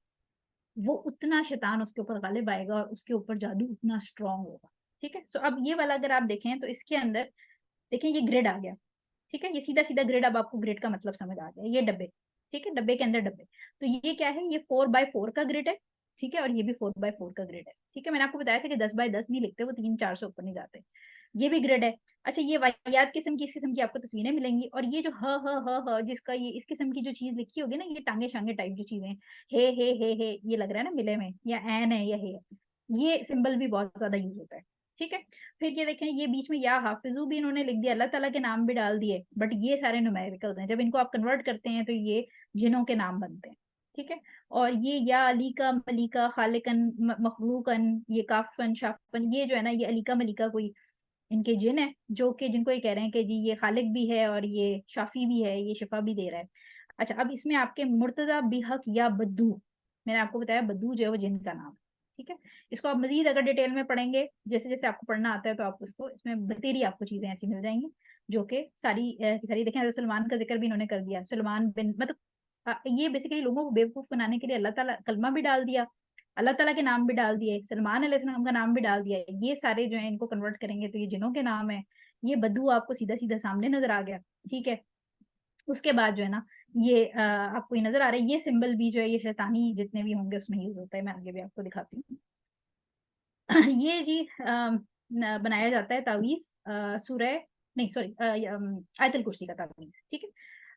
वो उतना शैतान उसके ऊपर गालिब आएगा और उसके ऊपर जादू उतना स्ट्रांग होगा, ठीक है। तो अब ये वाला अगर आप देखें तो इसके अंदर देखें ये ग्रिड आ गया, ठीक है। ये सीधा सीधा ग्रिड, अब आपको ग्रिड का मतलब समझ आ गया। ये डब्बे, ठीक है, डब्बे के अंदर डब्बे। तो ये क्या है, ये 4x4 का ग्रिड है, ठीक है, और ये भी 4x4 का ग्रिड है, ठीक है। मैंने आपको बताया था कि 10x10 नहीं लिखते, वो 3-4 से ऊपर नहीं जाते। ये भी ग्रिड है। अच्छा, ये वाहियात किस्म की, इस किस्म की आपको तस्वीरें मिलेंगी। और ये जो ह जिसका ये इस किस्म की जो चीज लिखी होगी ना, ये टांगे शांगे टाइप जो चीजें, हे ये लग रहा है ना मिले में, या एन है या हे है, ये सिंबल भी बहुत ज्यादा यूज होता है, ठीक है। फिर ये देखें, ये बीच में या हाफिजू भी इन्होंने लिख दिया, अल्लाह ताला के नाम भी डाल दिए, बट ये सारे न्यूमेरिकल्स हैं। जब इनको आप कन्वर्ट करते हैं तो ये जिनों के नाम बनते हैं, ठीक है। और ये या अली का मलिका खालिकन मखलूकन, ये काफन शाफन, ये जो है ना, ये अली का मलिका कोई इनके जिन है जो कि जिनको ये कह रहे हैं कि जी ये खालिक भी है और ये शाफी भी है, ये शिफा भी दे रहा है। अच्छा, अब इसमें आपके मुर्तजा बिहक या बद्दू, मैंने आपको बताया बद्दू जो है वो जिन का नाम है, ठीक है। इसको आप मजीद अगर डिटेल में पढ़ेंगे, जैसे जैसे आपको पढ़ना आता है, तो आपको इसको इसमें बतेरी आपको चीजें ऐसी मिल जाएंगी जो कि सारी सारी देखें। हज़रत सलमान का जिक्र भी इन्होंने कर दिया, सलमान बिन मतलब ये बेसिकली लोगों को बेवकूफ बनाने के लिए अल्लाह ताला कलमा भी डाल दिया, अल्लाह ताला के नाम भी डाल दिए, सलमान अलैहिस्सलाम का नाम भी डाल दिया। ये सारे जो है इनको कन्वर्ट करेंगे तो ये जिनों के नाम है। ये बद्दू आपको सीधा सीधा सामने नजर आ गया, ठीक है। उसके बाद जो है ना, ये आपको ये नजर आ रहा है, ये सिंबल भी जो है ये शैतानी जितने भी होंगे उसमें यूज होता है। मैं आगे भी आपको दिखाती हूँ। ये जी बनाया जाता है तावीज सूरह, नहीं सॉरी, आयतल कुर्सी का तावीज, ठीक है।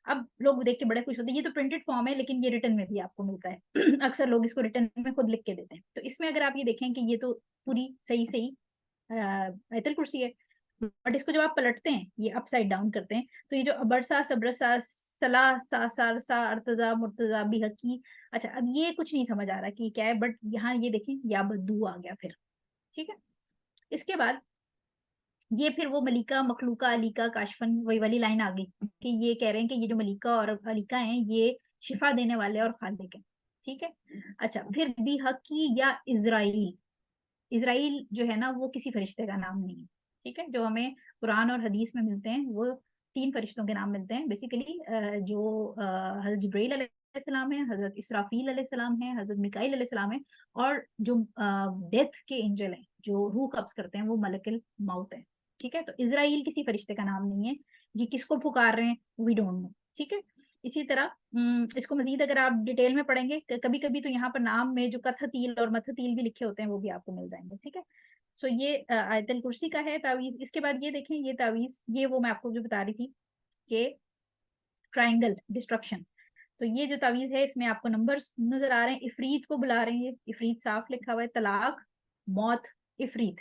अब लोग देख के बड़े खुश होते हैं। ये तो प्रिंटेड फॉर्म है, लेकिन ये रिटर्न में भी आपको मिलता है। अक्सर लोग इसको रिटर्न में खुद लिख के देते हैं। तो इसमें अगर आप ये देखें कि ये तो पूरी सही सही आयतल कुर्सी है, बट इसको जब आप पलटते हैं, ये अपसाइड डाउन करते हैं, तो ये जो अबरसा सब्रसा सला सा सार सा अर्तजा मुर्तजा बिहकी, अच्छा अब ये कुछ नहीं समझ आ रहा कि क्या है, बट यहाँ ये देखें या बद्दू आ गया फिर, ठीक है। इसके बाद ये फिर वो मलिका मखलूका अलीका काशफन वही वाली लाइन आ गई कि ये कह रहे हैं कि ये जो मलिका और अलीका हैं ये शिफा देने वाले और खालिक हैं, ठीक है। अच्छा, फिर भी हकी या इजराइल, इजराइल जो है ना वो किसी फरिश्ते का नाम नहीं है, ठीक है। जो हमें कुरान और हदीस में मिलते हैं वो 3 फरिश्तों के नाम मिलते हैं बेसिकली, जो हजरत जिब्राइल अलैहिस्सलाम है, हजरत इसराफील अलैहिस्सलाम है, हजरत मिकाइल अलैहिस्सलाम है, और जो डेथ के एंजल हैं जो रूह कब्ज करते हैं वो मलकुल मौत है, ठीक है। तो इजराइल किसी फरिश्ते का नाम नहीं है। ये किसको पुकार रहे हैं, वी डोंट नो, ठीक है। इसी तरह इसको मजीद अगर आप डिटेल में पढ़ेंगे, कभी कभी तो यहाँ पर नाम में जो कथतील और मथतील भी लिखे होते हैं वो भी आपको मिल जाएंगे, ठीक है। सो ये आयतल कुर्सी का है तावीज। इसके बाद ये देखें, ये तावीज, ये वो मैं आपको जो बता रही थी कि ट्राइंगल डिस्ट्रक्शन। तो ये जो तावीज है इसमें आपको नंबर्स नजर आ रहे हैं, इफरीत को बुला रहे हैं, इफरीत साफ लिखा हुआ है, तलाक मौत इफरीत,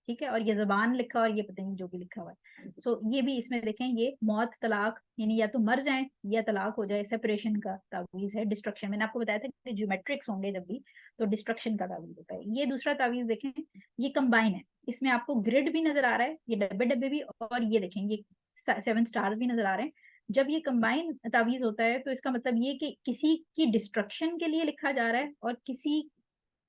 ठीक है। और ये जबान लिखा हुआ और ये पता नहीं जो भी लिखा हुआ है। सो ये भी इसमें देखें, ये मौत तलाक यानी या तो मर जाए या तलाक हो जाए, सेपरेशन का तावीज है। डिस्ट्रक्शन मैंने आपको बताया था कि ज्योमेट्रिक्स होंगे जब भी, तो डिस्ट्रक्शन का तावीज होता है। ये दूसरा तावीज देखें, ये कंबाइन है, इसमें आपको ग्रिड भी नजर आ रहा है, ये डब्बे डब्बे भी, और ये देखें ये 7 स्टार्स भी नजर आ रहे हैं। जब ये कंबाइन तावीज होता है तो इसका मतलब ये कि किसी की डिस्ट्रक्शन के लिए लिखा जा रहा है, और किसी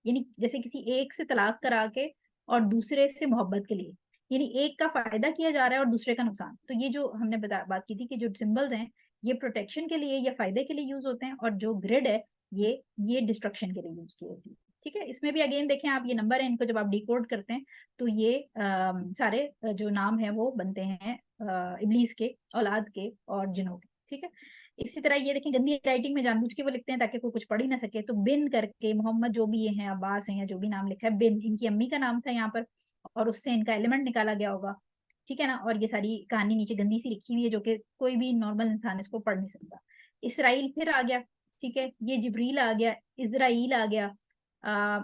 यानी जैसे किसी एक से तलाक करा के और दूसरे से मोहब्बत के लिए, यानी एक का फायदा किया जा रहा है और दूसरे का नुकसान। तो ये जो हमने बात की थी कि जो सिंबल्स हैं ये प्रोटेक्शन के लिए या फायदे के लिए यूज होते हैं, और जो ग्रिड है ये डिस्ट्रक्शन के लिए यूज की होती है, ठीक है, इसमें भी अगेन देखें आप, ये नंबर है, इनको जब आप डिकोड करते हैं तो ये सारे जो नाम है वो बनते हैं इब्लीस के, औलाद के और जिनों के। ठीक है, इसी तरह ये देखें गंदी राइटिंग में जानबूझ के वो लिखते हैं ताकि कोई कुछ पढ़ ही ना सके, तो बिन करके मोहम्मद जो भी ये हैं, अब्बास हैं या जो भी नाम लिखा है, बिन इनकी अम्मी का नाम था यहाँ पर और उससे इनका एलिमेंट निकाला गया होगा। ठीक है ना, और ये सारी कहानी नीचे गंदी सी लिखी हुई है जो कि कोई भी नॉर्मल इंसान इसको पढ़ नहीं सकता। इसराइल फिर आ गया, ठीक है, ये जिब्रील आ गया, इजराइल आ गया,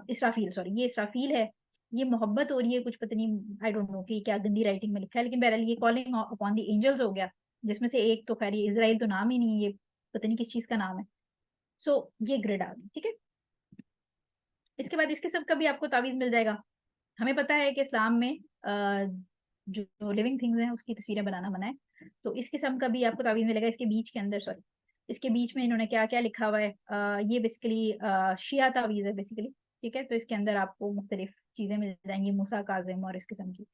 इसराफील, सॉरी ये इसराफील है, ये मोहब्बत हो रही है कुछ पता नहीं, आई डोंट नो कि क्या गंदी राइटिंग में लिखा है, लेकिन बहरहाल ये कॉलिंग अपॉन द एंजल्स हो गया, जिसमें से एक तो खैर ये इजराइल तो नाम ही नहीं है, ये पता नहीं किस चीज का नाम है। सो ये ग्रिड आ गई। ठीक है, इसके बाद इसके सब का भी आपको तावीज मिल जाएगा। हमें पता है कि इस्लाम में जो लिविंग थिंग्स हैं उसकी तस्वीरें बनाना मना है, तो इस किस्म का भी आपको तावीज मिलेगा। इसके बीच के अंदर, सॉरी इसके बीच में इन्होंने क्या क्या लिखा हुआ है, ये बेसिकली शिया तावीज है बेसिकली। ठीक है, तो इसके अंदर आपको मुख्तलिफ चीजें मिल जाएंगी, मूसा काजिम और इस किस्म की।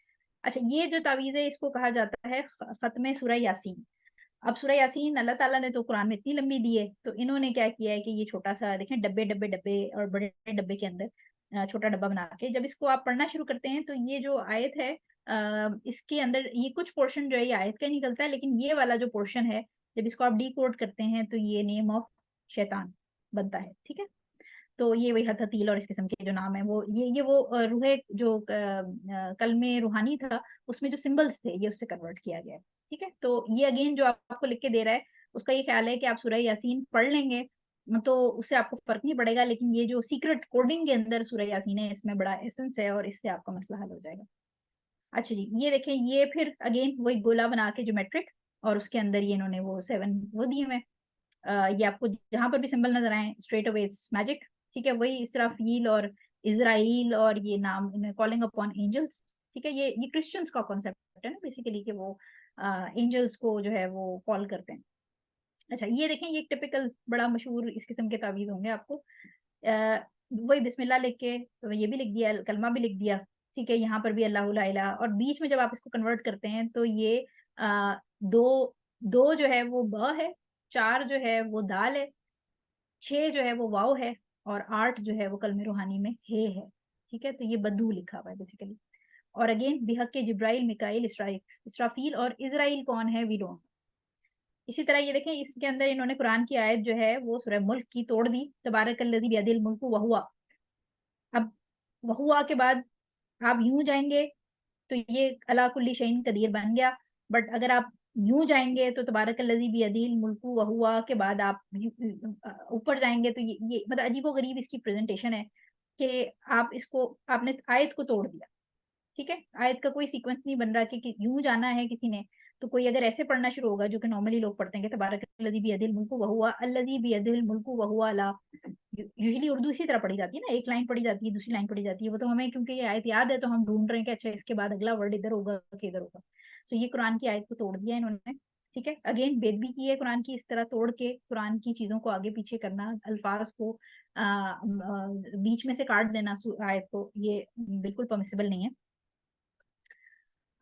अच्छा, ये जो तावीज है इसको कहा जाता है खत्म सूरह यासीन। अब सूरह यासीन अल्लाह ताला ने तो कुरान में इतनी लंबी दी है, तो इन्होंने क्या किया है कि ये छोटा सा देखें, डब्बे डब्बे डब्बे और बड़े डब्बे के अंदर छोटा डब्बा बना के जब इसको आप पढ़ना शुरू करते हैं तो ये जो आयत है इसके अंदर ये कुछ पोर्शन जो है ये आयत का ही निकलता है, लेकिन ये वाला जो पोर्शन है जब इसको आप डी कोड करते हैं तो ये नेम ऑफ शैतान बनता है। ठीक है, तो ये वही हथील और इस किस्म के जो नाम है वो ये वो रूहे जो कलमे रूहानी था उसमें जो सिंबल्स थे ये उससे कन्वर्ट किया गया है। ठीक है, तो ये अगेन जो आपको लिख के दे रहा है उसका ये ख्याल है कि आप सूरह यासीन पढ़ लेंगे तो उससे आपको फर्क नहीं पड़ेगा, लेकिन ये जो सीक्रेट कोडिंग के अंदर सूरह यासीन है इसमें बड़ा एसेंस है और इससे आपका मसला हल हो जाएगा। अच्छा जी, ये देखें, ये फिर अगेन वही गोला बना के ज्योमेट्रिक और उसके अंदर ये इन्होंने वो 7 वो दिए हुए ये आपको जहां पर भी सिंबल नजर आए स्ट्रेट अवे मैजिक। ठीक है, वही इसराफील और इजराइल और ये नाम कॉलिंग अपॉन एंजल्स। ठीक है, ये क्रिश्चियंस का कॉन्सेप्ट है ना बेसिकली कि वो एंजल्स को जो है वो कॉल करते हैं। अच्छा, ये देखें, ये एक टिपिकल बड़ा मशहूर इस किस्म के तावीज होंगे आपको। वही बिस्मिल्लाह लिख के तो ये भी लिख दिया, कलमा भी लिख दिया। ठीक है, यहाँ पर भी अल्लाह ला इलाहा, और बीच में जब आप इसको कन्वर्ट करते हैं तो ये दो दो जो है वो ब है, 4 जो है वो दाल है, 6 जो है वो वाव है और 8 जो है वो कलमे रूहानी में हे है। ठीक है, तो ये बद्दू लिखा हुआ है बेसिकली। और अगेन बिहक जिब्राइल, मिकाइल, इसराफील और इजराइल कौन है वी डोंट। इसी तरह ये देखें, इसके अंदर इन्होंने कुरान की आयत जो है वो सूरह मुल्क की तोड़ दी, तबारकल्लज़ी बियदिल मुल्कु वहुवा। अब वहुआ के बाद आप यूं जाएंगे तो ये अला कुल्ली शैइन कदीर बन गया, बट अगर आप यूं जाएंगे तो तबारकल्लज़ी बियदिल मुल्कु वहुआ के बाद आप ऊपर जाएंगे तो ये मतलब अजीबोगरीब इसकी प्रेजेंटेशन है कि आप इसको आपने आयत को तोड़ दिया। ठीक है, आयत का कोई सीक्वेंस नहीं बन रहा कि यूं जाना है किसी ने, तो कोई अगर ऐसे पढ़ना शुरू होगा जो कि नॉर्मली लोग पढ़ते हैं कि तबारकल्लज़ी बियदिल मुल्कु वहुवा अल्लज़ी बियदिल मुल्कु वहुवा अला। यूजुअली उर्दू इसी तरह पढ़ी जाती है ना, एक लाइन पढ़ी जाती है, दूसरी लाइन पढ़ी जाती है, वो तो हमें क्योंकि ये आयत याद है तो हम ढूंढ रहे हैं कि अच्छा इसके बाद अगला वर्ड इधर होगा कि इधर होगा। तो ये कुरान की आयत को तोड़ दिया इन्होंने। ठीक है, अगेन बेदबी की है कुरान की, इस तरह तोड़ के कुरान की चीजों को आगे पीछे करना, अल्फाज को बीच में से काट देना आयत को, ये बिल्कुल परमिसिबल नहीं है।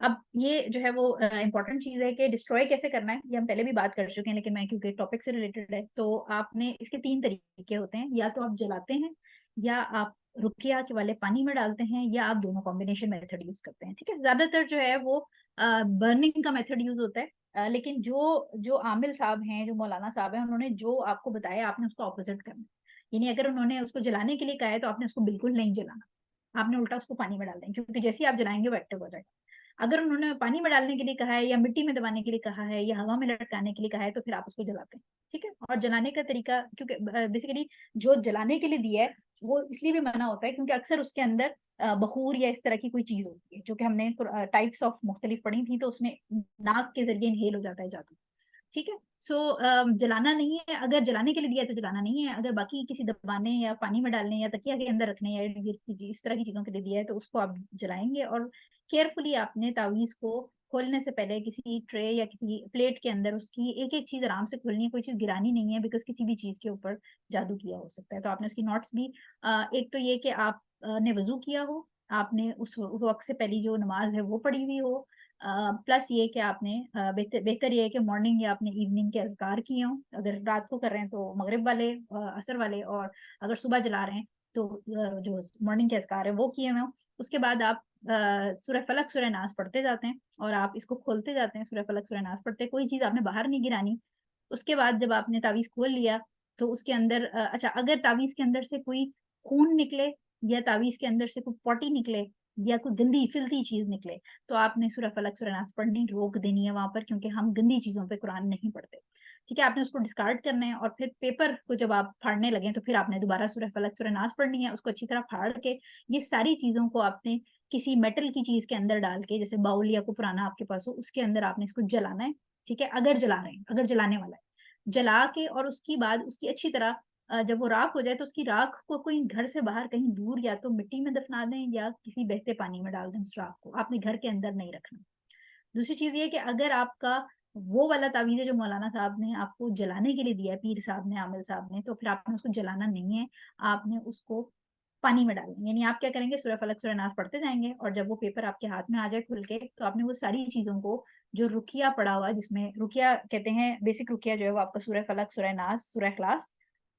अब ये जो है वो इम्पोर्टेंट चीज है कि डिस्ट्रॉय कैसे करना है, ये हम पहले भी बात कर चुके हैं, लेकिन मैं क्योंकि टॉपिक से रिलेटेड है तो आपने इसके 3 तरीके होते हैं, या तो आप जलाते हैं या आप रुकिया के वाले पानी में डालते हैं या आप दोनों कॉम्बिनेशन मेथड यूज करते हैं। ठीक है, ज्यादातर जो है वो बर्निंग का मेथड यूज होता है, लेकिन जो जो आमिल साहब हैं, जो मौलाना साहब हैं, उन्होंने जो आपको बताया आपने उसको ऑपोजिट करना है। यानी अगर उन्होंने उसको जलाने के लिए कहा है तो आपने उसको बिल्कुल नहीं जलाना, आपने उल्टा उसको पानी में डाल दें, क्योंकि जैसे ही आप जलाएंगे वो एक्टिव हो जाएगा। अगर उन्होंने पानी में डालने के लिए कहा है या मिट्टी में दबाने के लिए कहा है या हवा में लटकाने के लिए कहा है तो फिर आप उसको जलाते हैं। ठीक है, और जलाने का तरीका क्योंकि बेसिकली जो जलाने के लिए दिया है वो इसलिए भी मना होता है क्योंकि अक्सर उसके अंदर बखूर या इस तरह की कोई चीज होती है, जो कि हमने टाइप्स ऑफ मुख्तलिफ पढ़ी थी, तो उसमें नाक के जरिए इनहेल हो जाता है जादू। ठीक है, सो जलाना नहीं है, अगर जलाने के लिए दिया है तो जलाना नहीं है, अगर बाकी किसी दबाने या पानी में डालने या तकिया के अंदर रखने या इस तरह की चीजों के लिए दिया है तो उसको आप जलाएंगे। और केयरफुली आपने तावीज को खोलने से पहले किसी ट्रे या किसी प्लेट के अंदर उसकी एक एक चीज आराम से खोलनी है, कोई चीज गिरानी नहीं है, बिकॉज किसी भी चीज के ऊपर जादू किया हो सकता है। तो आपने उसकी नोट्स भी एक तो ये कि आप ने वजू किया हो, आपने उस वक्त से पहली जो नमाज है वो पढ़ी हुई हो, प्लस ये कि आपने बेहतर ये है कि मॉर्निंग या आपने इवनिंग के अज़कार किए हों, अगर रात को कर रहे हैं तो मगरिब वाले असर वाले, और अगर सुबह जला रहे हैं तो जो मॉर्निंग के अज़कार है वो किए हुए हो। उसके बाद आप सूरह फलक सूरह नास पढ़ते जाते हैं और आप इसको खोलते जाते हैं, सूरह फलक सूरह नास पढ़ते, कोई चीज़ आपने बाहर नहीं गिरानी। उसके बाद जब आपने तावीज़ खोल लिया तो उसके अंदर अच्छा, अगर तावीज़ के अंदर से कोई खून निकले या तावीज़ के अंदर से कोई पॉटी निकले या कोई गंदी फिल्थी चीज़ निकले, तो आपने सूरह फलक सूरह नास पढ़नी रोक देनी है वहाँ पर, क्योंकि हम गंदी चीज़ों पे कुरान नहीं पढ़ते। ठीक है, आपने उसको डिस्कार्ड करना है और फिर पेपर को जब आप फाड़ने लगे तो फिर आपने दोबारा सूरह फलक सूरह नास पढ़नी है, उसको अच्छी तरह फाड़ के ये सारी चीज़ों को आपने किसी मेटल की चीज़ के अंदर डाल के, जैसे बाउल या कोई पुराना आपके पास हो, उसके अंदर आपने इसको जलाना है। ठीक है, अगर जला रहे हैं, अगर जलाने वाला है, जला के और उसकी बाद उसकी अच्छी तरह जब वो राख हो जाए तो उसकी राख को कोई घर से बाहर कहीं दूर या तो मिट्टी में दफना दें या किसी बहते पानी में डाल दें। उस राख को आपने घर के अंदर नहीं रखना। दूसरी चीज़ ये है कि अगर आपका वो वाला तावीज़ है जो मौलाना साहब ने आपको जलाने के लिए दिया है, पीर साहब ने, आमिल साहब ने, तो फिर आपने उसको जलाना नहीं है, आपने उसको पानी में डालना है। यानी आप क्या करेंगे, सूरह फलक सूरह नास पढ़ते जाएंगे और जब वो पेपर आपके हाथ में आ जाए खुल के, तो आपने वो सारी चीज़ों को, जो रुकिया पड़ा हुआ है, जिसमें रुकिया कहते हैं, बेसिक रुकिया जो है वो आपका सूरह फलक सूरह नास सूरह इखलास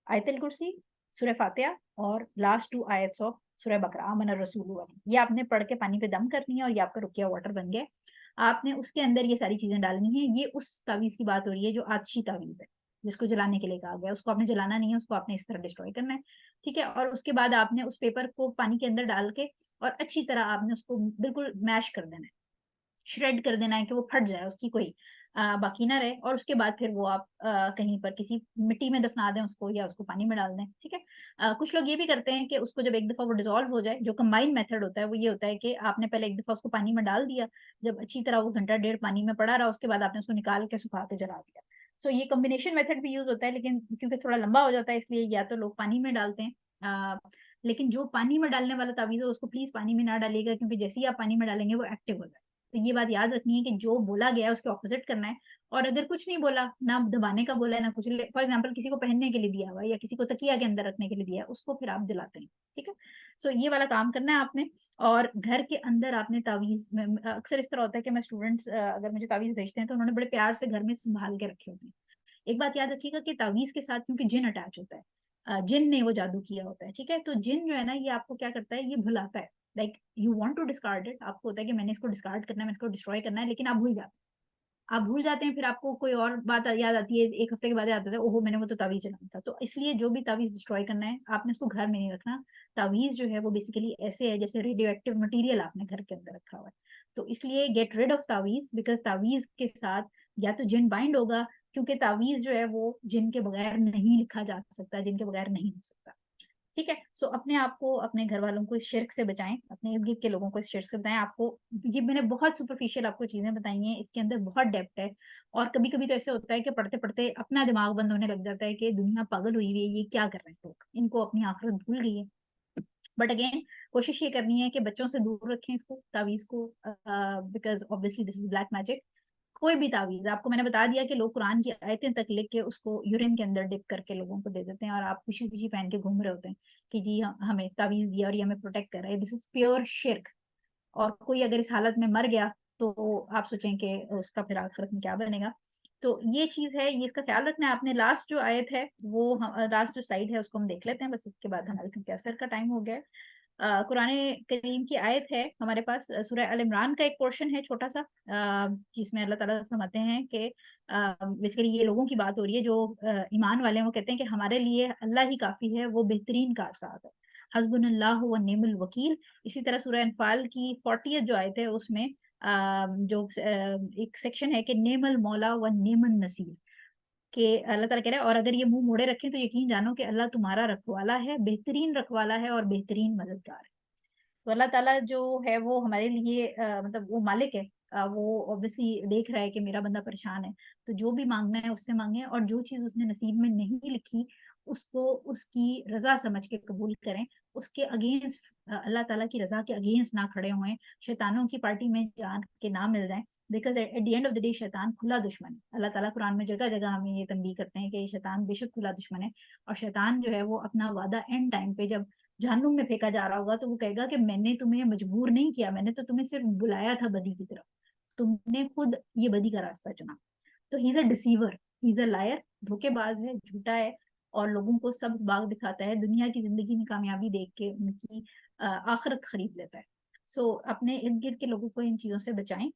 आयतल कुर्सी सूरह फातिहा और लास्ट 2 आयत्स ऑफ सूरह बकरा आमन रसूल वाली, ये आपने पढ़ के पानी पे दम करनी है और ये आपका रुकिया वाटर बन गया। आपने उसके अंदर ये सारी चीजें डालनी है। ये उस तावीज की बात हो रही है जो आतशी तावीज है, जिसको जलाने के लिए कहा गया, उसको आपने जलाना नहीं है, उसको आपने इस तरह डिस्ट्रॉय करना है। ठीक है, और उसके बाद आपने उस पेपर को पानी के अंदर डाल के और अच्छी तरह आपने उसको बिल्कुल मैश कर देना है, श्रेड कर देना है कि वो फट जाए, उसकी कोई बाकी ना रहे। और उसके बाद फिर वो आप कहीं पर किसी मिट्टी में दफना दें उसको या उसको पानी में डाल दें। ठीक है, कुछ लोग ये भी करते हैं कि उसको जब एक दफा वो डिजोल्व हो जाए, जो कंबाइंड मेथड होता है वो ये होता है कि आपने पहले एक दफा उसको पानी में डाल दिया, जब अच्छी तरह वो घंटा डेढ़ पानी में पड़ा रहा, उसके बाद आपने उसको निकाल के सुखा के जला दिया। सो ये कॉम्बिनेशन मेथड भी यूज होता है, लेकिन क्योंकि थोड़ा लंबा हो जाता है इसलिए या तो लोग पानी में डालते हैं। लेकिन जो पानी में डालने वाला तावीज़ है उसको प्लीज पानी में ना डालिएगा, क्योंकि जैसे ही आप पानी में डालेंगे वो एक्टिव हो जाए। तो ये बात याद रखनी है कि जो बोला गया है उसके ऑपोजिट करना है। और अगर कुछ नहीं बोला, ना दबाने का बोला है ना कुछ, फॉर एग्जाम्पल किसी को पहनने के लिए दिया हुआ है या किसी को तकिया के अंदर रखने के लिए दिया है, उसको फिर आप जलाते हैं। ठीक है, सो ये वाला काम करना है आपने। और घर के अंदर आपने तावीज में अक्सर इस तरह होता है कि मैं स्टूडेंट्स अगर मुझे तावीज भेजते हैं तो उन्होंने बड़े प्यार से घर में संभाल के रखे होते हैं। एक बात याद रखिएगा कि तावीज के साथ क्योंकि जिन अटैच होता है, जिन ने वो जादू किया होता है। ठीक है, तो जिन जो है ना, ये आपको क्या करता है, ये भुलाता है। Like you want to discard it, आपको होता है कि मैंने इसको डिस्कार्ड करना है, मैंने इसको डिस्ट्रॉय करना है, लेकिन आप भूल जाते हैं। आप भूल जाते हैं, फिर आपको कोई और बात याद आती है, एक हफ्ते के बाद याद आता है, ओहो मैंने वो तो तावीज जलाना था। तो इसलिए जो भी तावीज डिस्ट्रॉय करना है आपने उसको घर में नहीं रखना। तावीज जो है वो बेसिकली ऐसे है जैसे रेडियो एक्टिव मटीरियल आपने घर के अंदर रखा हुआ है। तो इसलिए गेट रिड ऑफ तावीज, बिकॉज तावीज के साथ या तो जिन बाइंड होगा, क्योंकि तावीज जो है वो जिन के बगैर नहीं लिखा जा सकता, जिन के बगैर नहीं हो सकता। ठीक है, सो अपने आप को, अपने घर वालों को इस शिर्क से बचाएं, अपने इर्द गिर्द के लोगों को इस शिर्क से बताएं। आपको ये मैंने बहुत सुपरफिशियल आपको चीजें बताई हैं, इसके अंदर बहुत डेप्थ है। और कभी कभी तो ऐसे होता है कि पढ़ते पढ़ते अपना दिमाग बंद होने लग जाता है कि दुनिया पागल हुई हुई है, ये क्या कर रहे हैं लोग, इनको अपनी आखिरत भूल गई है। बट अगेन कोशिश ये करनी है कि बच्चों से दूर रखें इसको, तावीज को, because obviously this is black magic. कोई भी तावीज आपको, मैंने बता दिया कि लोग कुरान की आयतें तक लिख के उसको यूरिन के अंदर डिप करके लोगों को दे देते हैं और आप खुशी खुशी पहन के घूम रहे होते हैं कि जी हमें तावीज दिया और ये हमें प्रोटेक्ट कर रहा है। दिस इज प्योर शिर्क। और कोई अगर इस हालत में मर गया तो आप सोचें कि उसका फिर आखिरत में क्या बनेगा। तो ये चीज है, ये इसका ख्याल रखना है आपने। लास्ट जो आयत है वो, लास्ट जो स्लाइड है उसको हम देख लेते हैं बस, इसके बाद हमारे क्योंकि असर का टाइम हो गया है। कुरान करीम की आयत है हमारे पास, सूरह अल इमरान का एक पोर्शन है छोटा सा, जिसमें अल्लाह ताला फरमाते हैं कि बेसिकली ये लोगों की बात हो रही है जो ईमान वाले हैं। वो कहते हैं कि हमारे लिए अल्लाह ही काफी है, वो बेहतरीन कारसाज है, हस्बुनल्लाहु व निअमल वकील। इसी तरह सूरह अनफाल की 40th जो आयत है उसमें जो एक सेक्शन है कि नेमल मौला व नेमन नसीर, कि अल्लाह ताला कह रहा है और अगर ये मुंह मोड़े रखें तो यकीन जानो कि अल्लाह तुम्हारा रखवाला है, बेहतरीन रखवाला है और बेहतरीन मददगार है। तो अल्लाह ताला जो है वो हमारे लिए मतलब वो मालिक है। वो ऑब्वियसली देख रहा है कि मेरा बंदा परेशान है, तो जो भी मांगना है उससे मांगे और जो चीज उसने नसीब में नहीं लिखी उसको उसकी रजा समझ के कबूल करें। उसके अगेंस्ट, अल्लाह ताला की रजा के अगेंस्ट ना खड़े हुए, शैतानों की पार्टी में जान के ना मिल जाए। Because at the end of the day शैतान खुला दुश्मन है। अल्लाह ताला कुरान में जगह जगह हमें ये तंबीह करते हैं कि शैतान बेशक खुला दुश्मन है। और शैतान जो है वो अपना वादा एंड टाइम पे जब जहन्नुम में फेंका जा रहा होगा तो वो कहेगा कि मैंने तुम्हें मजबूर नहीं किया, मैंने तो तुम्हें सिर्फ बुलाया था बदी की तरफ, तुमने खुद ये बदी का रास्ता चुना। तो he is a deceiver, he is a liar, धोखेबाज है, झूठा है। और लोगों को सब्ज बाग दिखाता है, दुनिया की जिंदगी में कामयाबी देख के उनकी आखिरत खरीद लेता है। सो अपने इर्द गिर्द के लोगों को इन चीज़ों से बचाएं।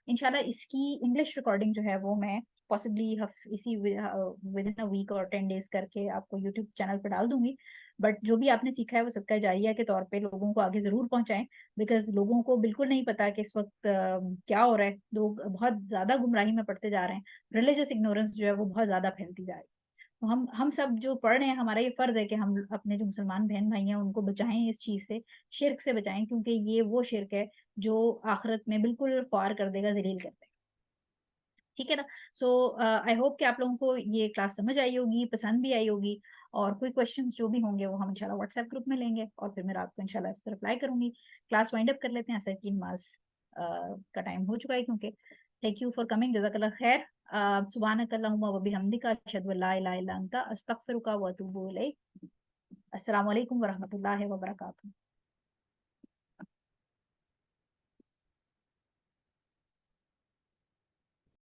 इंशाल्लाह इसकी इंग्लिश रिकॉर्डिंग जो है वो मैं पॉसिबली इसी विद इन अ वीक और 10 डेज करके आपको यूट्यूब चैनल पर डाल दूंगी। बट जो भी आपने सीखा है वो सदका जारिया के तौर पे लोगों को आगे जरूर पहुंचाएं, बिकॉज लोगों को बिल्कुल नहीं पता कि इस वक्त क्या हो रहा है। लोग बहुत ज्यादा गुमराही में पड़ते जा रहे हैं, रिलीजियस इग्नोरेंस जो है वो बहुत ज्यादा फैलती जा रही है। तो हम सब जो पढ़ रहे हैं, हमारा ये फर्ज है कि हम अपने जो मुसलमान बहन भाई हैं उनको बचाएं इस चीज से, शिर्क से बचाएं, क्योंकि ये वो शिर्क है जो आखिरत में बिल्कुल ख्वार कर देगा, जलील कर देगा। ठीक है ना। सो आई होप कि आप लोगों को ये क्लास समझ आई होगी, पसंद भी आई होगी। और कोई क्वेश्चंस जो भी होंगे वो हम इंशाल्लाह व्हाट्सएप ग्रुप में लेंगे और फिर मैं रात को इंशाल्लाह इस पर रिप्लाई करूंगी। क्लास वाइंड अप कर लेते हैं, असर की नमाज का टाइम हो चुका है क्योंकि। थैंक यू फॉर कमिंग, जज़ाकल्लाह खैर। सुब्हानक अल्लाहुम्मा व बिहम्दिका अशहदु अल्ला इलाहा इल्ला अंता अस्तगफिरुका व अतूबु इलैक। अस्सलाम वालेकुम व रहमतुल्लाहि व बरकातुहू।